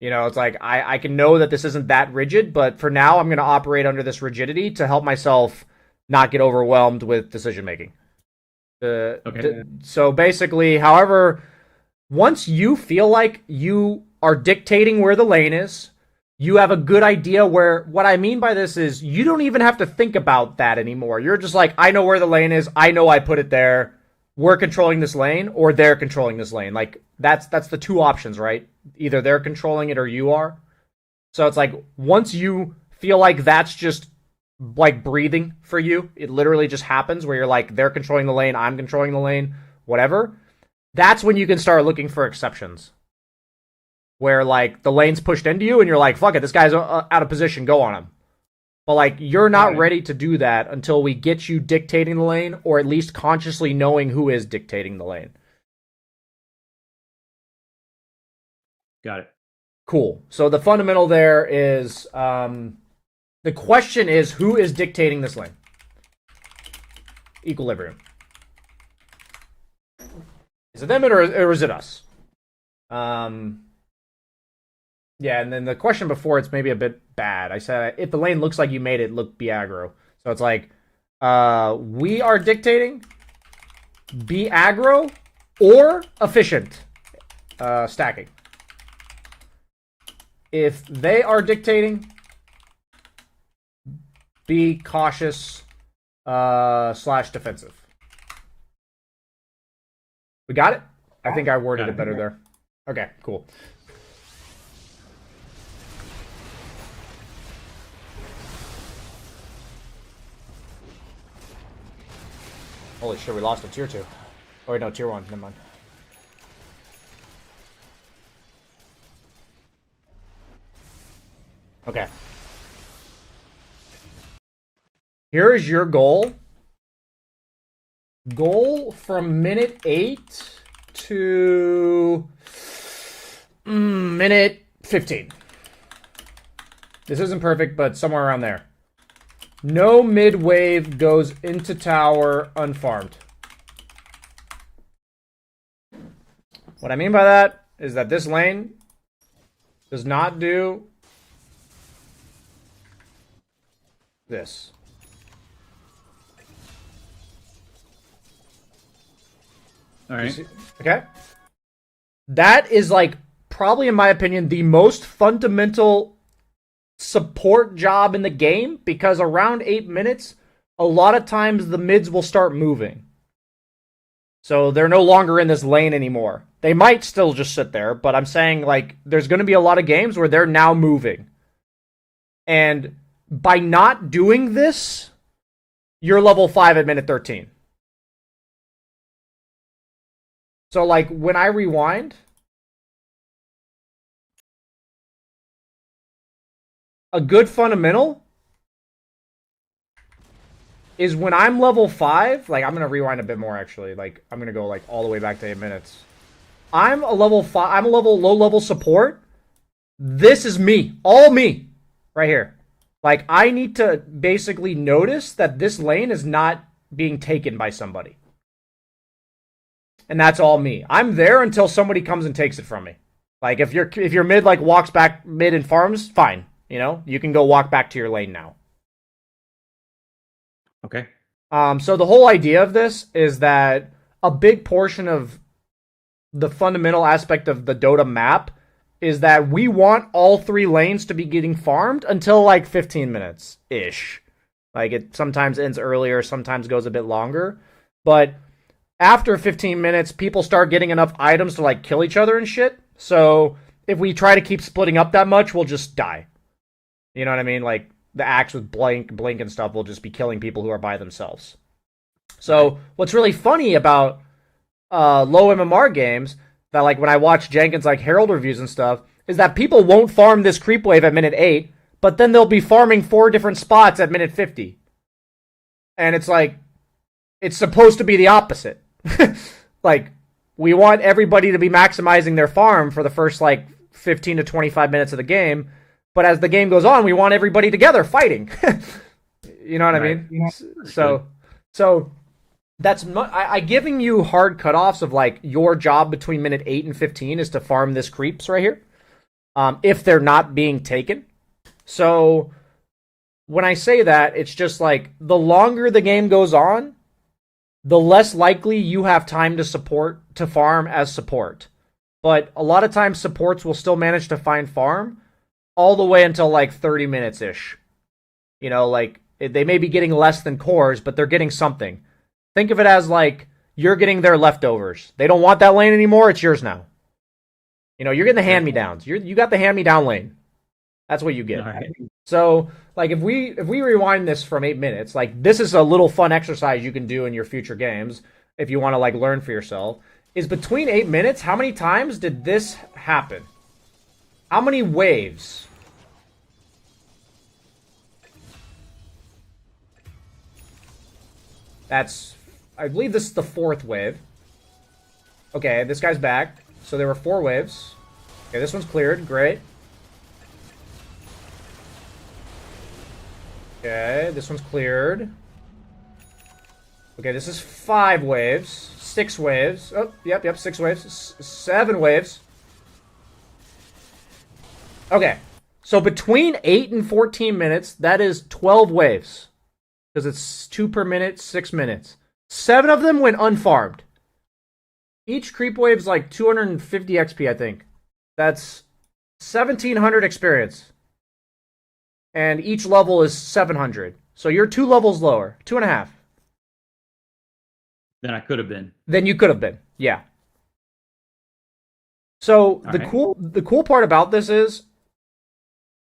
[SPEAKER 1] You know, it's like, I can know that this isn't that rigid, but for now, I'm going to operate under this rigidity to help myself not get overwhelmed with decision-making.
[SPEAKER 9] Okay.
[SPEAKER 1] So basically, however, once you feel like you are dictating where the lane is, you have a good idea where, what I mean by this is, you don't even have to think about that anymore. You're just like, I know where the lane is, I know I put it there, we're controlling this lane, or they're controlling this lane. Like, that's the two options, right? Either they're controlling it or you are. So it's like, once you feel like that's just, like, breathing for you, it literally just happens where you're like, they're controlling the lane, I'm controlling the lane, whatever. That's when you can start looking for exceptions. Where, like, the lane's pushed into you and you're like, fuck it, this guy's out of position, go on him. But, like, you're not ready to do that until we get you dictating the lane, or at least consciously knowing who is dictating the lane.
[SPEAKER 9] Got it.
[SPEAKER 1] Cool. So the fundamental there is, the question is, who is dictating this lane? Equilibrium. Is it them or is it us? Yeah, and then the question before, it's maybe a bit bad. I said, if the lane looks like you made it, be aggro. So it's like, we are dictating, be aggro, or efficient stacking. If they are dictating, be cautious / defensive. We got it? I think I worded it better there. Okay, cool. Holy shit, we lost a tier 2. Oh wait, no, tier 1, never mind. Okay. Here is your goal. Goal from minute 8 to minute 15. This isn't perfect, but somewhere around there. No mid wave goes into tower unfarmed. What I mean by that is that this lane does not do this.
[SPEAKER 9] All right.
[SPEAKER 1] Okay? That is, like, probably, in my opinion, the most fundamental support job in the game, because around 8 minutes, a lot of times the mids will start moving. So they're no longer in this lane anymore. They might still just sit there, but I'm saying, like, there's going to be a lot of games where they're now moving. And by not doing this, you're level 5 at minute 13. So like when I rewind, a good fundamental is when I'm level 5, like I'm going to rewind a bit more actually, like I'm going to go like all the way back to 8 minutes. I'm a level 5, I'm a low level support. This is me, all me, right here. Like I need to basically notice that this lane is not being taken by somebody. And that's all me. I'm there until somebody comes and takes it from me. Like if your mid like walks back mid and farms, fine. You know, you can go walk back to your lane now.
[SPEAKER 9] Okay.
[SPEAKER 1] So the whole idea of this is that a big portion of the fundamental aspect of the Dota map is that we want all 3 lanes to be getting farmed until like 15 minutes ish. Like it sometimes ends earlier, sometimes goes a bit longer, but after 15 minutes, people start getting enough items to like kill each other and shit. So if we try to keep splitting up that much, we'll just die. You know what I mean? Like the axe with blink and stuff will just be killing people who are by themselves. So what's really funny about low MMR games that like when I watch Jenkins like Herald reviews and stuff is that people won't farm this creep wave at minute 8, but then they'll be farming 4 different spots at minute 50. And it's like, it's supposed to be the opposite. Like, we want everybody to be maximizing their farm for the first like 15 to 25 minutes of the game. But as the game goes on, we want everybody together fighting. You know what I mean?
[SPEAKER 9] Yeah.
[SPEAKER 1] So that's I giving you hard cutoffs of like your job between minute 8 and 15 is to farm this creeps right here, if they're not being taken. So when I say that, it's just like the longer the game goes on, the less likely you have time to farm as support. But a lot of times supports will still manage to find farm all the way until like 30 minutes ish. You know, like they may be getting less than cores, but they're getting something. Think of it as like you're getting their leftovers. They don't want that lane anymore. It's yours now. You know, you're getting the hand-me-downs. You got the hand-me-down lane. That's what you get.
[SPEAKER 9] Right.
[SPEAKER 1] So, like, if we rewind this from 8 minutes, like, this is a little fun exercise you can do in your future games if you want to, like, learn for yourself, is between 8 minutes, how many times did this happen? How many waves? I believe this is the 4th wave. Okay, this guy's back. So there were 4 waves. Okay, this one's cleared. Great. Okay, this one's cleared. Okay, this is 5 waves. 6 waves. Oh, yep, 6 waves. 7 waves. Okay, so between 8 and 14 minutes, that is 12 waves. Because it's 2 per minute, 6 minutes. 7 of them went unfarmed. Each creep wave's like 250 XP, I think. That's 1,700 experience. And each level is 700. So you're 2 levels lower. 2.5.
[SPEAKER 9] Than I could have been.
[SPEAKER 1] Than you could have been, yeah. So the cool part about this is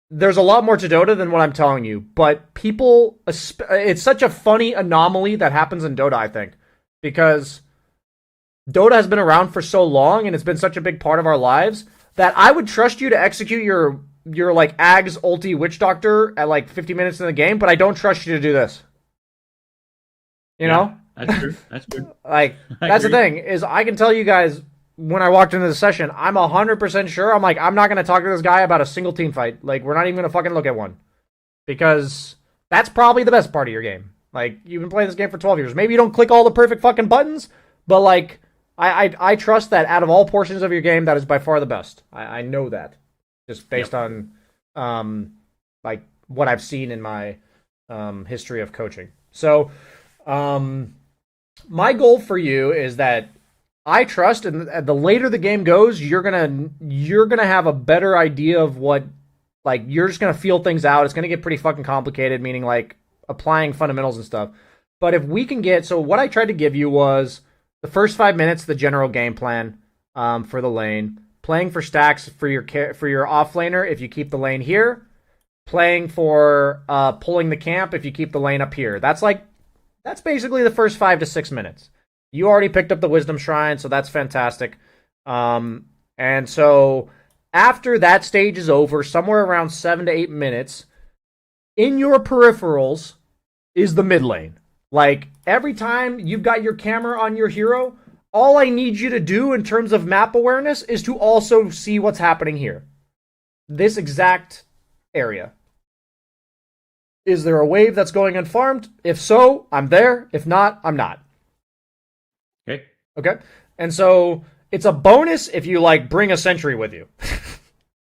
[SPEAKER 1] there's a lot more to Dota than what I'm telling you, but people, it's such a funny anomaly that happens in Dota, I think, because Dota has been around for so long and it's been such a big part of our lives that I would trust you to execute your like Ags ulti Witch Doctor at like 50 minutes in the game, but I don't trust you to do this. You know?
[SPEAKER 9] That's true. That's true.
[SPEAKER 1] Like, that's the thing, is I can tell you guys, when I walked into the session, I'm 100% sure, I'm like, I'm not going to talk to this guy about a single team fight. Like, we're not even going to fucking look at one. Because that's probably the best part of your game. Like, you've been playing this game for 12 years. Maybe you don't click all the perfect fucking buttons, but like, I trust that out of all portions of your game, that is by far the best. I know that. Just based on, like, what I've seen in my history of coaching. So, my goal for you is that I trust, and the later the game goes, you're gonna have a better idea of what, like, you're just gonna feel things out. It's gonna get pretty fucking complicated, meaning like applying fundamentals and stuff. But if we can get, so what I tried to give you was the first 5 minutes, the general game plan for the lane, playing for stacks for your off laner if you keep the lane here, playing for pulling the camp if you keep the lane up here. That's basically the first 5 to 6 minutes. You already picked up the Wisdom Shrine, so that's fantastic. And so after that stage is over, somewhere around 7 to 8 minutes, in your peripherals is the mid lane. Like, every time you've got your camera on your hero, all I need you to do in terms of map awareness is to also see what's happening here. This exact area. Is there a wave that's going unfarmed? If so, I'm there. If not, I'm not. Okay? And so it's a bonus if you, like, bring a sentry with you.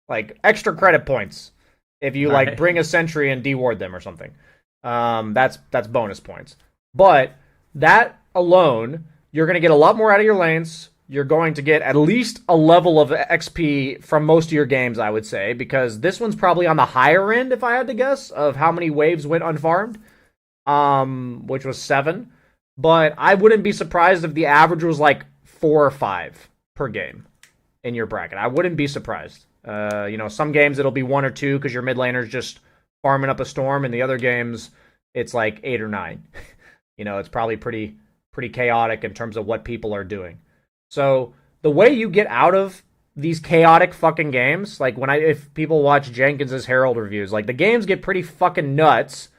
[SPEAKER 1] Like, extra credit points if you, like, bring a sentry and deward them or something. That's bonus points. But that alone, you're going to get a lot more out of your lanes. You're going to get at least a level of XP from most of your games, I would say, because this one's probably on the higher end, if I had to guess, of how many waves went unfarmed, which was 7. But I wouldn't be surprised if the average was like 4 or 5 per game in your bracket. I wouldn't be surprised. Some games it'll be 1 or 2 because your mid laner's just farming up a storm, and the other games it's like 8 or 9. It's probably pretty chaotic in terms of what people are doing. So the way you get out of these chaotic fucking games, like if people watch Jenkins's Herald reviews, like the games get pretty fucking nuts,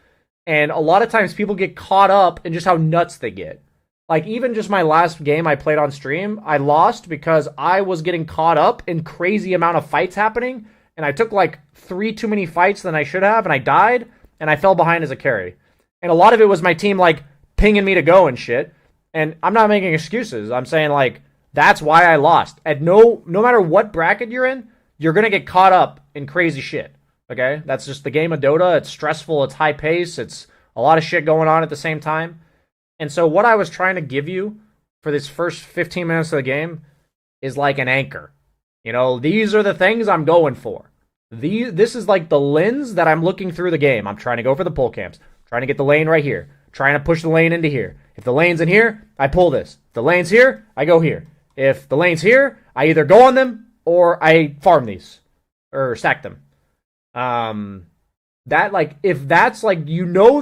[SPEAKER 1] and a lot of times people get caught up in just how nuts they get. Like, even just my last game I played on stream, I lost because I was getting caught up in crazy amount of fights happening, and I took like 3 too many fights than I should have, and I died, and I fell behind as a carry. And a lot of it was my team like pinging me to go and shit. And I'm not making excuses. I'm saying, like, that's why I lost. And no matter what bracket you're in, you're going to get caught up in crazy shit. Okay? That's just the game of Dota. It's stressful. It's high pace. It's a lot of shit going on at the same time. And so what I was trying to give you for this first 15 minutes of the game is like an anchor. These are the things I'm going for. This is like the lens that I'm looking through the game. I'm trying to go for the pull camps. Trying to get the lane right here. Trying to push the lane into here. If the lane's in here, I pull this. If the lane's here, I go here. If the lane's here, I either go on them or I farm these. Or stack them. If that's like,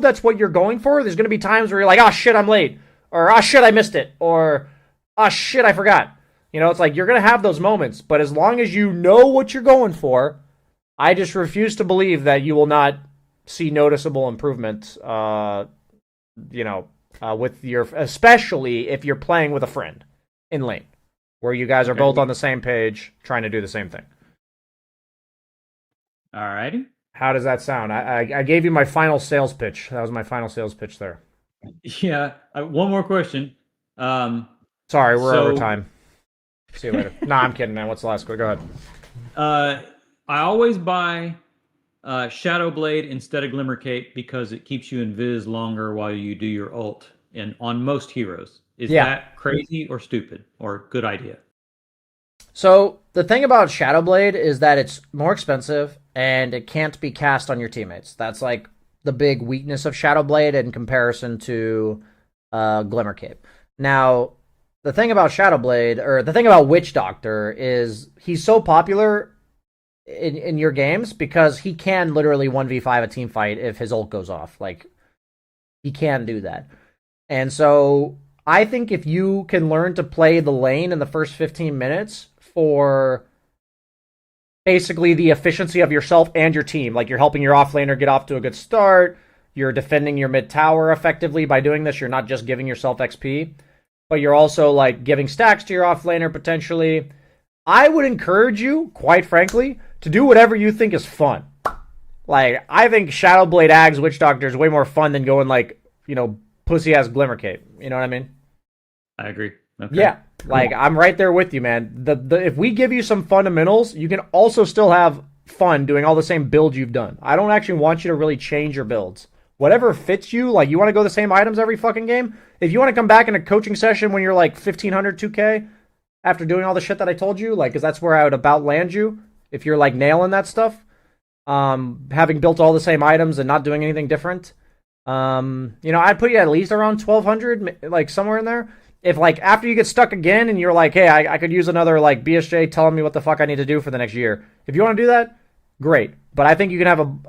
[SPEAKER 1] that's what you're going for, there's going to be times where you're like, oh shit, I'm late. Or, oh shit, I missed it. Or, oh shit, I forgot. It's like, you're going to have those moments. But as long as you know what you're going for, I just refuse to believe that you will not see noticeable improvement, with especially if you're playing with a friend in lane, where you guys are both on the same page, trying to do the same thing.
[SPEAKER 9] Alrighty.
[SPEAKER 1] How does that sound? I gave you my final sales pitch. That was my final sales pitch there.
[SPEAKER 9] Yeah. One more question.
[SPEAKER 1] Sorry, we're over time. See you later. No, I'm kidding, man. What's the last one? Go ahead.
[SPEAKER 9] I always buy Shadow Blade instead of Glimmer Cape because it keeps you invis longer while you do your ult, and on most heroes. Is that crazy or stupid or good idea?
[SPEAKER 1] So the thing about Shadow Blade is that it's more expensive and it can't be cast on your teammates. That's like the big weakness of Shadow Blade in comparison to Glimmer Cape. Now, the thing about Shadow Blade, or the thing about Witch Doctor, is he's so popular in your games because he can literally 1v5 a team fight if his ult goes off. Like, he can do that. And so I think if you can learn to play the lane in the first 15 minutes for basically the efficiency of yourself and your team, like you're helping your offlaner get off to a good start, you're defending your mid tower effectively by doing this, you're not just giving yourself XP, but you're also like giving stacks to your offlaner potentially. I would encourage you, quite frankly, to do whatever you think is fun. Like, I think Shadowblade Ags Witch Doctor is way more fun than going like, pussy-ass Glimmer Cape. You know what I mean?
[SPEAKER 9] I agree. Okay.
[SPEAKER 1] Yeah. Like, I'm right there with you, man. If we give you some fundamentals, you can also still have fun doing all the same builds you've done. I don't actually want you to really change your builds. Whatever fits you, like, you want to go the same items every fucking game? If you want to come back in a coaching session when you're like 1,500, 2K, after doing all the shit that I told you, like, because that's where I would about land you, if you're, like, nailing that stuff, having built all the same items and not doing anything different, I'd put you at least around 1,200, like, somewhere in there. If, like, after you get stuck again and you're like, hey, I could use another, like, BSJ telling me what the fuck I need to do for the next year. If you want to do that, great. But I think you can have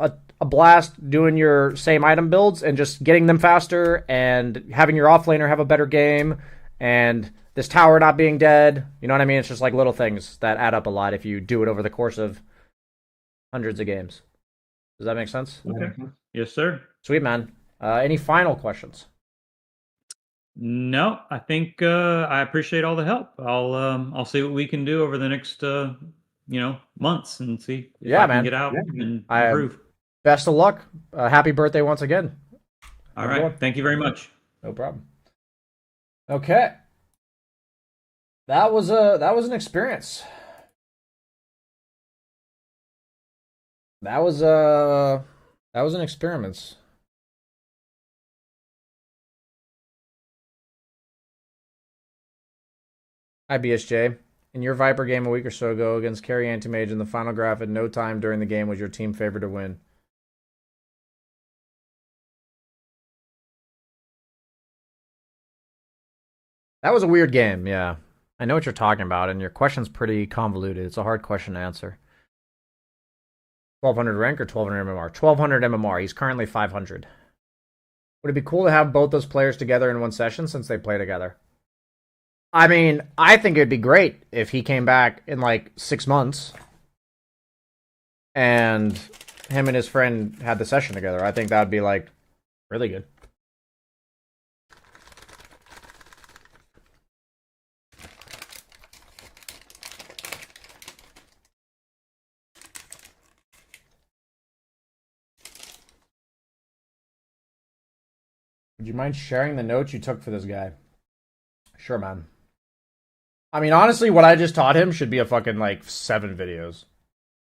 [SPEAKER 1] a blast doing your same item builds and just getting them faster and having your offlaner have a better game and this tower not being dead. You know what I mean? It's just like little things that add up a lot if you do it over the course of hundreds of games. Does that make sense?
[SPEAKER 9] Okay. Yes, sir.
[SPEAKER 1] Sweet, man. Any final questions?
[SPEAKER 9] No, I think I appreciate all the help. I'll see what we can do over the next months and see if
[SPEAKER 1] Yeah,
[SPEAKER 9] I can
[SPEAKER 1] man.
[SPEAKER 9] get out and
[SPEAKER 1] I-
[SPEAKER 9] improve.
[SPEAKER 1] Best of luck. Happy birthday once again.
[SPEAKER 9] All right. Thank you very much.
[SPEAKER 1] No problem. Okay. That was an experience. That was an experiment. Hi BSJ. In your Viper game a week or so ago against Carry Anti-Mage in the final graph at no time during the game was your team favored to win. That was a weird game, yeah. I know what you're talking about, and your question's pretty convoluted. It's a hard question to answer. 1200 rank or 1200 MMR? 1200 MMR. He's currently 500. Would it be cool to have both those players together in one session since they play together? I mean, I think it'd be great if he came back in like 6 months and him and his friend had the session together. I think that would be like really good. Would you mind sharing the notes you took for this guy? Sure, man. I mean, honestly, what I just taught him should be a fucking, like, 7 videos. To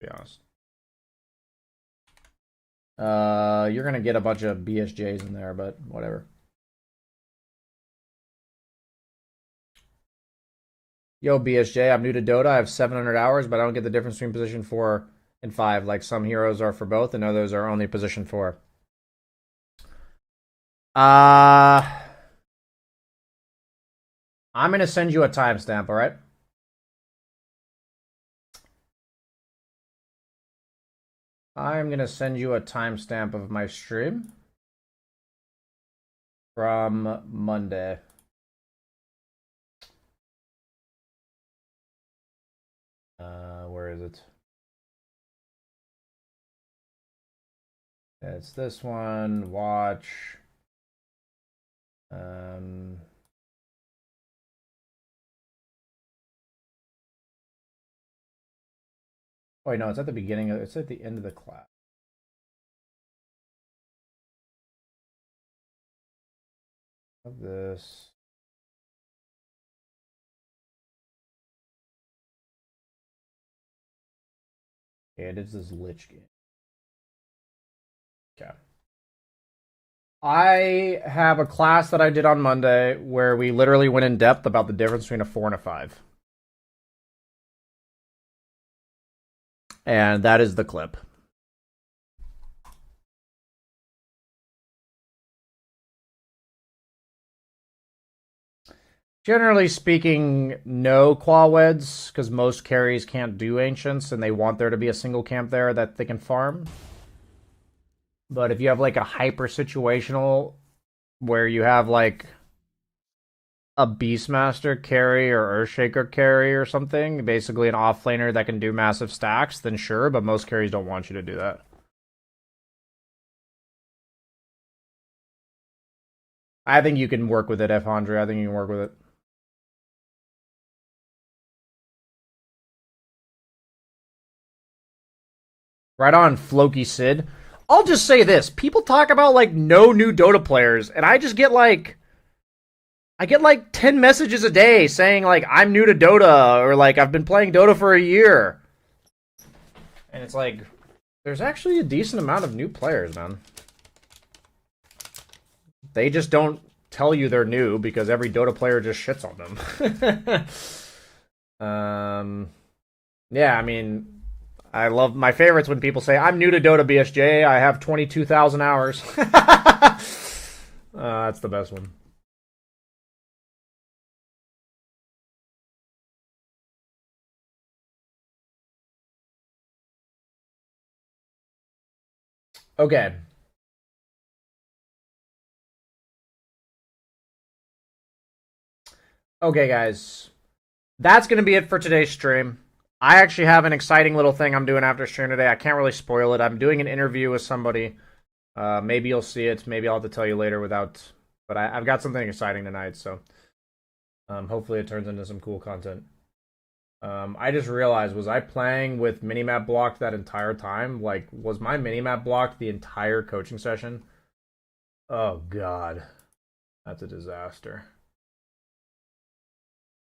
[SPEAKER 1] be honest. You're gonna get a bunch of BSJs in there, but whatever. Yo, BSJ, I'm new to Dota. I have 700 hours, but I don't get the difference between position 4 and 5. Like, some heroes are for both, and others are only position 4. I'm gonna send you a timestamp, alright? I'm gonna send you a timestamp of my stream from Monday. Where is it? It's this one. Watch. Oh, wait, no, it's at the beginning. It's at the end of the class. Of this. Yeah, it is this Lich game. Okay. I have a class that I did on Monday where we literally went in depth about the difference between a 4 and a 5. And that is the clip. Generally speaking, no qualweds, because most carries can't do ancients, and they want there to be a single camp there that they can farm. But if you have like a hyper situational where you have like a Beastmaster carry or Earthshaker carry or something, basically an offlaner that can do massive stacks, then sure, but most carries don't want you to do that. I think you can work with it, F. Andre. I think you can work with it. Right on, Floki Sid. I'll just say this. People talk about, like, no new Dota players, and I just get, like... I get, like, 10 messages a day saying, like, I'm new to Dota, or, like, I've been playing Dota for a year. And it's like, there's actually a decent amount of new players, man. They just don't tell you they're new, because every Dota player just shits on them. Yeah, I mean... I love my favorites when people say, I'm new to Dota BSJ, I have 22,000 hours. That's the best one. Okay. Okay, guys. That's going to be it for today's stream. I actually have an exciting little thing I'm doing after stream today. I can't really spoil it. I'm doing an interview with somebody. Maybe you'll see it. Maybe I'll have to tell you later without... But I've got something exciting tonight, so... hopefully it turns into some cool content. I just realized, was I playing with minimap blocked that entire time? Like, was my minimap blocked the entire coaching session? Oh, God. That's a disaster.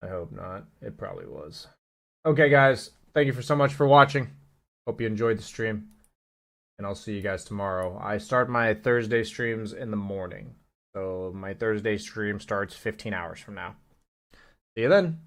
[SPEAKER 1] I hope not. It probably was. Okay, guys. Thank you so much for watching. Hope you enjoyed the stream. And I'll see you guys tomorrow. I start my Thursday streams in the morning. So my Thursday stream starts 15 hours from now. See you then.